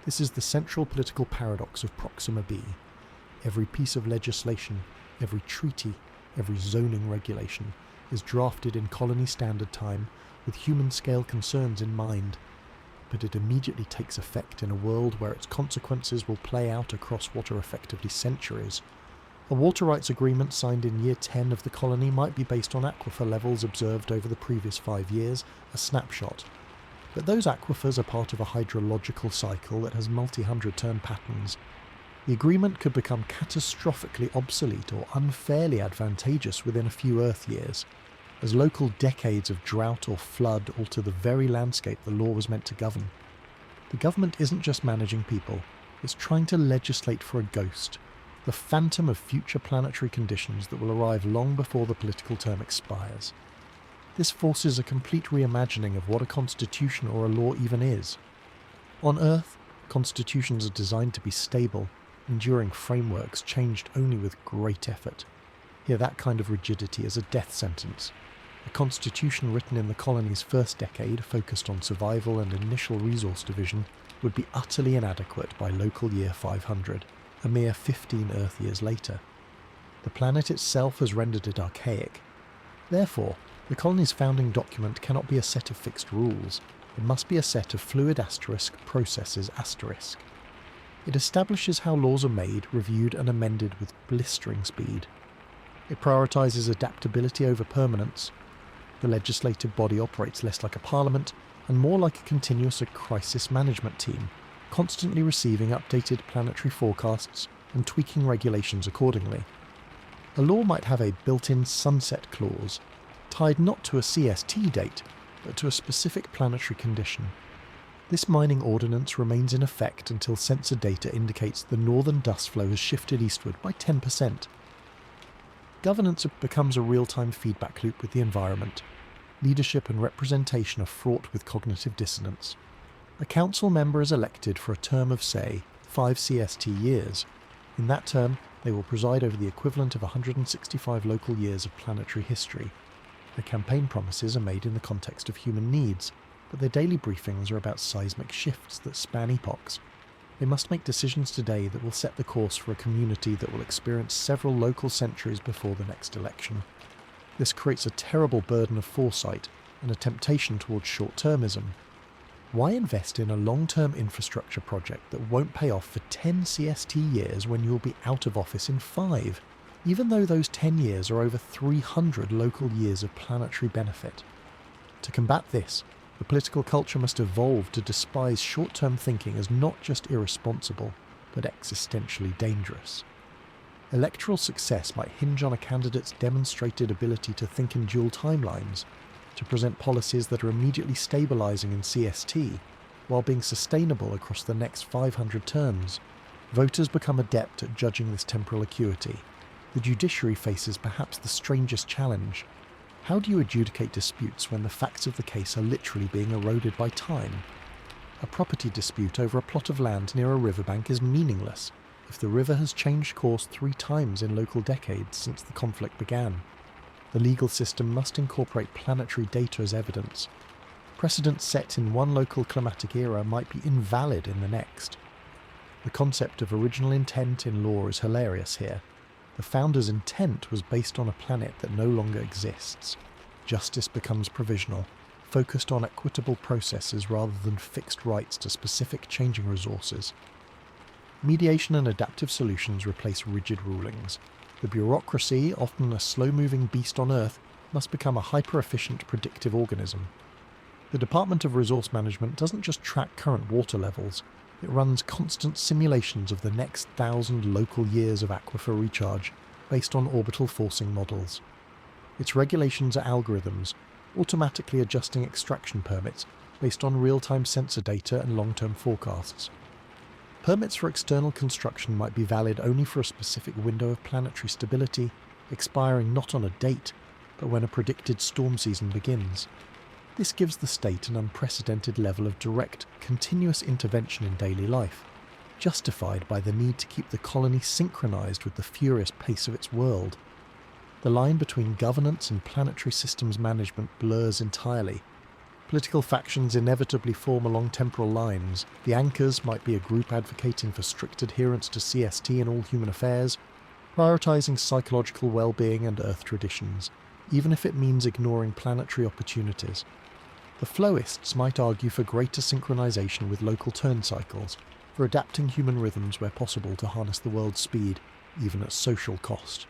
This is the central political paradox of Proxima b. Every piece of legislation, every treaty, every zoning regulation is drafted in colony standard time with human-scale concerns in mind, but it immediately takes effect in a world where its consequences will play out across what are effectively centuries. A water rights agreement signed in year 10 of the colony might be based on aquifer levels observed over the previous 5 years, a snapshot. But those aquifers are part of a hydrological cycle that has multi-hundred-term patterns. The agreement could become catastrophically obsolete or unfairly advantageous within a few Earth years, as local decades of drought or flood alter the very landscape the law was meant to govern. The government isn't just managing people, it's trying to legislate for a ghost, the phantom of future planetary conditions that will arrive long before the political term expires. This forces a complete reimagining of what a constitution or a law even is. On Earth, constitutions are designed to be stable, enduring frameworks changed only with great effort. Here, that kind of rigidity is a death sentence. A constitution written in the colony's first decade, focused on survival and initial resource division, would be utterly inadequate by local year 500, a mere 15 Earth years later. The planet itself has rendered it archaic. Therefore, the colony's founding document cannot be a set of fixed rules. It must be a set of fluid processes *. It establishes how laws are made, reviewed and amended with blistering speed. It prioritises adaptability over permanence. The legislative body operates less like a parliament and more like a continuous crisis management team, constantly receiving updated planetary forecasts and tweaking regulations accordingly. A law might have a built-in sunset clause, tied not to a CST date, but to a specific planetary condition. This mining ordinance remains in effect until sensor data indicates the northern dust flow has shifted eastward by 10%. Governance becomes a real-time feedback loop with the environment. Leadership and representation are fraught with cognitive dissonance. A council member is elected for a term of, say, 5 CST years. In that term, they will preside over the equivalent of 165 local years of planetary history. Their campaign promises are made in the context of human needs, but their daily briefings are about seismic shifts that span epochs. They must make decisions today that will set the course for a community that will experience several local centuries before the next election. This creates a terrible burden of foresight and a temptation towards short-termism. Why invest in a long-term infrastructure project that won't pay off for 10 CST years when you'll be out of office in 5, even though those 10 years are over 300 local years of planetary benefit? To combat this, the political culture must evolve to despise short-term thinking as not just irresponsible, but existentially dangerous. Electoral success might hinge on a candidate's demonstrated ability to think in dual timelines, to present policies that are immediately stabilising in CST, while being sustainable across the next 500 terms. Voters become adept at judging this temporal acuity. The judiciary faces perhaps the strangest challenge. How do you adjudicate disputes when the facts of the case are literally being eroded by time? A property dispute over a plot of land near a riverbank is meaningless if the river has changed course 3 times in local decades since the conflict began. The legal system must incorporate planetary data as evidence. Precedents set in one local climatic era might be invalid in the next. The concept of original intent in law is hilarious here. The founder's intent was based on a planet that no longer exists. Justice becomes provisional, focused on equitable processes rather than fixed rights to specific changing resources. Mediation and adaptive solutions replace rigid rulings. The bureaucracy, often a slow-moving beast on Earth, must become a hyper-efficient predictive organism. The Department of Resource Management doesn't just track current water levels, it runs constant simulations of the next 1,000 local years of aquifer recharge based on orbital forcing models. Its regulations are algorithms, automatically adjusting extraction permits based on real-time sensor data and long-term forecasts. Permits for external construction might be valid only for a specific window of planetary stability, expiring not on a date, but when a predicted storm season begins. This gives the state an unprecedented level of direct, continuous intervention in daily life, justified by the need to keep the colony synchronized with the furious pace of its world. The line between governance and planetary systems management blurs entirely. Political factions inevitably form along temporal lines. The anchors might be a group advocating for strict adherence to CST in all human affairs, prioritizing psychological well-being and Earth traditions, even if it means ignoring planetary opportunities. The flowists might argue for greater synchronization with local turn cycles, for adapting human rhythms where possible to harness the world's speed, even at social cost.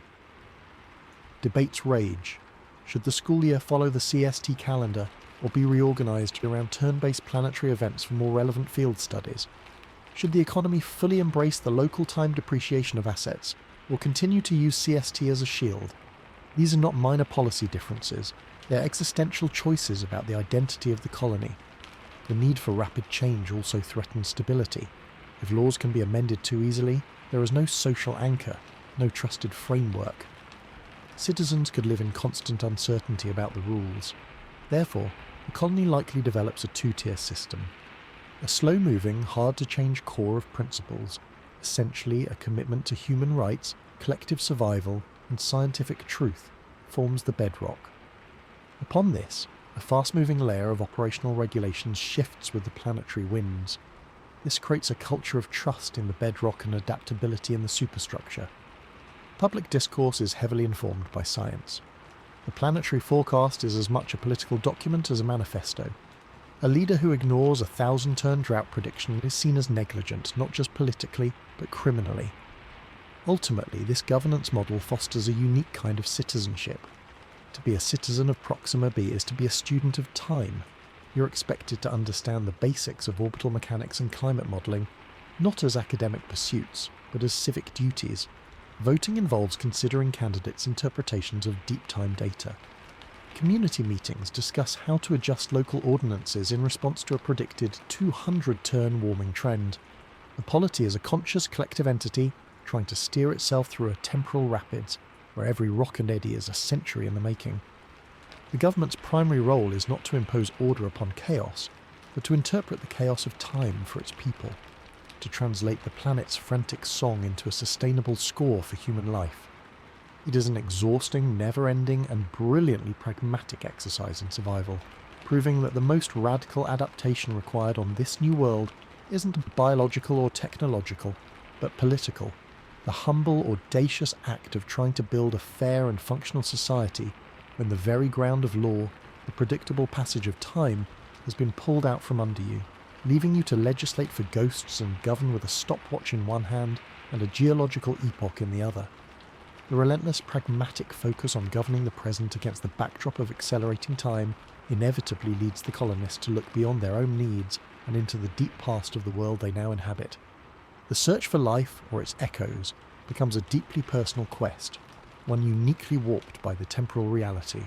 Debates rage. Should the school year follow the CST calendar, or be reorganized around turn-based planetary events for more relevant field studies? Should the economy fully embrace the local time depreciation of assets, or continue to use CST as a shield? These are not minor policy differences, they're existential choices about the identity of the colony. The need for rapid change also threatens stability. If laws can be amended too easily, there is no social anchor, no trusted framework. Citizens could live in constant uncertainty about the rules. Therefore, the colony likely develops a two-tier system. A slow-moving, hard-to-change core of principles, essentially a commitment to human rights, collective survival, and scientific truth, forms the bedrock. Upon this, a fast-moving layer of operational regulations shifts with the planetary winds. This creates a culture of trust in the bedrock and adaptability in the superstructure. Public discourse is heavily informed by science. The planetary forecast is as much a political document as a manifesto. A leader who ignores a 1,000-turn drought prediction is seen as negligent, not just politically, but criminally. Ultimately, this governance model fosters a unique kind of citizenship. To be a citizen of Proxima b is to be a student of time. You're expected to understand the basics of orbital mechanics and climate modelling, not as academic pursuits, but as civic duties. Voting involves considering candidates' interpretations of deep time data. Community meetings discuss how to adjust local ordinances in response to a predicted 200-turn warming trend. The polity is a conscious collective entity trying to steer itself through a temporal rapids, where every rock and eddy is a century in the making. The government's primary role is not to impose order upon chaos, but to interpret the chaos of time for its people, to translate the planet's frantic song into a sustainable score for human life. It is an exhausting, never-ending, and brilliantly pragmatic exercise in survival, proving that the most radical adaptation required on this new world isn't biological or technological, but political. The humble, audacious act of trying to build a fair and functional society when the very ground of law, the predictable passage of time, has been pulled out from under you, leaving you to legislate for ghosts and govern with a stopwatch in one hand and a geological epoch in the other. The relentless pragmatic focus on governing the present against the backdrop of accelerating time inevitably leads the colonists to look beyond their own needs and into the deep past of the world they now inhabit. The search for life, or its echoes, becomes a deeply personal quest, one uniquely warped by the temporal reality.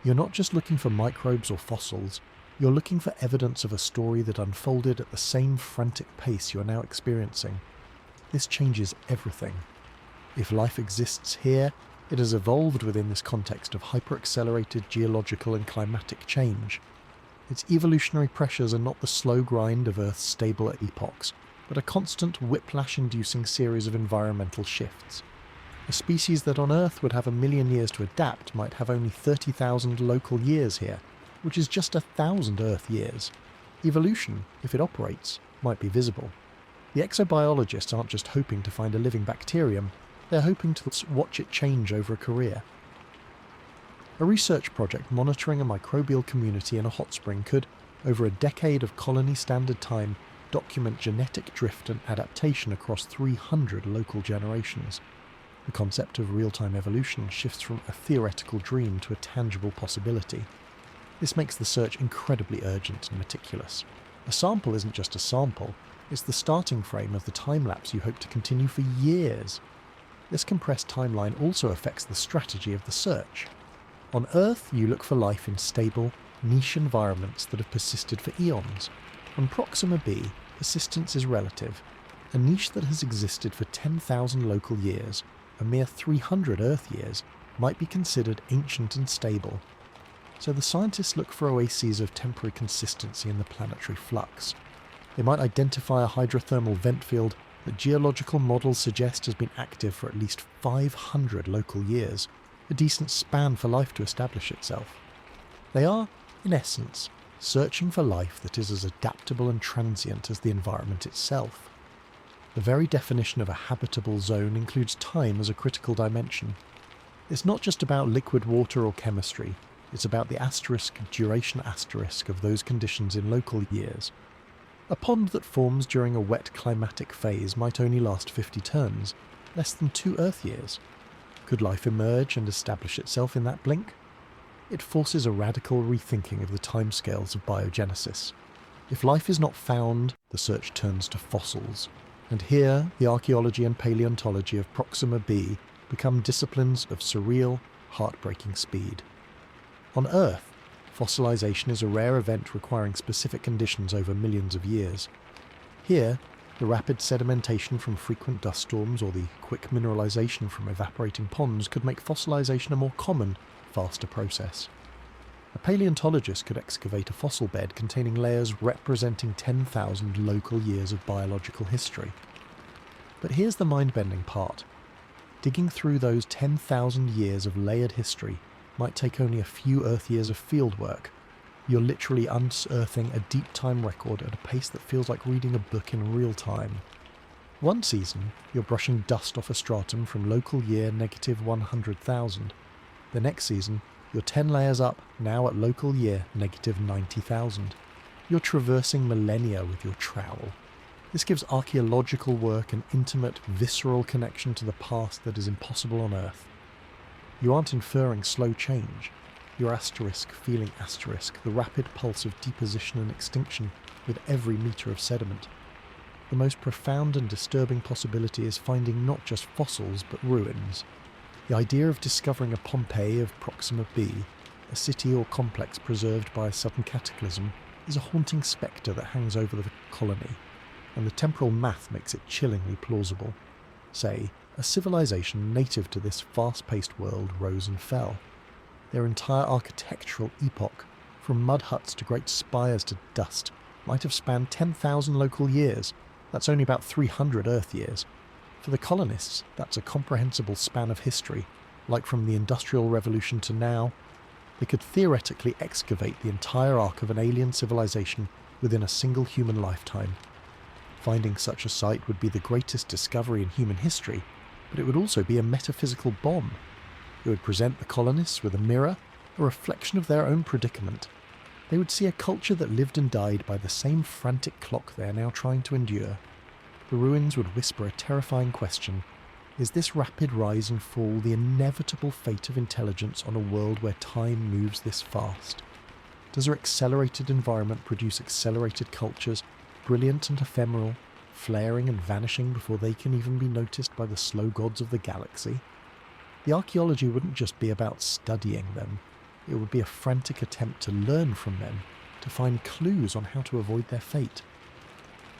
You're not just looking for microbes or fossils, you're looking for evidence of a story that unfolded at the same frantic pace you are now experiencing. This changes everything. If life exists here, it has evolved within this context of hyper-accelerated geological and climatic change. Its evolutionary pressures are not the slow grind of Earth's stable epochs, but a constant whiplash-inducing series of environmental shifts. A species that on Earth would have 1,000,000 years to adapt might have only 30,000 local years here, which is just 1,000 Earth years. Evolution, if it operates, might be visible. The exobiologists aren't just hoping to find a living bacterium, they're hoping to watch it change over a career. A research project monitoring a microbial community in a hot spring could, over a decade of colony standard time, document genetic drift and adaptation across 300 local generations. The concept of real-time evolution shifts from a theoretical dream to a tangible possibility. This makes the search incredibly urgent and meticulous. A sample isn't just a sample, it's the starting frame of the time-lapse you hope to continue for years. This compressed timeline also affects the strategy of the search. On Earth, you look for life in stable, niche environments that have persisted for eons. On Proxima b, persistence is relative. A niche that has existed for 10,000 local years, a mere 300 Earth years, might be considered ancient and stable. So the scientists look for oases of temporary consistency in the planetary flux. They might identify a hydrothermal vent field that geological models suggest has been active for at least 500 local years, a decent span for life to establish itself. They are, in essence, searching for life that is as adaptable and transient as the environment itself. The very definition of a habitable zone includes time as a critical dimension. It's not just about liquid water or chemistry, it's about the duration asterisk of those conditions in local years. A pond that forms during a wet climatic phase might only last 50 turns, less than 2 Earth years. Could life emerge and establish itself in that blink? It forces a radical rethinking of the timescales of biogenesis. If life is not found, the search turns to fossils. And here, the archaeology and paleontology of Proxima b become disciplines of surreal, heartbreaking speed. On Earth, Fossilization is a rare event requiring specific conditions over millions of years. Here, the rapid sedimentation from frequent dust storms or the quick mineralization from evaporating ponds could make fossilization a more common, faster process. A paleontologist could excavate a fossil bed containing layers representing 10,000 local years of biological history. But here's the mind-bending part. Digging through those 10,000 years of layered history might take only a few Earth years of fieldwork. You're literally unearthing a deep time record at a pace that feels like reading a book in real time. One season, you're brushing dust off a stratum from local year -100,000. The next season, you're 10 layers up, now at local year -90,000. You're traversing millennia with your trowel. This gives archaeological work an intimate, visceral connection to the past that is impossible on Earth. You aren't inferring slow change. You're feeling the rapid pulse of deposition and extinction with every metre of sediment. The most profound and disturbing possibility is finding not just fossils but ruins. The idea of discovering a Pompeii of Proxima B, a city or complex preserved by a sudden cataclysm, is a haunting spectre that hangs over the colony, and the temporal math makes it chillingly plausible. Say, a civilization native to this fast-paced world rose and fell. Their entire architectural epoch, from mud huts to great spires to dust, might have spanned 10,000 local years. That's only about 300 Earth years. For the colonists, that's a comprehensible span of history, like from the Industrial Revolution to now. They could theoretically excavate the entire arc of an alien civilization within a single human lifetime. Finding such a site would be the greatest discovery in human history, but it would also be a metaphysical bomb. It would present the colonists with a mirror, a reflection of their own predicament. They would see a culture that lived and died by the same frantic clock they are now trying to endure. The ruins would whisper a terrifying question. Is this rapid rise and fall the inevitable fate of intelligence on a world where time moves this fast? Does our accelerated environment produce accelerated cultures, brilliant and ephemeral, flaring and vanishing before they can even be noticed by the slow gods of the galaxy? The archaeology wouldn't just be about studying them. It would be a frantic attempt to learn from them, to find clues on how to avoid their fate.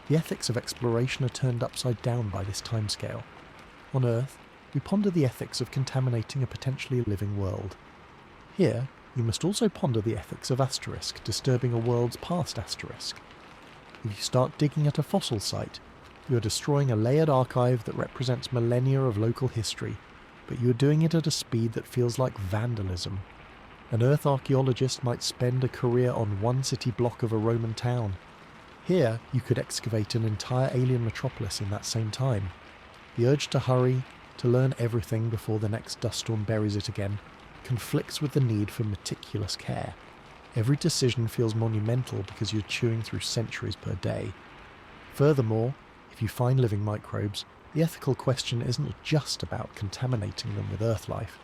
The ethics of exploration are turned upside down by this timescale. On Earth, we ponder the ethics of contaminating a potentially living world. Here, you must also ponder the ethics of asterisk disturbing a world's past asterisk. If you start digging at a fossil site, you are destroying a layered archive that represents millennia of local history, but you are doing it at a speed that feels like vandalism. An Earth archaeologist might spend a career on one city block of a Roman town. Here, you could excavate an entire alien metropolis in that same time. The urge to hurry, to learn everything before the next dust storm buries it again, conflicts with the need for meticulous care. Every decision feels monumental because you're chewing through centuries per day. Furthermore, if you find living microbes, the ethical question isn't just about contaminating them with Earth life.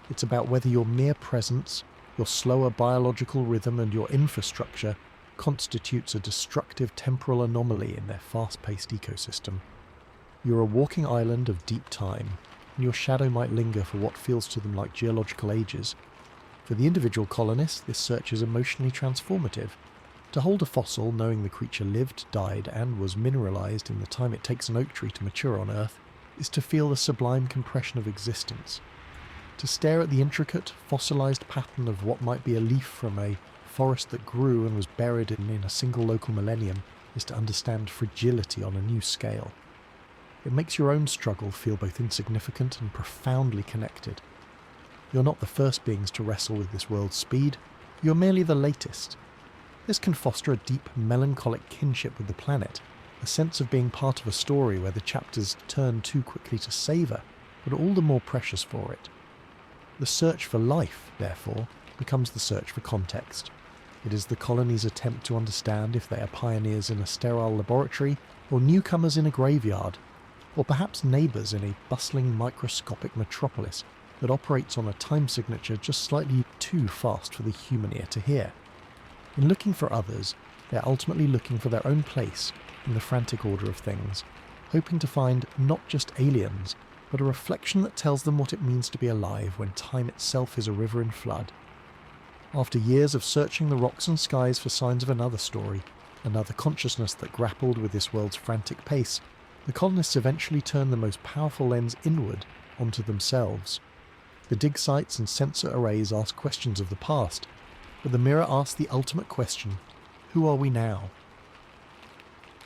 It's about whether your mere presence, your slower biological rhythm and your infrastructure constitutes a destructive temporal anomaly in their fast-paced ecosystem. You're a walking island of deep time, and your shadow might linger for what feels to them like geological ages. For the individual colonists, this search is emotionally transformative. To hold a fossil knowing the creature lived, died, and was mineralized in the time it takes an oak tree to mature on Earth is to feel the sublime compression of existence. To stare at the intricate, fossilized pattern of what might be a leaf from a forest that grew and was buried in a single local millennium is to understand fragility on a new scale. It makes your own struggle feel both insignificant and profoundly connected. You're not the first beings to wrestle with this world's speed, you're merely the latest. This can foster a deep, melancholic kinship with the planet, a sense of being part of a story where the chapters turn too quickly to savour, but are all the more precious for it. The search for life, therefore, becomes the search for context. It is the colony's attempt to understand if they are pioneers in a sterile laboratory, or newcomers in a graveyard, or perhaps neighbours in a bustling microscopic metropolis that operates on a time signature just slightly too fast for the human ear to hear. In looking for others, they're ultimately looking for their own place in the frantic order of things, hoping to find not just aliens, but a reflection that tells them what it means to be alive when time itself is a river in flood. After years of searching the rocks and skies for signs of another story, another consciousness that grappled with this world's frantic pace, the colonists eventually turned the most powerful lens inward onto themselves. The dig sites and sensor arrays ask questions of the past, but the mirror asks the ultimate question: who are we now?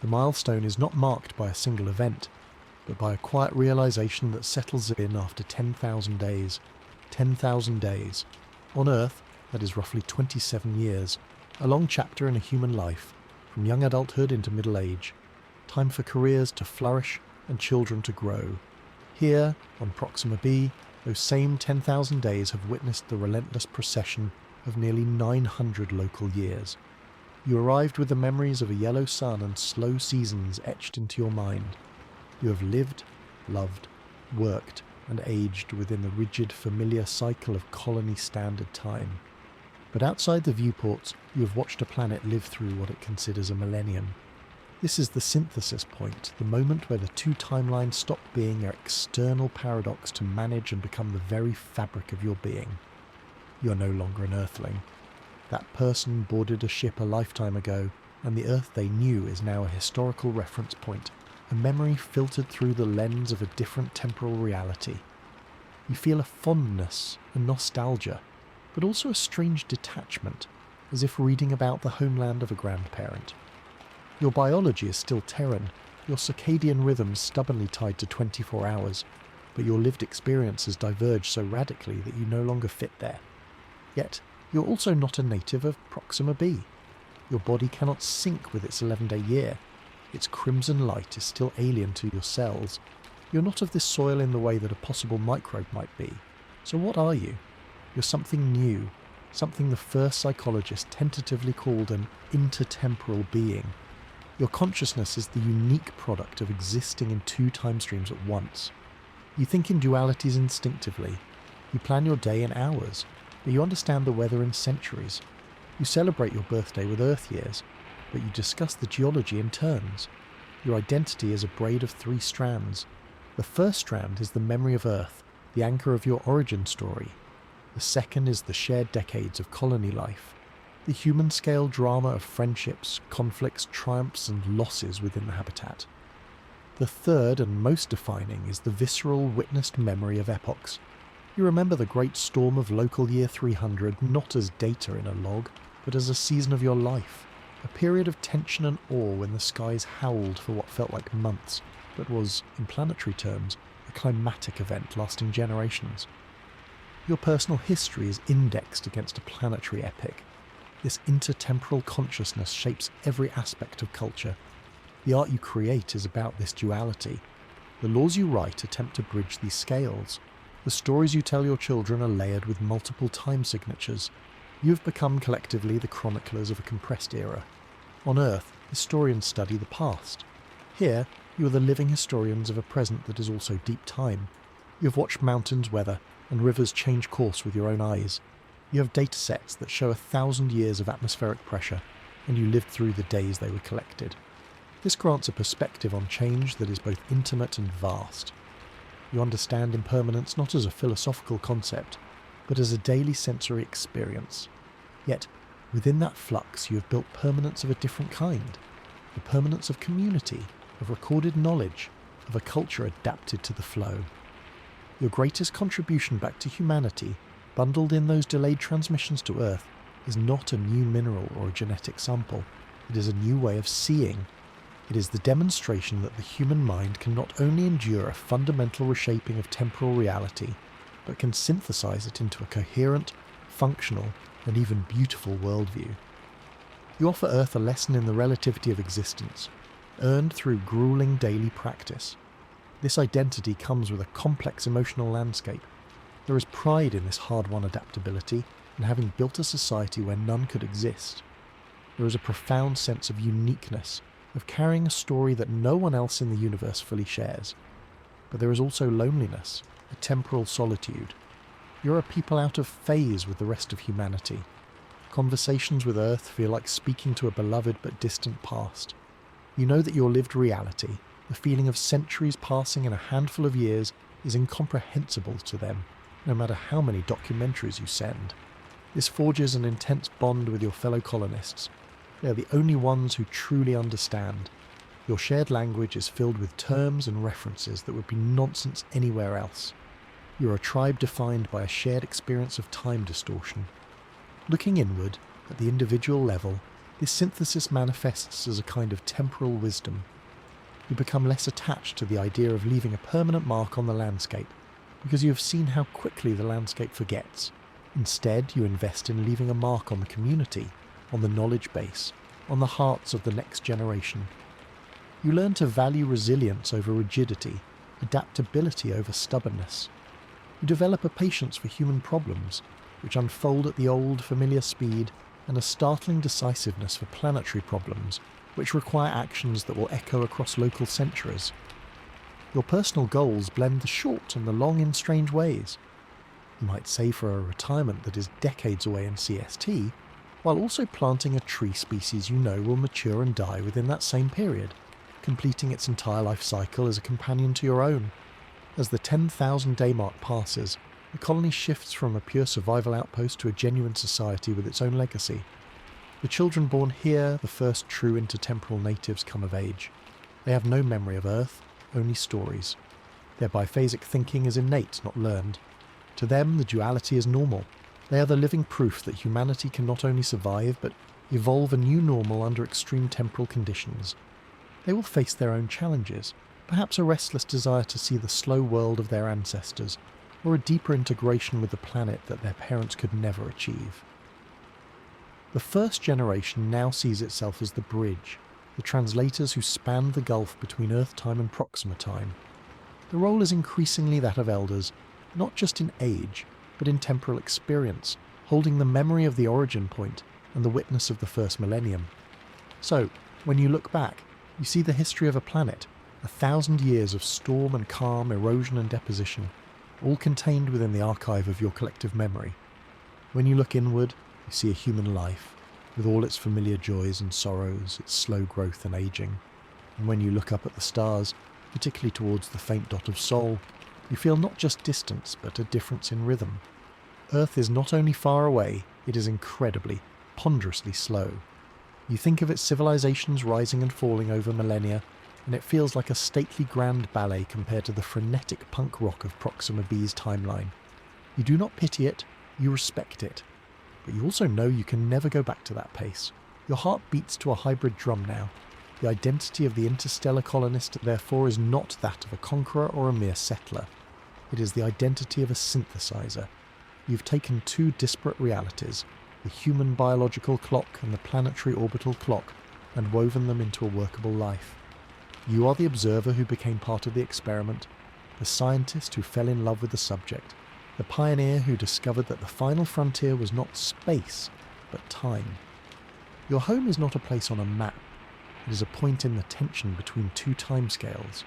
The milestone is not marked by a single event, but by a quiet realization that settles in after 10,000 days. 10,000 days. On Earth, that is roughly 27 years, a long chapter in a human life, from young adulthood into middle age. Time for careers to flourish and children to grow. Here, on Proxima B, those same 10,000 days have witnessed the relentless procession of nearly 900 local years. You arrived with the memories of a yellow sun and slow seasons etched into your mind. You have lived, loved, worked, and aged within the rigid, familiar cycle of colony standard time. But outside the viewports, you have watched a planet live through what it considers a millennium. This is the synthesis point, the moment where the two timelines stop being an external paradox to manage and become the very fabric of your being. You are no longer an Earthling. That person boarded a ship a lifetime ago, and the Earth they knew is now a historical reference point, a memory filtered through the lens of a different temporal reality. You feel a fondness, a nostalgia, but also a strange detachment, as if reading about the homeland of a grandparent. Your biology is still Terran, your circadian rhythms stubbornly tied to 24 hours, but your lived experiences diverge so radically that you no longer fit there. Yet, you're also not a native of Proxima B. Your body cannot sync with its 11-day year. Its crimson light is still alien to your cells. You're not of this soil in the way that a possible microbe might be. So what are you? You're something new, something the first psychologist tentatively called an intertemporal being. Your consciousness is the unique product of existing in two time streams at once. You think in dualities instinctively. You plan your day in hours, but you understand the weather in centuries. You celebrate your birthday with Earth years, but you discuss the geology in turns. Your identity is a braid of 3 strands. The first strand is the memory of Earth, the anchor of your origin story. The second is the shared decades of colony life, the human-scale drama of friendships, conflicts, triumphs and losses within the habitat. The third and most defining is the visceral, witnessed memory of epochs. You remember the great storm of local year 300 not as data in a log, but as a season of your life, a period of tension and awe when the skies howled for what felt like months, but was, in planetary terms, a climatic event lasting generations. Your personal history is indexed against a planetary epic. This intertemporal consciousness shapes every aspect of culture. The art you create is about this duality. The laws you write attempt to bridge these scales. The stories you tell your children are layered with multiple time signatures. You have become collectively the chroniclers of a compressed era. On Earth, historians study the past. Here, you are the living historians of a present that is also deep time. You have watched mountains weather and rivers change course with your own eyes. You have data sets that show 1,000 years of atmospheric pressure, and you lived through the days they were collected. This grants a perspective on change that is both intimate and vast. You understand impermanence not as a philosophical concept, but as a daily sensory experience. Yet, within that flux you have built permanence of a different kind, the permanence of community, of recorded knowledge, of a culture adapted to the flow. Your greatest contribution back to humanity, bundled in those delayed transmissions to Earth, is not a new mineral or a genetic sample. It is a new way of seeing. It is the demonstration that the human mind can not only endure a fundamental reshaping of temporal reality, but can synthesize it into a coherent, functional, and even beautiful worldview. You offer Earth a lesson in the relativity of existence, earned through grueling daily practice. This identity comes with a complex emotional landscape. There is pride in this hard-won adaptability and having built a society where none could exist. There is a profound sense of uniqueness, of carrying a story that no one else in the universe fully shares. But there is also loneliness, a temporal solitude. You're a people out of phase with the rest of humanity. Conversations with Earth feel like speaking to a beloved but distant past. You know that your lived reality, the feeling of centuries passing in a handful of years, is incomprehensible to them, no matter how many documentaries you send. This forges an intense bond with your fellow colonists. They are the only ones who truly understand. Your shared language is filled with terms and references that would be nonsense anywhere else. You're a tribe defined by a shared experience of time distortion. Looking inward, at the individual level, this synthesis manifests as a kind of temporal wisdom. You become less attached to the idea of leaving a permanent mark on the landscape, because you have seen how quickly the landscape forgets. Instead, you invest in leaving a mark on the community, on the knowledge base, on the hearts of the next generation. You learn to value resilience over rigidity, adaptability over stubbornness. You develop a patience for human problems, which unfold at the old, familiar speed, and a startling decisiveness for planetary problems, which require actions that will echo across local centuries. Your personal goals blend the short and the long in strange ways. You might save for a retirement that is decades away in CST, while also planting a tree species you know will mature and die within that same period, completing its entire life cycle as a companion to your own. As the 10,000 day mark passes, the colony shifts from a pure survival outpost to a genuine society with its own legacy. The children born here, the first true intertemporal natives, come of age. They have no memory of Earth, only stories. Their biphasic thinking is innate, not learned. To them, the duality is normal. They are the living proof that humanity can not only survive, but evolve a new normal under extreme temporal conditions. They will face their own challenges, perhaps a restless desire to see the slow world of their ancestors, or a deeper integration with the planet that their parents could never achieve. The first generation now sees itself as the bridge, the translators who span the gulf between Earth time and Proxima time. The role is increasingly that of elders, not just in age, but in temporal experience, holding the memory of the origin point and the witness of the first millennium. So, when you look back, you see the history of a planet, 1,000 years of storm and calm, erosion and deposition, all contained within the archive of your collective memory. When you look inward, you see a human life, with all its familiar joys and sorrows, its slow growth and aging. And when you look up at the stars, particularly towards the faint dot of Sol, you feel not just distance, but a difference in rhythm. Earth is not only far away, it is incredibly, ponderously slow. You think of its civilizations rising and falling over millennia, and it feels like a stately grand ballet compared to the frenetic punk rock of Proxima B's timeline. You do not pity it, you respect it. But you also know you can never go back to that pace. Your heart beats to a hybrid drum now. The identity of the interstellar colonist, therefore, is not that of a conqueror or a mere settler. It is the identity of a synthesizer. You've taken two disparate realities, the human biological clock and the planetary orbital clock, and woven them into a workable life. You are the observer who became part of the experiment, the scientist who fell in love with the subject, the pioneer who discovered that the final frontier was not space, but time. Your home is not a place on a map. It is a point in the tension between two timescales.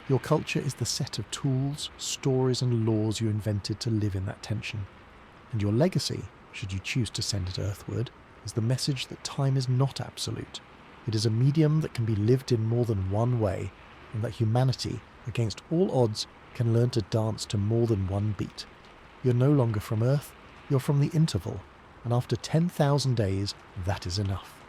Your culture is the set of tools, stories and laws you invented to live in that tension. And your legacy, should you choose to send it earthward, is the message that time is not absolute. It is a medium that can be lived in more than one way, and that humanity, against all odds, can learn to dance to more than one beat. You're no longer from Earth, you're from the interval, and after 10,000 days, that is enough.